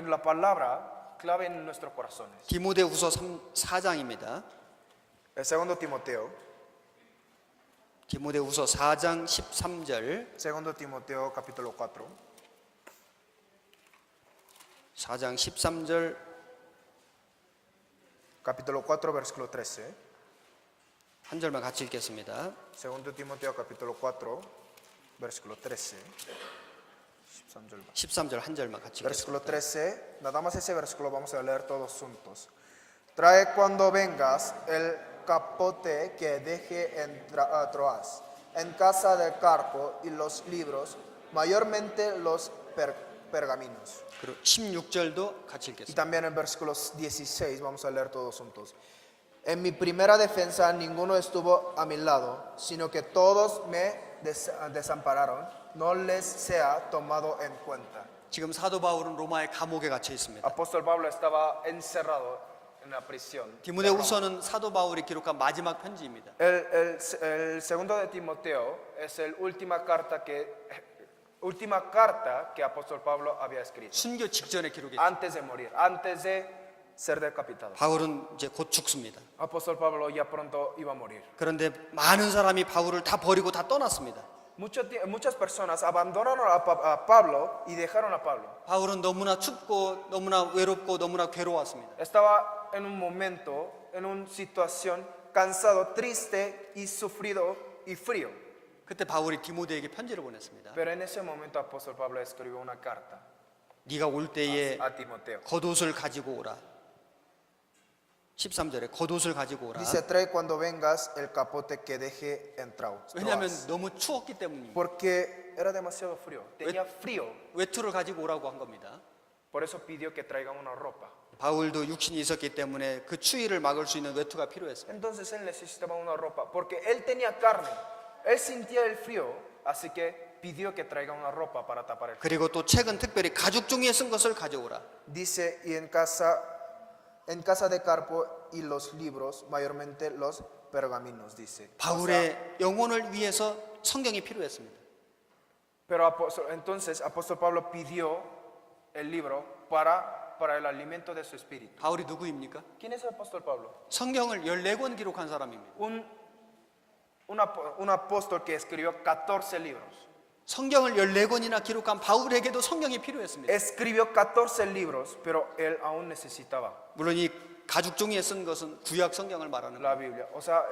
la palabra clave en nuestros corazones. 디모데후서 4장입니다. El segundo Timoteo, 디모데후서 4장 13절, segundo Timoteo capítulo 4, 4장 13절, capítulo 4 versículo 13. 한 절만 같이 읽겠습니다. Segundo Timoteo capítulo 4 versículo 13. 13절 한 절만 같이 Versículo 읽겠습니다. 13, nada más ese versículo vamos a leer todos juntos. Trae cuando vengas el capote que deje en Troas, en casa de Carpo, y los libros, mayormente los pergaminos. 그리고 16절도 같이 Y 읽겠습니다. también en versículos 16 vamos a leer todos juntos. En mi primera defensa ninguno estuvo a mi lado, sino que todos me desampararon, no les sea tomado en cuenta. 지금 사도 바울은 로마의 감옥에 갇혀 있습니다. Apóstol Pablo estaba encerrado en la prisión. 디모데후서는 사도 바울이 기록한 마지막 편지입니다. El segundo de Timoteo es la última carta que Apóstol Pablo había escrito 순교 직전에 기록했죠. antes de morir, antes de ser decapitado. 바울은 이제 곧 죽습니다. Apóstol Pablo ya pronto iba a morir. 그런데 많은 사람이 바울을 다 버리고 다 떠났습니다. Muchas personas abandonaron a Pablo y dejaron a Pablo. 바울은 너무나 춥고 너무나 외롭고 너무나 괴로웠습니다. Estaba en un momento, en una situación cansado, triste y sufrido y frío. 그때 바울이 디모데에게 편지를 보냈습니다. Pero en ese momento Apóstol Pablo escribió una carta 네가 올 때에 a Timoteo. 겉옷을 가지고 오라. 13절에 겉옷을 가지고 오라. Dice, trae cuando vengas el capote que deje en 왜냐하면 Troas. 너무 추웠기 때문입니다. Porque era demasiado frío, tenía frío, 외투를 가지고 오라고 한 겁니다. por eso pidió que traigan una ropa. 바울도 육신이 있었기 때문에 그 추위를 막을 수 있는 외투가 필요했습니다. Entonces él necesitaba una ropa, porque él tenía carne, él sentía el frío, así que pidió que traigan una ropa para tapar el frío. 그리고 또 책은 특별히 가죽 종이에 쓴 것을 가져오라. Dice, y en casa de Carpo y los libros, mayormente los pergaminos, dice. 바울의 영혼을 위해서 성경이 필요했습니다. Pero entonces apóstol Pablo pidió el libro para el alimento de su espíritu. 바울이 누구입니까? ¿Quién es el apóstol Pablo? 성경을 14권 기록한 사람입니다. Un apóstol que escribió 14 libros. 성경을 14권이나 기록한 바울에게도 성경이 필요했습니다. Escribió 14 libros, pero él aún necesitaba 물론 이 가죽 종이에 쓴 것은 구약 성경을 말하는 la 거예요. Biblia. O sea,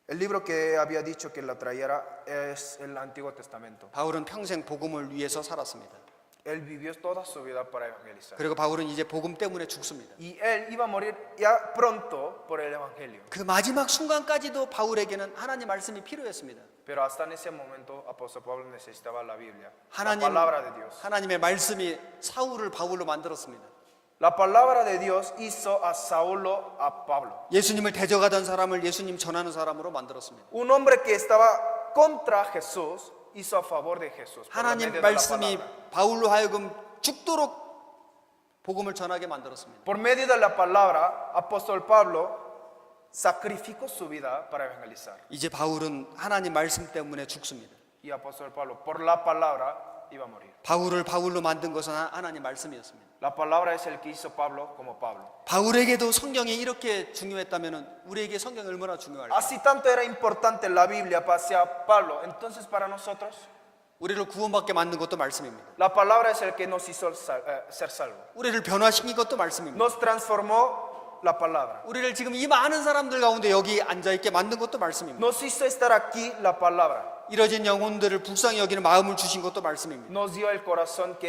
el libro que había dicho que la trayera es el Antiguo Testamento. 바울은 평생 복음을 위해서 살았습니다. Él vivió toda su vida para evangelizar. 그리고 바울은 이제 복음 때문에 죽습니다. Y él iba a morir ya pronto por el evangelio. 그 마지막 순간까지도 바울에게는 하나님 말씀이 필요했습니다. Pero hasta en ese momento, apóstol Pablo necesitaba la Biblia, la 하나님, palabra de Dios. 하나님의 말씀이 사울을 바울로 만들었습니다. La palabra de Dios hizo a Saulo a Pablo. 예수님을 대적하던 사람을 예수님 전하는 사람으로 만들었습니다. Un hombre que estaba contra Jesús hizo a favor de Jesús. Por 하나님 medio de la 말씀이 palabra. 바울로 하여금 죽도록 복음을 전하게 만들었습니다. Por medio de la palabra, apóstol Pablo sacrificó su vida para evangelizar. 이제 바울은 하나님 말씀 때문에 죽습니다. Y apóstol Pablo, por la palabra, iba a morir. 바울을 바울로 만든 것은 하나님 말씀이었습니다. La palabra es el que hizo Pablo como Pablo. 바울에게도 성경이 이렇게 중요했다면 우리에게 성경이 얼마나 중요할까? Así tanto era importante la Biblia hacia Pablo, entonces para nosotros, 우리를 구원받게 만든 것도 말씀입니다. la palabra es el que nos hizo ser salvo. 우리를 변화시킨 것도 말씀입니다. Nos transformó la palabra. 우리를 지금 이 많은 사람들 가운데 여기 앉아있게 만든 것도 말씀입니다. Nos hizo estar aquí la palabra. 이뤄진 영혼들을 불쌍히 여기는 마음을 주신 것도 말씀입니다. Nos dio el corazón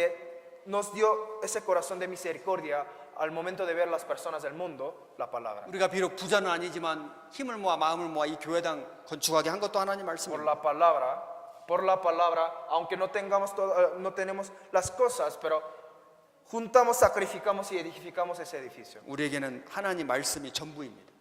nos dio ese corazón de misericordia al momento de ver las personas del mundo, la palabra. 우리가 비록 부자는 아니지만 힘을 모아 마음을 모아 이 교회당 건축하게 한 것도 하나님 Por 말씀입니다. la palabra, aunque no tenemos las cosas, pero juntamos, sacrificamos y edificamos ese edificio. 우리에게는 하나님 말씀이 전부입니다.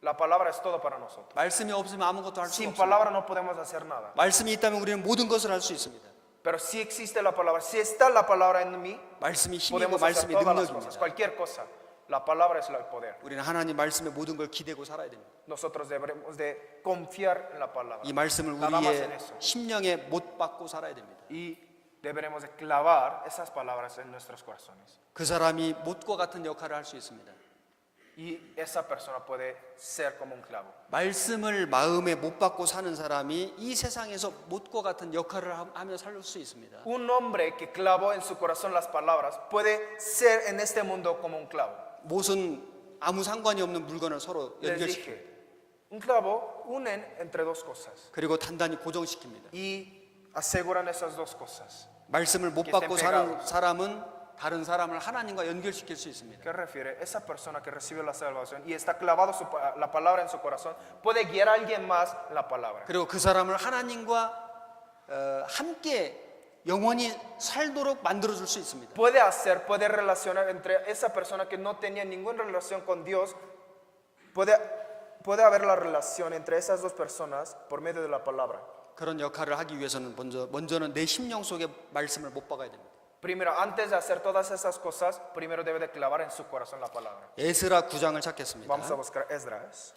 La palabra es todo para nosotros. 말씀이 없으면 아무것도 할 수 Sin 없습니다. palabra no podemos hacer nada. 말씀이 있다면 우리는 모든 것을 할 수 있습니다. Pero si existe la palabra, si está la palabra en mí, 말씀이 힘이고 podemos hacer 말씀이 todas las cosas, 능력입니다. cualquier cosa. La palabra es el poder. 우리는 하나님 말씀의 모든 걸 기대고 살아야 됩니다. Nosotros debemos de confiar en la palabra. 이 말씀을 Nada más en 우리의 eso. 심령에 못 박고 살아야 됩니다. Y deberemos de clavar esas palabras en nuestros corazones. 그 사람이 못과 같은 역할을 할 수 있습니다. Y esa persona puede ser como un clavo. 말씀을 마음에 못 박고 사는 사람이 이 세상에서 못과 같은 역할을 하며 살 수 있습니다. Un hombre que clavó en su corazón las palabras puede ser en este mundo como un clavo. 못은 아무 상관이 없는 물건을 서로 Les 연결시켜요. dije, un clavo unen entre dos cosas 그리고 단단히 고정시킵니다. y aseguran esas dos cosas. 말씀을 못 Que 받고 estén 사는 pegados. 사람은 다른 사람을 하나님과 연결시킬 수 있습니다. ¿Qué refiere? Esa persona que recibe la salvación y está clavado la palabra en su corazón puede guiar a alguien más la palabra. 그리고 그 사람을 하나님과 함께 영원히 살도록 만들어줄 수 있습니다. Puede relacionar entre esa persona que no tenía ninguna relación con Dios, puede haber la relación entre esas dos personas por medio de la palabra. 그런 역할을 하기 위해서는 먼저는 내 심령 속에 말씀을 못 박아야 됩니다. Primero, antes de hacer todas esas cosas, primero debe de clavar en su corazón la palabra. 에스라 9장을 찾겠습니다. Vamos a buscar Esdras.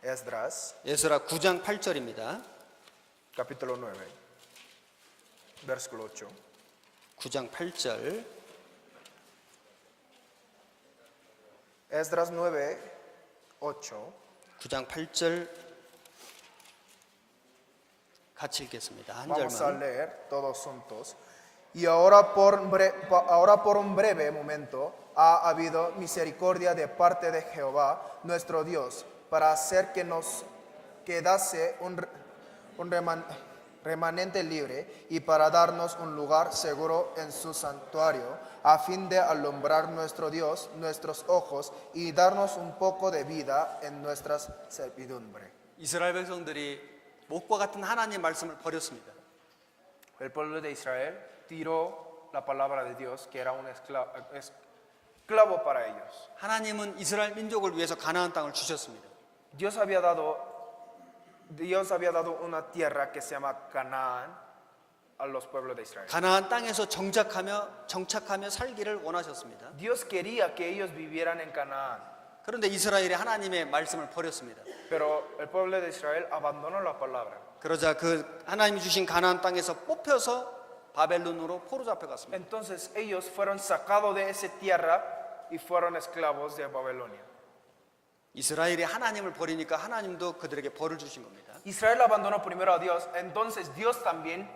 Esdras, 에스라 9장 8절입니다. capítulo 9, versículo 8. 9장 8절. Esdras 9, 8. 9장 8절 같이 읽겠습니다. 한 Vamos a 절만. leer todos juntos. Y ahora por un breve momento ha habido misericordia de parte de Jehová, nuestro Dios, para hacer que nos quedase un remanente libre, y para darnos un lugar seguro en su santuario, a fin de alumbrar nuestro Dios, nuestros ojos, y darnos un poco de vida en nuestra servidumbre. 이스라엘 백성들이 목과 같은 하나님의 말씀을 버렸습니다. El pueblo de Israel tiró la palabra de Dios, que era un esclavo para ellos. 하나님은 이스라엘 민족을 위해서 가나안 땅을 주셨습니다. Dios había dado una tierra que se llama Canaán a los pueblos de Israel. 가나안 땅에서 정착하며 살기를 원하셨습니다. Dios quería que ellos vivieran en Canaán, 그런데 이스라엘이 하나님의 말씀을 버렸습니다. pero el pueblo de Israel abandonó la palabra. 그러자 그 하나님이 주신 가나안 땅에서 뽑혀서 바벨론으로 포로 잡혀갔습니다. Entonces ellos fueron sacados de esa tierra y fueron esclavos de Babilonia. 이스라엘이 하나님을 버리니까 하나님도 그들에게 벌을 주신 겁니다. Israel abandonó primero a Dios, entonces Dios también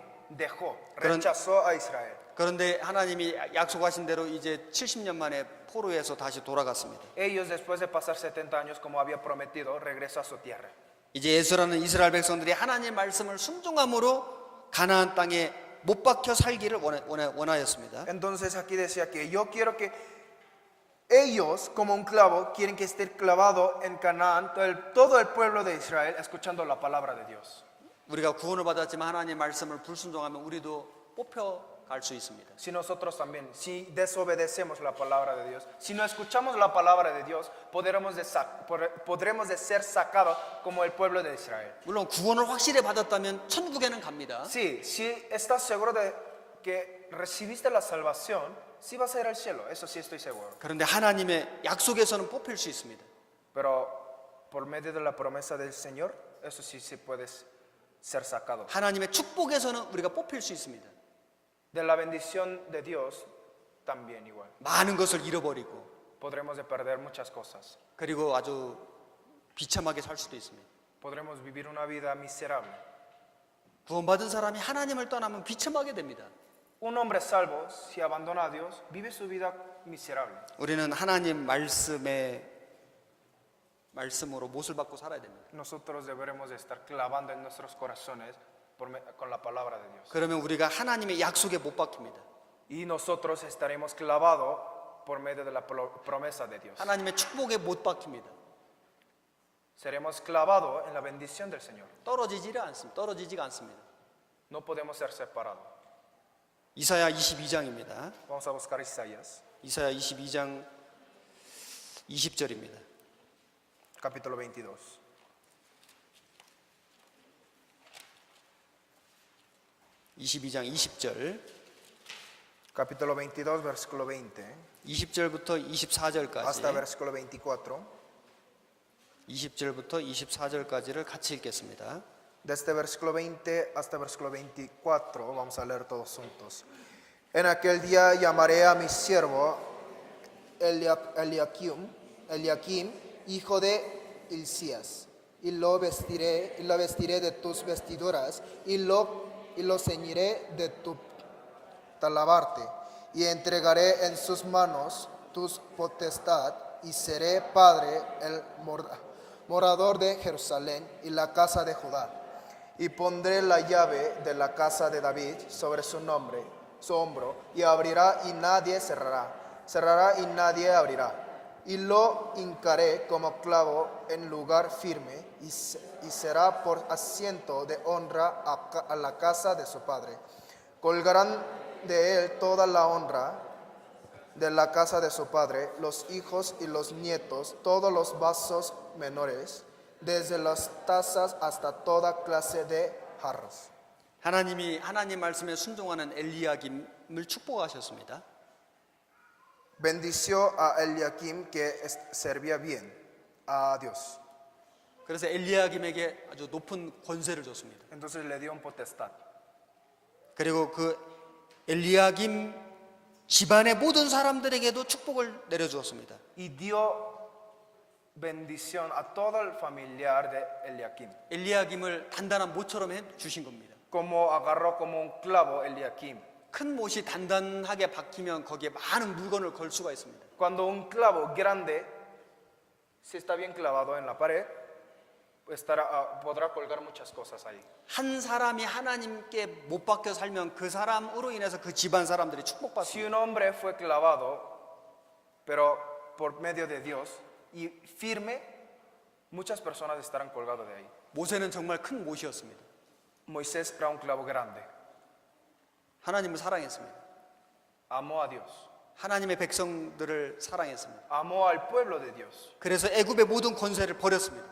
rechazó a Israel. 그런데 하나님이 약속하신 대로 이제 70년 만에 포로에서 다시 돌아갔습니다. Ellos, después de pasar 70 años como había prometido, regresó a su tierra. 이제 에스라는 이스라엘 백성들이 하나님의 말씀을 순종함으로 가나안 땅에 못 박혀 살기를 원하였습니다. Entonces aquí decía que yo quiero que ellos, como un clavo, quieren que esté clavado en Canaán todo el pueblo de Israel escuchando la palabra de Dios. 우리가 구원을 받았지만 하나님의 말씀을 불순종하면 우리도 뽑혀갈 수 있습니다. Si nosotros también, si desobedecemos la palabra de Dios, si no escuchamos la palabra de Dios, podremos de ser sacados como el pueblo de Israel. 물론 구원을 확실히 받았다면 천국에는 갑니다. Sí, si estás seguro de que recibiste la salvación, sí vas a ir al cielo, eso sí estoy seguro. 그런데 하나님의 약속에서는 뽑힐 수 있습니다. Pero por medio de la promesa del Señor, eso sí se puede ser sacado. 하나님의 축복에서는 우리가 뽑힐 수 있습니다. De la bendición de Dios también igual. 많은 것을 잃어버리고 Podremos de perder muchas cosas. 그리고 아주 비참하게 살 수도 있습니다. Podremos vivir una vida miserable. 구원받은 사람이 하나님을 떠나면 비참하게 됩니다. Un hombre salvo, si abandona a Dios, vive su vida miserable. 우리는 하나님 말씀으로 못을 받고 살아야 됩니다. Nosotros deberemos de estar clavando en nuestros corazones con la palabra de Dios. 그러면 우리가 하나님의 약속에 못 박힙니다. Y nosotros estaremos clavados por medio de la promesa de Dios. 하나님의 축복에 못 박힙니다. Seremos clavados en la bendición del Señor. 떨어지지가 않습니다. No podemos ser separados. 이사야 22장입니다. Vamos a buscar Isaías, 이사야 22장 20절입니다. capítulo 22. (22장) 20절, Capítulo 22, versículo 20, 20절부터 hasta 24절까지, versículo 24. 20절부터 24절까지를 같이 읽겠습니다. Desde versículo 20 hasta versículo 24, vamos a leer todos juntos. En aquel día llamaré a mi siervo Eliakim, hijo de Hilcías, y lo vestiré de tus vestiduras, y lo ceñiré de tu talabarte, y entregaré en sus manos tu potestad, y seré padre el morador de Jerusalén y la casa de Judá. Y pondré la llave de la casa de David sobre su hombro, y abrirá y nadie cerrará y nadie abrirá. Y lo hincaré como clavo en lugar firme, y será por asiento de honra a la casa de su padre. Colgarán de él toda la honra de la casa de su padre, los hijos y los nietos, todos los vasos menores, desde las tazas hasta toda clase de jarros. 하나님이 하나님 말씀에 순종하는 엘리야김을 축복하셨습니다. Bendició a Eliakim, que servía bien a Dios. 그래서 엘리야김에게 아주 높은 권세를 줬습니다. Entonces le dio un potestad. 그리고 그 엘리야김 집안의 모든 사람들에게도 축복을 내려주었습니다. Y dio bendición a todo el familiar de Eliakim. 엘리야김을 단단한 못처럼 해 주신 겁니다. Como agarró como un clavo Eliakim. 큰 못이 단단하게 박히면 거기에 많은 물건을 걸 수가 있습니다. Cuando un clavo grande, si está bien clavado en la pared, podrá colgar muchas cosas ahí. 한 사람이 하나님께 못 박혀 살면 그 사람으로 인해서 그 집안 사람들이 Si 축복받습니다. un hombre fue clavado, pero por medio de Dios y firme, muchas personas estarán colgadas de ahí. 모세는 정말 큰 못이었습니다. Moisés era un clavo grande, 하나님을 사랑했습니다. amó a Dios, 하나님의 백성들을 사랑했습니다. amó al pueblo de Dios 그래서 애굽의 모든 권세를 버렸습니다.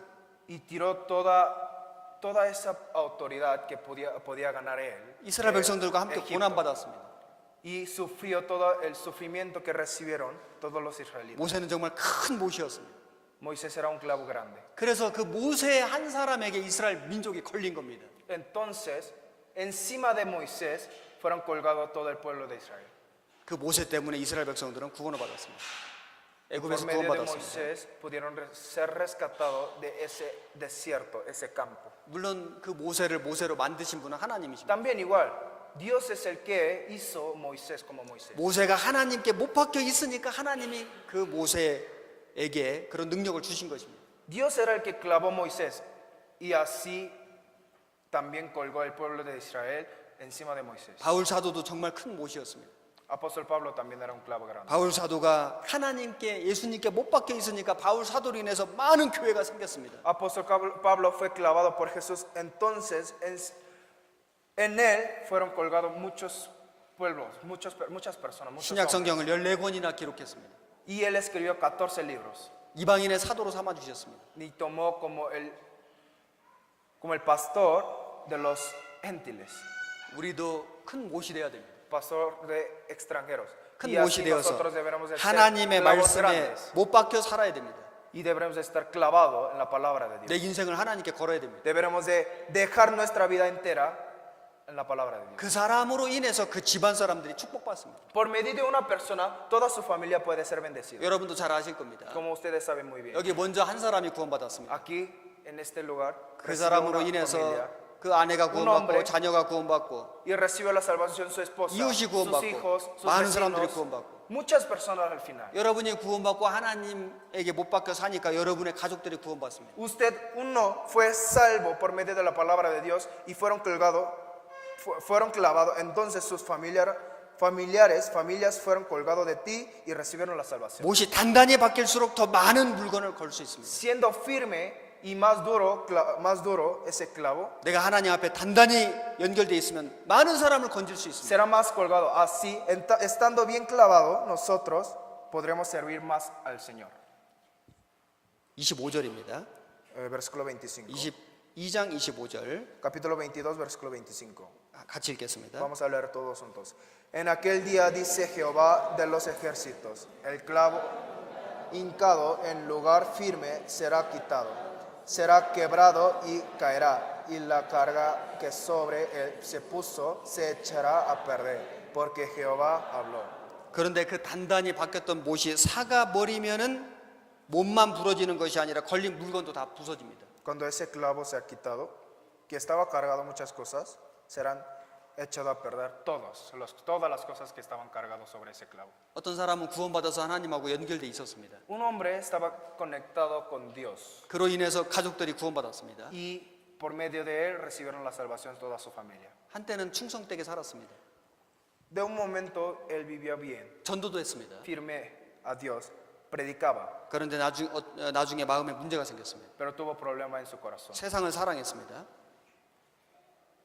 y tiró toda esa autoridad que podía ganar él. 이스라엘 백성들과 함께 Egipto. 고난받았습니다. Y sufrió todo el sufrimiento que recibieron todos los israelitas. 모세는 정말 큰 못이었습니다. Moisés era un clavo grande. 그래서 그 모세 한 사람에게 이스라엘 민족이 걸린 겁니다. Entonces, encima de Moisés fueron colgados todo el pueblo de Israel. 그 모세 때문에 이스라엘 백성들은 구원을 받았습니다. Por 애굽에서 medio de 구원받았습니다. Moisés pudieron ser rescatados de ese desierto, ese campo. 물론 그 모세를 모세로 만드신 분은 하나님이십니다. También igual, Dios es el que hizo Moisés como Moisés. 모세가 하나님께 못 박혀 있으니까 하나님이 그 모세에게 그런 능력을 주신 것입니다. Dios era el que clavó a Moisés y así también colgó el pueblo de Israel encima de Moisés. 바울 사도도 정말 큰 못이었습니다. Apóstol Pablo también era un clavo grande. 바울 사도가 하나님께 예수님께 못 박혀 있으니까 바울 사도로 인해서 많은 교회가 생겼습니다. Apóstol Pablo fue clavado por Jesús, entonces en él fueron colgados muchos pueblos, muchas personas, muchos 신약 hombres. 성경을 14권이나 기록했습니다. Y él escribió 14 libros 이방인의 사도로 삼아 주셨습니다. y tomó como el pastor de los gentiles, 우리도 큰 못이 돼야 됩니다. pastor de extranjeros. 큰 Y 못이 así 되어서 nosotros deberemos de ser 하나님의 clavos 말씀에 grandes 못 박혀 살아야 됩니다. y deberemos de estar clavados en la palabra de 내 Dios. 인생을 하나님께 걸어야 됩니다. Deberemos de dejar nuestra vida entera en la palabra de Dios. 그 사람으로 인해서 그 집안 사람들이 축복받습니다. Por medio de una persona, toda su familia puede ser bendecida. 여러분도 잘 아실 겁니다. Como ustedes saben muy bien. 여기 먼저 한 사람이 구원받았습니다. Aquí, en este lugar, 그 recibió 사람으로 una 인해서 familia 그 아내가 구원받고 hombre. 자녀가 구원받고 y recibió la salvación su esposa, 이웃이 sus 구원받고 hijos, sus 많은 사람들이 vecinos, 구원받고 muchas personas al final. 여러분이 구원받고 하나님에게 못 박혀 사니까 여러분의 가족들이 구원받습니다. Usted, uno, fue salvo por medio de la palabra de Dios y fueron clavados. Entonces sus familias fueron colgados de ti y recibieron la salvación. 못이 단단히 박힐수록 더 많은 물건을 걸 수 있습니다. Siendo firme y más duro ese clavo, 내가 하나님 앞에 단단히 연결되어 있으면 많은 사람을 건질 수 있습니다. será más colgado. Así, estando bien clavado, nosotros podremos servir más al Señor. 25절입니다. Versículo 25. 22장 25절 Capítulo 22, versículo 25. 같이 읽겠습니다. Vamos a leer todos juntos. En aquel día dice Jehová de los ejércitos, el clavo hincado en lugar firme será quitado, será quebrado y caerá, y la carga que sobre él se puso se echará a perder, porque Jehová habló. 그런데 그 단단히 박혔던 못이 사가 버리면은 몸만 부러지는 것이 아니라 걸린 물건도 다 부서집니다. Cuando ese clavo se ha quitado, que estaba cargado muchas cosas, serán echadas a perder todas las cosas que estaban cargadas sobre ese clavo. 어떤 사람은 구원받아서 하나님하고 연결돼 있었습니다. Un hombre estaba conectado con Dios 그로 인해서 가족들이 구원받았습니다. y por medio de él recibieron la salvación toda su familia. 한때는 충성되게 살았습니다. De un momento él vivía bien, 전도도 했습니다. firme a Dios, predicaba, 그런데 나중에 마음에 문제가 생겼습니다. pero tuvo problemas en su corazón. 세상을 사랑했습니다.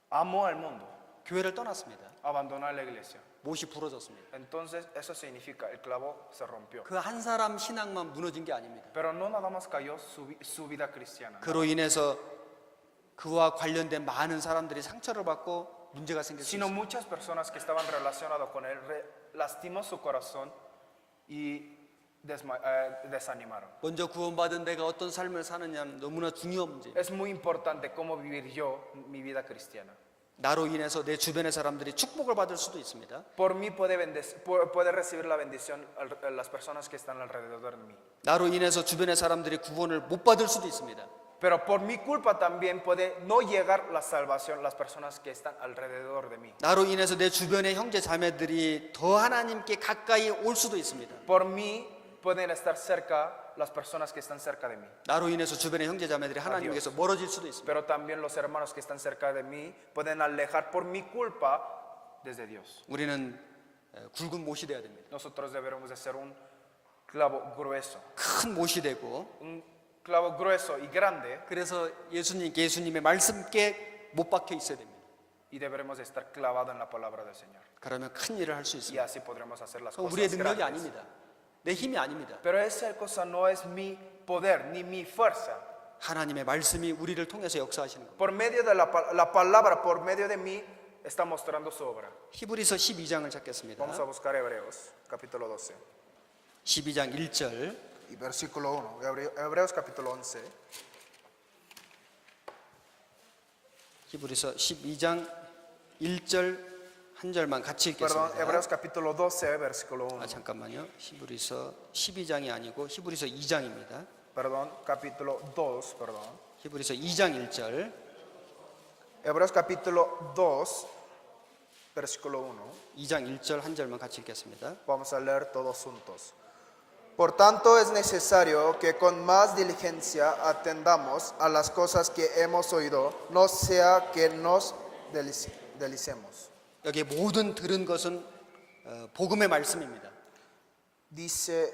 Amó al mundo, 교회를 떠났습니다. abandonó la iglesia. 못이 부러졌습니다. Entonces eso significa el clavo se rompió. 그 한 사람 신앙만 무너진 게 아닙니다. Pero no nada más cayó su vida cristiana. 그로 인해서 그와 관련된 많은 사람들이 상처를 받고 문제가 생겼습니다. Sino muchas personas que estaban relacionadas con él lastimó su corazón y desanimaron. 먼저 구원받은 내가 어떤 삶을 사느냐는 너무나 중요한 문제예요. Es muy importante cómo vivir yo mi vida cristiana. 나로 인해서 내 주변의 사람들이 축복을 받을 수도 있습니다. Por mí puede recibir la bendición a las personas que están alrededor de mí. 나로 인해서 주변의 사람들이 구원을 못 받을 수도 있습니다. Pero por mi culpa también puede no llegar la salvación las personas que están alrededor de mí. 나로 인해서 내 주변의 형제 자매들이 더 하나님께 가까이 올 수도 있습니다. Por mí pueden estar cerca las personas que están cerca de mí. 나로 인해서 주변의 형제자매들이 하나님께서 멀어질 수도 있습니다. Pero también los hermanos que están cerca de mí pueden alejar por mi culpa desde Dios. 우리는 굵은 못이 돼야 됩니다. Nosotros deberemos de ser un clavo grueso. 큰 못이 되고 Un clavo grueso y grande. 그래서 예수님의 말씀께 못 박혀 있어야 됩니다. Y deberemos de estar clavado en la palabra del Señor. 그러면 큰 일을 할 수 Y 있습니다. así podremos hacer las 그건 cosas 우리의 능력이 grandes. 아닙니다. 내 힘이 아닙니다. Pero esa cosa no es mi poder ni mi fuerza. 하나님의 말씀이 우리를 통해서 역사하시는 겁니다. Por medio de la palabra, por medio de mí, está mostrando su obra. 히브리서 12장을 찾겠습니다. Vamos a buscar Hebreos, capítulo 12. 12장 1절. Y versículo 1. Hebreos, capítulo 11. 히브리서 12장 1절 한 절만 같이 Perdón, 읽겠습니다. Hebreos, capítulo 12, versículo 1. 잠깐만요. 히브리서 12장이 아니고 히브리서 2장입니다. Perdón, capítulo 2, perdón. 히브리서 2장 1절. Hebreos, capítulo 2, versículo 1. 2장 1절 한 절만 같이 읽겠습니다. Vamos a leer todos juntos. Por tanto, es necesario que con más diligencia atendamos a las cosas que hemos oído, no sea que nos delicemos. 여기 모든 들은 것은 복음의 말씀입니다. Dice,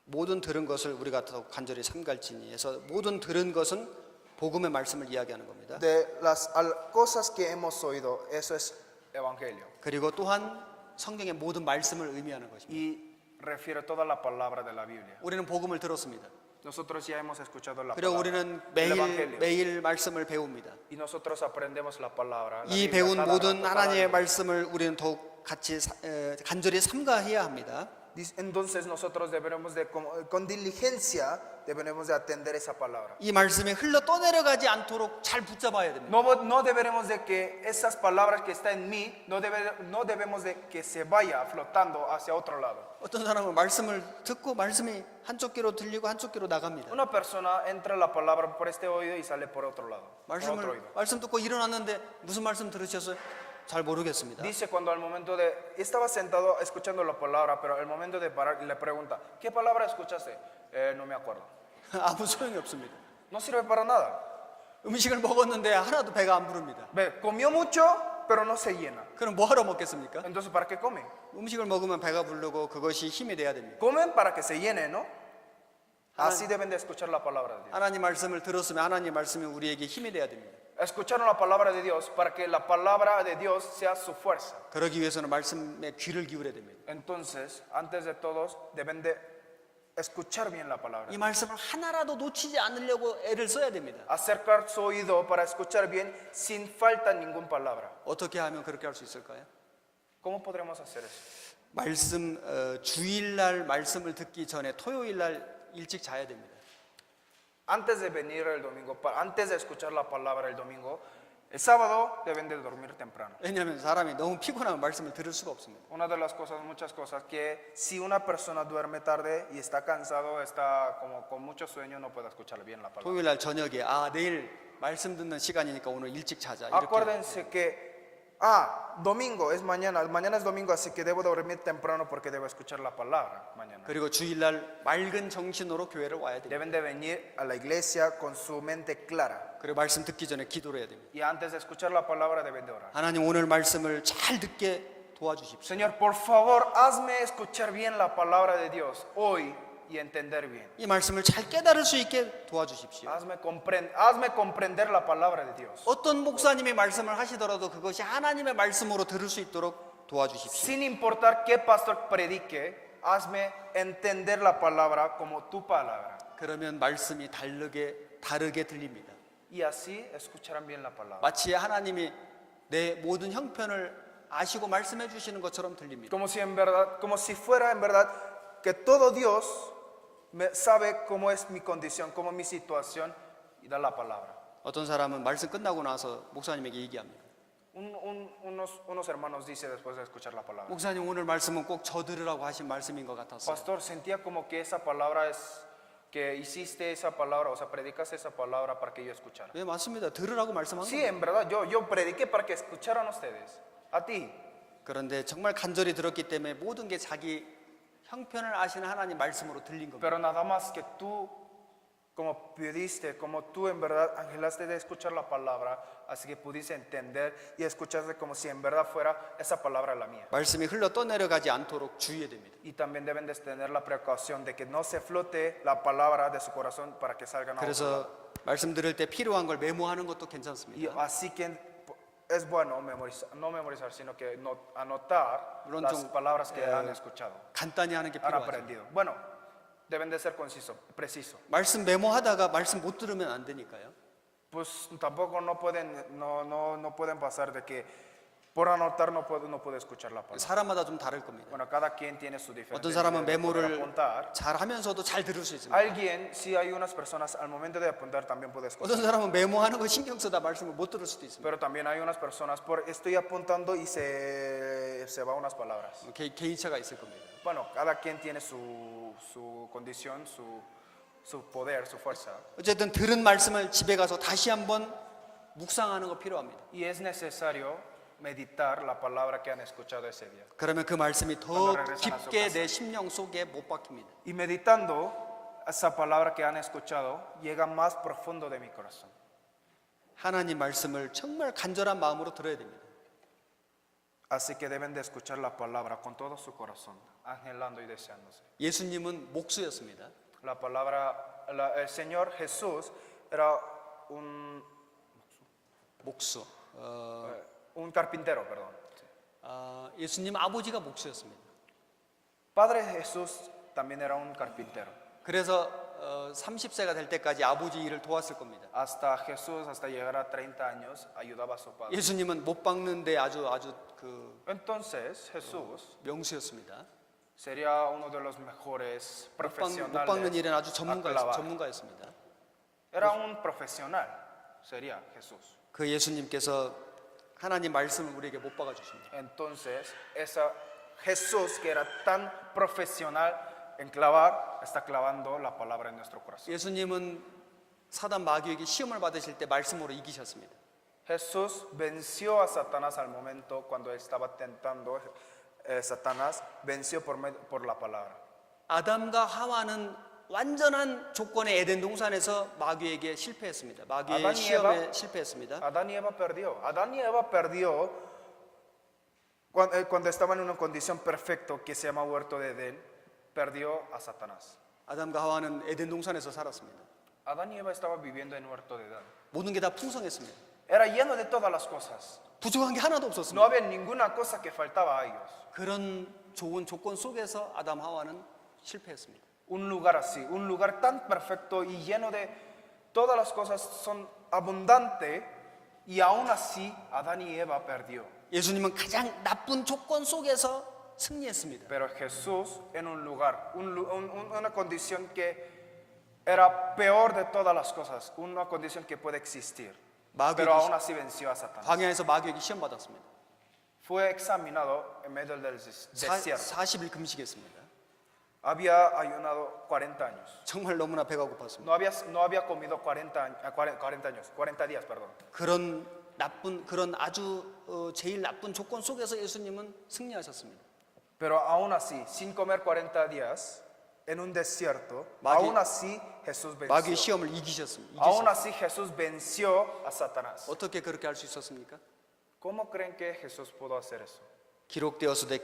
모든 들은 것을 우리가 더 간절히 삼갈지니 해서 모든 들은 것은 복음의 말씀을 이야기하는 겁니다. de las cosas que hemos oído, eso es evangelio. 그리고 또한 성경의 모든 말씀을 의미하는 것입니다. Y refiere toda la palabra de la Biblia. 우리는 복음을 들었습니다. Nosotros ya hemos escuchado la 그리고 palabra, 우리는 el evangelio. 매일 말씀을 배웁니다. Y nosotros aprendemos la palabra. La 이 Biblia, 배운 cada 모든 rato, cada 하나님의 día. 말씀을 우리는 더욱 같이 간절히 삼가해야 합니다. Entonces nosotros deberemos de, con diligencia, deberemos de atender esa palabra. 이 말씀이 흘러 떠내려가지 않도록 잘 붙잡아야 됩니다. No deberemos de que esas palabras que están en mí, no debemos de que se vaya flotando hacia otro lado. 어떤 사람은 말씀을 듣고 말씀이 한쪽 귀로 들리고 한쪽 귀로 나갑니다. Una persona entra la palabra por este oído y sale por otro lado. Por otro oído. 말씀 듣고 일어났는데 무슨 말씀 들으셨어요? 잘 모르겠습니다. Dice cuando al momento de, estaba sentado escuchando la palabra, pero al momento de parar le pregunta, ¿qué palabra escuchaste? No me acuerdo. 아무 소용이 없습니다. No sirve para nada. 음식을 먹었는데 하나도 배가 안 부릅니다. Ve, comió mucho, pero no se llena. 그럼 뭐 하러 먹겠습니까? Entonces, ¿para qué come? 음식을 먹으면 배가 부르고 그것이 힘이 돼야 됩니다. Comen para que se llene, ¿no? Así deben de escuchar la palabra de Dios. 하나님 말씀을 들었으면 하나님 말씀이 우리에게 힘이 돼야 됩니다. Escucharon la palabra de Dios para que la palabra de Dios sea su fuerza. 그러기 위해서는 말씀에 귀를 기울여야 됩니다. Entonces, antes de todos, deben de escuchar bien la palabra. 이 말씀을 하나라도 놓치지 않으려고 애를 써야 됩니다. Acercar su oído para escuchar bien sin falta ninguna palabra. 어떻게 하면 그렇게 할 수 있을까요? ¿Cómo podremos hacer eso? 말씀 주일날 말씀을 듣기 전에 토요일날 일찍 자야 됩니다. Antes de venir el domingo, antes de escuchar la palabra el domingo, el sábado deben de dormir temprano. 왜냐하면 사람이 너무 피곤하면 말씀을 들을 수가 없습니다. Una de las cosas, muchas cosas, que si una persona duerme tarde y está cansado, está como con mucho sueño, no puede escuchar bien la palabra. 토요일날 저녁에 내일 말씀 듣는 시간이니까 오늘 일찍 자자. 이렇게 Acuérdense que, domingo es mañana es domingo, así que debo dormir temprano porque debo escuchar la palabra mañana. 그리고 주일날 맑은 정신으로 교회를 와야 됩니다. Deben de venir a la iglesia con su mente clara. 그리고 말씀 듣기 전에 기도를 해야 됩니다. Y antes de escuchar la palabra deben de orar. 하나님 오늘 말씀을 잘 듣게 도와주십시오. Señor, por favor, hazme escuchar bien la palabra de Dios hoy y entender bien. 이 말씀을 잘 깨달을 수 있게 도와주십시오. Hazme comprender la palabra de Dios. 어떤 목사님이 말씀을 하시더라도 그것이 하나님의 말씀으로 들을 수 있도록 도와주십시오. Sin importar qué pastor predique, hazme entender la palabra como tu palabra. 그러면 말씀이 다르게 들립니다. Y así escucharán bien la palabra. 마치 하나님이 내 모든 형편을 아시고 말씀해 주시는 것처럼 들립니다. Como si fuera en verdad que todo Dios sabe cómo es mi condición, cómo es mi situación y da la palabra. 어떤 사람은 말씀 끝나고 나서 목사님에게 얘기합니다. Unos hermanos dicen después de escuchar la palabra, 목사님 오늘 말씀은 꼭 저 들으라고 하신 말씀인 것 같았어요. Pastor, sentía como que esa palabra es que hiciste esa palabra, o sea, predicaste esa palabra para que yo escuchara. 네, 맞습니다. 들으라고 말씀한 Sí, 거예요. en verdad, yo prediqué para que escucharan ustedes, a ti. 그런데 정말 간절히 들었기 때문에 모든 게 자기 형편을 아시는 하나님 말씀으로 들린 겁니다. pero nada más que tú, como pudiste, como tú en verdad angelaste de escuchar la palabra, así que pudiste entender y escuchaste como si en verdad fuera esa palabra la mía. 말씀이 흘러 떠내려가지 않도록 주의해야 됩니다. Y también deben de tener la precaución de que no se flote la palabra de su corazón para que salgan a otro lado. 그래서 말씀 들을 때 필요한 걸 메모하는 것도 Y 괜찮습니다. así que es bueno memorizar, no memorizar, sino que anotar 물론 las 좀, palabras que han escuchado, 간단히 하는 게 han 필요하죠. aprendido. Bueno, deben de ser conciso, preciso. 말씀 메모하다가 말씀 못 들으면 안 되니까요. Pues tampoco no pueden pasar de que por anotar no puede escuchar la palabra. 사람마다 좀 다를 겁니다. Bueno, cada quien tiene su diferente 어떤 사람은 manera de poder 메모를 apuntar. 잘 하면서도 잘 들을 수 있습니다. Alguien, si hay unas personas al momento de apuntar también puede escuchar. 어떤 사람은 메모하는 거 신경 쓰다 말씀을 못 들을 수도 있습니다. Pero también hay unas personas por estoy apuntando y se va unas palabras. 개인차가 있을 겁니다. Bueno, cada quien tiene su condición, su poder, su fuerza. 어쨌든 들은 말씀을 집에 가서 다시 한번 묵상하는 거 필요합니다. Y es necesario meditar la palabra que han escuchado ese día. 그러면 그 말씀이 더 Cuando regresan a su 깊게 casa. 내 심령 속에 못 박힙니다. Y meditando esa palabra que han escuchado, llega más profundo de mi corazón. 하나님 말씀을 정말 간절한 마음으로 들어야 됩니다. Así que deben de escuchar la palabra con todo su corazón, anhelando y deseándose. 예수님은 목수였습니다. La palabra, el Señor Jesús era un 목수. un carpintero, perdón. 예수님 아버지가 목수였습니다. Padre Jesús también era un carpintero. 그래서 30세가 될 때까지 아버지 일을 도왔을 겁니다. Hasta Jesús, hasta llegar a 30 años, ayudaba a su padre. 예수님은 못 박는데 아주 그 Entonces Jesús 명수였습니다. sería uno de los mejores 못 박는 profesionales 일은 아주 a clavar. 전문가였습니다. Era un profesional, sería Jesús. 그 예수님께서 하나님 말씀을 우리에게 못 박아 주십니다. Entonces, esa Jesús que era tan profesional en clavar, está clavando la palabra en nuestro corazón. 예수님은 사단 마귀에게 시험을 받으실 때 말씀으로 이기셨습니다. Jesús venció a Satanás al momento cuando estaba tentando. Satanás venció por la palabra. 아담과 하와는 완전한 조건의 에덴 동산에서 마귀에게 실패했습니다. 마귀의 아담이 시험에 실패했습니다. Adán y Eva perdió. Adán y Eva perdió cuando estaban en una condición perfecta que se llama huerto de Edén, perdió a Satanás. 아담과 하와는 에덴 동산에서 살았습니다. Adán y Eva estaban viviendo en huerto de Edén. 모든 게 다 풍성했습니다. Era lleno de todas las cosas. 부족한 게 하나도 No 없었습니다. había ninguna cosa que faltaba a ellos. 그런 좋은 조건 속에서 아담 하와는 실패했습니다. Un lugar así, un lugar tan perfecto y lleno de todas las cosas son abundante y aún así Adán y Eva perdió. 예수님은 가장 나쁜 조건 속에서 승리했습니다. Pero Jesús en un lugar, una condición que era peor de todas las cosas, una condición que puede existir. Pero aún así venció a Satanás. 광야에서 마귀에게 시험 받았습니다. Fue examinado en medio del desierto. 40일 금식했습니다. Había ayunado 40 años. 정말 너무나 배가 고팠습니다. No había comido 40 días, perdón. 그런 아주 제일 나쁜 조건 속에서 예수님은 승리하셨습니다. Pero aún así, sin comer 40 días en un desierto, 마귀- aún así Jesús 마귀의 venció. 시험을 이기셨습니다. Aún así Jesús venció a Satanás. 어떻게 그렇게 할 수 있었습니까? ¿Cómo creen que Jesús pudo hacer eso? 기록되었으되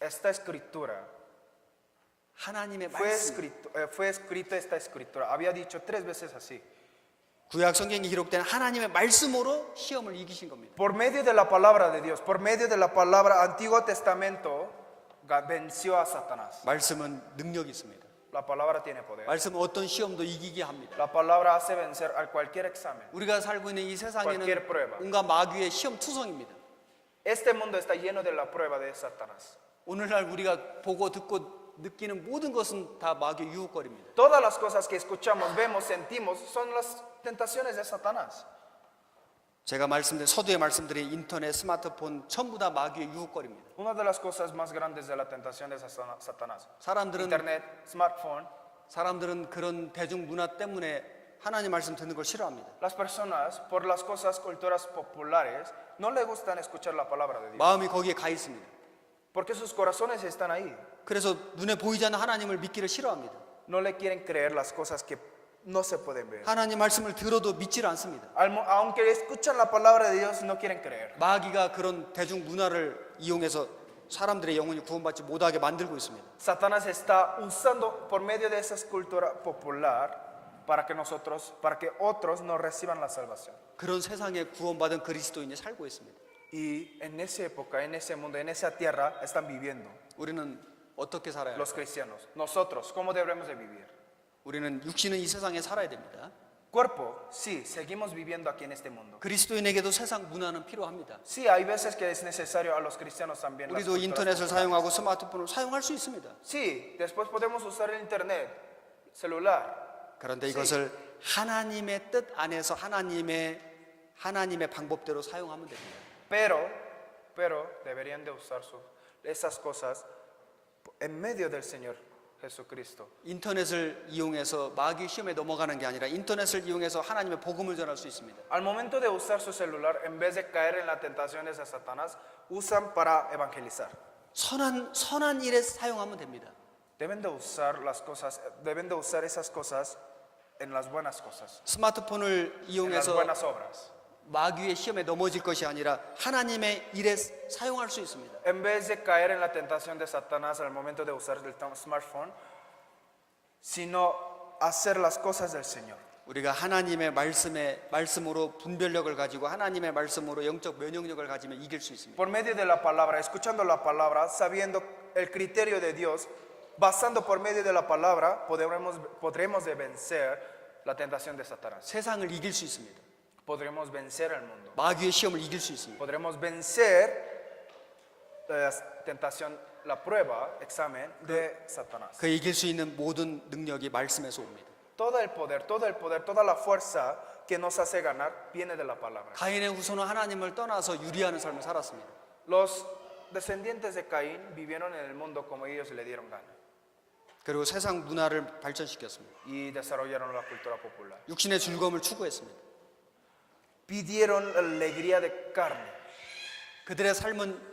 Esta escritura 하나님의 fue 말씀. escrita esta escritura. Había dicho 3 veces así. 구약 성경에 기록된 하나님의 말씀으로 시험을 이기신 겁니다. Por medio de la palabra de Dios, por medio de la palabra Antiguo Testamento, venció a Satanás. 말씀은 능력이 있습니다. La palabra tiene poder. 말씀은 어떤 시험도 이기게 합니다. La palabra hace vencer a cualquier examen. 우리가 살고 있는 이 세상에는 Cualquier prueba. 온갖 마귀의 시험 투성입니다. Este mundo está lleno de la prueba de Satanás. 오늘날 우리가 보고 듣고 느끼는 모든 것은 다 마귀의 유혹거리입니다. Todas las cosas que escuchamos, vemos, sentimos son las tentaciones de Satanás. 제가 말씀드린 서두에 말씀드린 인터넷, 스마트폰 전부 다 마귀의 유혹거리입니다. Una de las cosas más grandes de la tentación de Satanás. 사람들은 Internet, smartphone. 그런 대중 문화 때문에 하나님 말씀 듣는 걸 싫어합니다. Las personas, por las cosas, culturas populares, no le gustan escuchar la palabra de Dios. 마음이 거기에 가 있습니다. Porque sus corazones están ahí. 그래서 눈에 보이지 않는 하나님을 믿기를 싫어합니다. No le quieren creer las cosas que no se pueden ver. 하나님 말씀을 들어도 믿지를 않습니다. Aunque escuchan la palabra de Dios, no quieren creer. 마귀가 그런 대중 문화를 이용해서 사람들의 영혼이 구원받지 못하게 만들고 있습니다. Satanás está usando por medio de esa cultura popular para que otros no reciban la salvación. 그런 세상에 구원받은 그리스도인이 살고 있습니다. Y en esa época, en ese mundo, en esa tierra están viviendo 우리는 어떻게 살아야 los 할까요? cristianos. Nosotros, ¿cómo debemos de vivir? 우리는 육신은 이 세상에 살아야 됩니다. Cuerpo, sí, seguimos viviendo aquí en este mundo. 그리스도인에게도 세상 문화는 필요합니다. Sí, hay veces que es necesario a los cristianos también. las 우리도 culturas 인터넷을 populares. 사용하고 스마트폰을 사용할 수 있습니다. Sí, después podemos usar el internet, celular. 그런데 이것을 하나님의 뜻 안에서 하나님의 방법대로 사용하면 됩니다. Pero deberían de usar esas cosas en medio del Señor Jesucristo. 인터넷을 이용해서 마귀 시험에 넘어가는 게 아니라 인터넷을 이용해서 하나님의 복음을 전할 수 있습니다. Al momento de usar su celular, en vez de caer en las tentaciones de Satanás, usan para evangelizar. 선한 일에 사용하면 됩니다. Deben de usar esas cosas en las buenas cosas, 스마트폰을 en las 이용해서 buenas obras. 마귀의 시험에 넘어질 것이 아니라 하나님의 일에 사용할 수 있습니다. En vez de caer en la tentación de Satanás al momento de usar el smartphone, sino hacer las cosas del Señor. 우리가 하나님의 말씀으로 분별력을 가지고 하나님의 말씀으로 영적 면역력을 가지면 이길 수 있습니다. Por medio de la palabra, escuchando la palabra, sabiendo el criterio de Dios, basando por medio de la palabra, podremos de vencer la tentación de Satanás. 세상을 이길 수 있습니다. Podremos vencer al mundo. 마귀의 시험을 이길 수 있습니다. Podremos vencer la tentación, la prueba, examen de Satanás. 그 이길 수 있는 모든 능력이 말씀에서 옵니다. Todo el poder, toda la fuerza que nos hace ganar viene de la palabra. 가인의 후손은 하나님을 떠나서 유리하는 삶을 살았습니다. Los descendientes de Caín vivieron en el mundo como ellos le dieron gana 그리고 세상 문화를 발전시켰습니다. y desarrollaron la cultura popular. 육신의 즐거움을 추구했습니다. Pidieron la alegría de carne. 그들의 삶은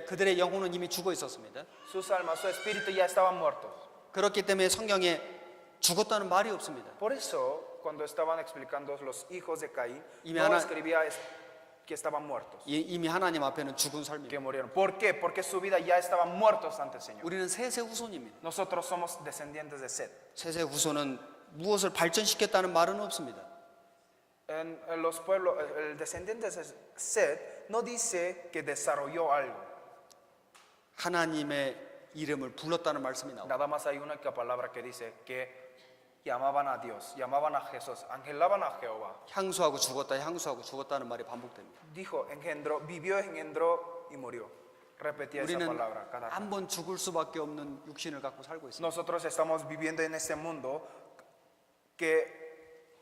그들의 영혼은 이미 죽어 있었습니다. Sus almas, su espíritu ya estaban muertos. 그렇기 때문에 성경에 죽었다는 말이 없습니다. Por eso, cuando estaban explicando los hijos de Caín, Y no escribía que estaban muertos, 이미 하나님 앞에는 죽은 삶입니다. que murieron. ¿Por qué? Porque su vida ya estaban muertos ante el Señor. 우리는 셋의 후손입니다. Nosotros somos descendientes de Set. 셋의 후손은 무엇을 발전시켰다는 말은 없습니다. En los pueblos, el descendiente de Set no dice que desarrolló algo. 하나님의 이름을 불렀다는 말씀이 나옵니다. Nada más hay una palabra que dice que llamaban a Dios, llamaban a Jesús, angelaban a Jehová. 향수하고 죽었다는 말이 반복됩니다. Dijo, engendró, vivió, engendró y murió. Repetía esa 우리는 palabra cada rato. 한 번 죽을 수밖에 없는 육신을 갖고 살고 있습니다. Nosotros estamos viviendo en este mundo que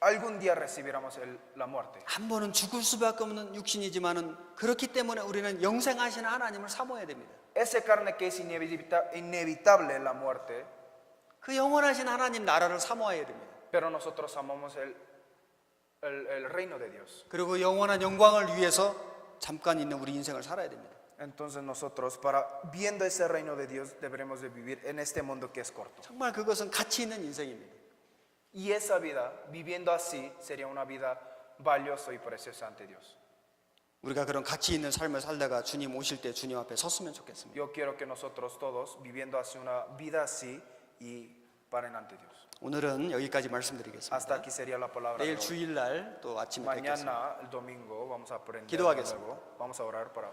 algún día recibiremos la muerte. 한 번은 죽을 수밖에 없는 육신이지만은 그렇기 때문에 우리는 영생하시는 하나님을 사모해야 됩니다. Esa carne que es inevitable la muerte, 그 영원하신 하나님 나라를 사모해야 됩니다. pero nosotros amamos el reino de Dios. 그리고 영원한 영광을 위해서 잠깐 있는 우리 인생을 살아야 됩니다. Entonces nosotros, viendo ese reino de Dios, deberemos de vivir en este mundo que es corto. 정말 그것은 가치 있는 인생입니다. Y esa vida, viviendo así, sería una vida valiosa y preciosa ante Dios. 우리가 그런 가치 있는 삶을 살다가 주님 오실 때 주님 앞에 섰으면 좋겠습니다. Yo quiero que nosotros todos, viviendo así una vida así, y paren ante Dios. 오늘은 여기까지 Hasta 말씀드리겠습니다. aquí sería la palabra de 내일 hoy. 주일날 또 아침에 뵙겠습니다. Mañana, el domingo, vamos a aprender de 기도하겠습니다. nuevo. Vamos a orar para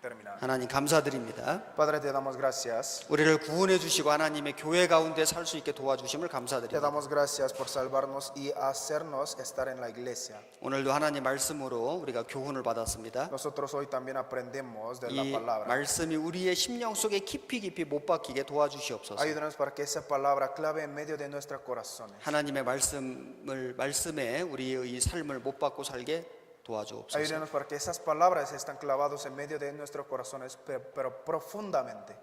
terminar. 하나님 감사드립니다. Padre, te damos gracias. 우리를 구원해 주시고 하나님의 교회 가운데 살 수 있게 도와주심을 Te 감사드립니다. damos gracias por salvarnos y hacernos estar en la iglesia. 오늘도 하나님 말씀으로 우리가 교훈을 받았습니다. Nosotros hoy también aprendemos de la 이 palabra. 말씀이 우리의 심령 속에 깊이 못 박히게 도와주시옵소서. Ayúdanos para que esa palabra clave en medio de nuestros corazones. 하나님의 말씀에 우리의 삶을 못 박고 살게 도와주옵소서. Ayúdanos para que esas palabras están clavados en medio de nuestros corazones, pero profundamente.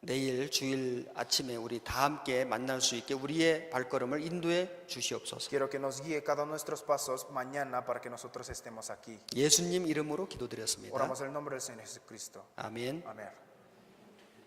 내일 주일 아침에 우리 다 함께 만날 수 있게 우리의 발걸음을 인도해 주시옵소서. Quiero que nos guíe cada uno de nuestros pasos mañana para que nosotros estemos aquí. 예수님 이름으로 기도드렸습니다. Oramos en el nombre del Señor Jesucristo. 아멘. Amén.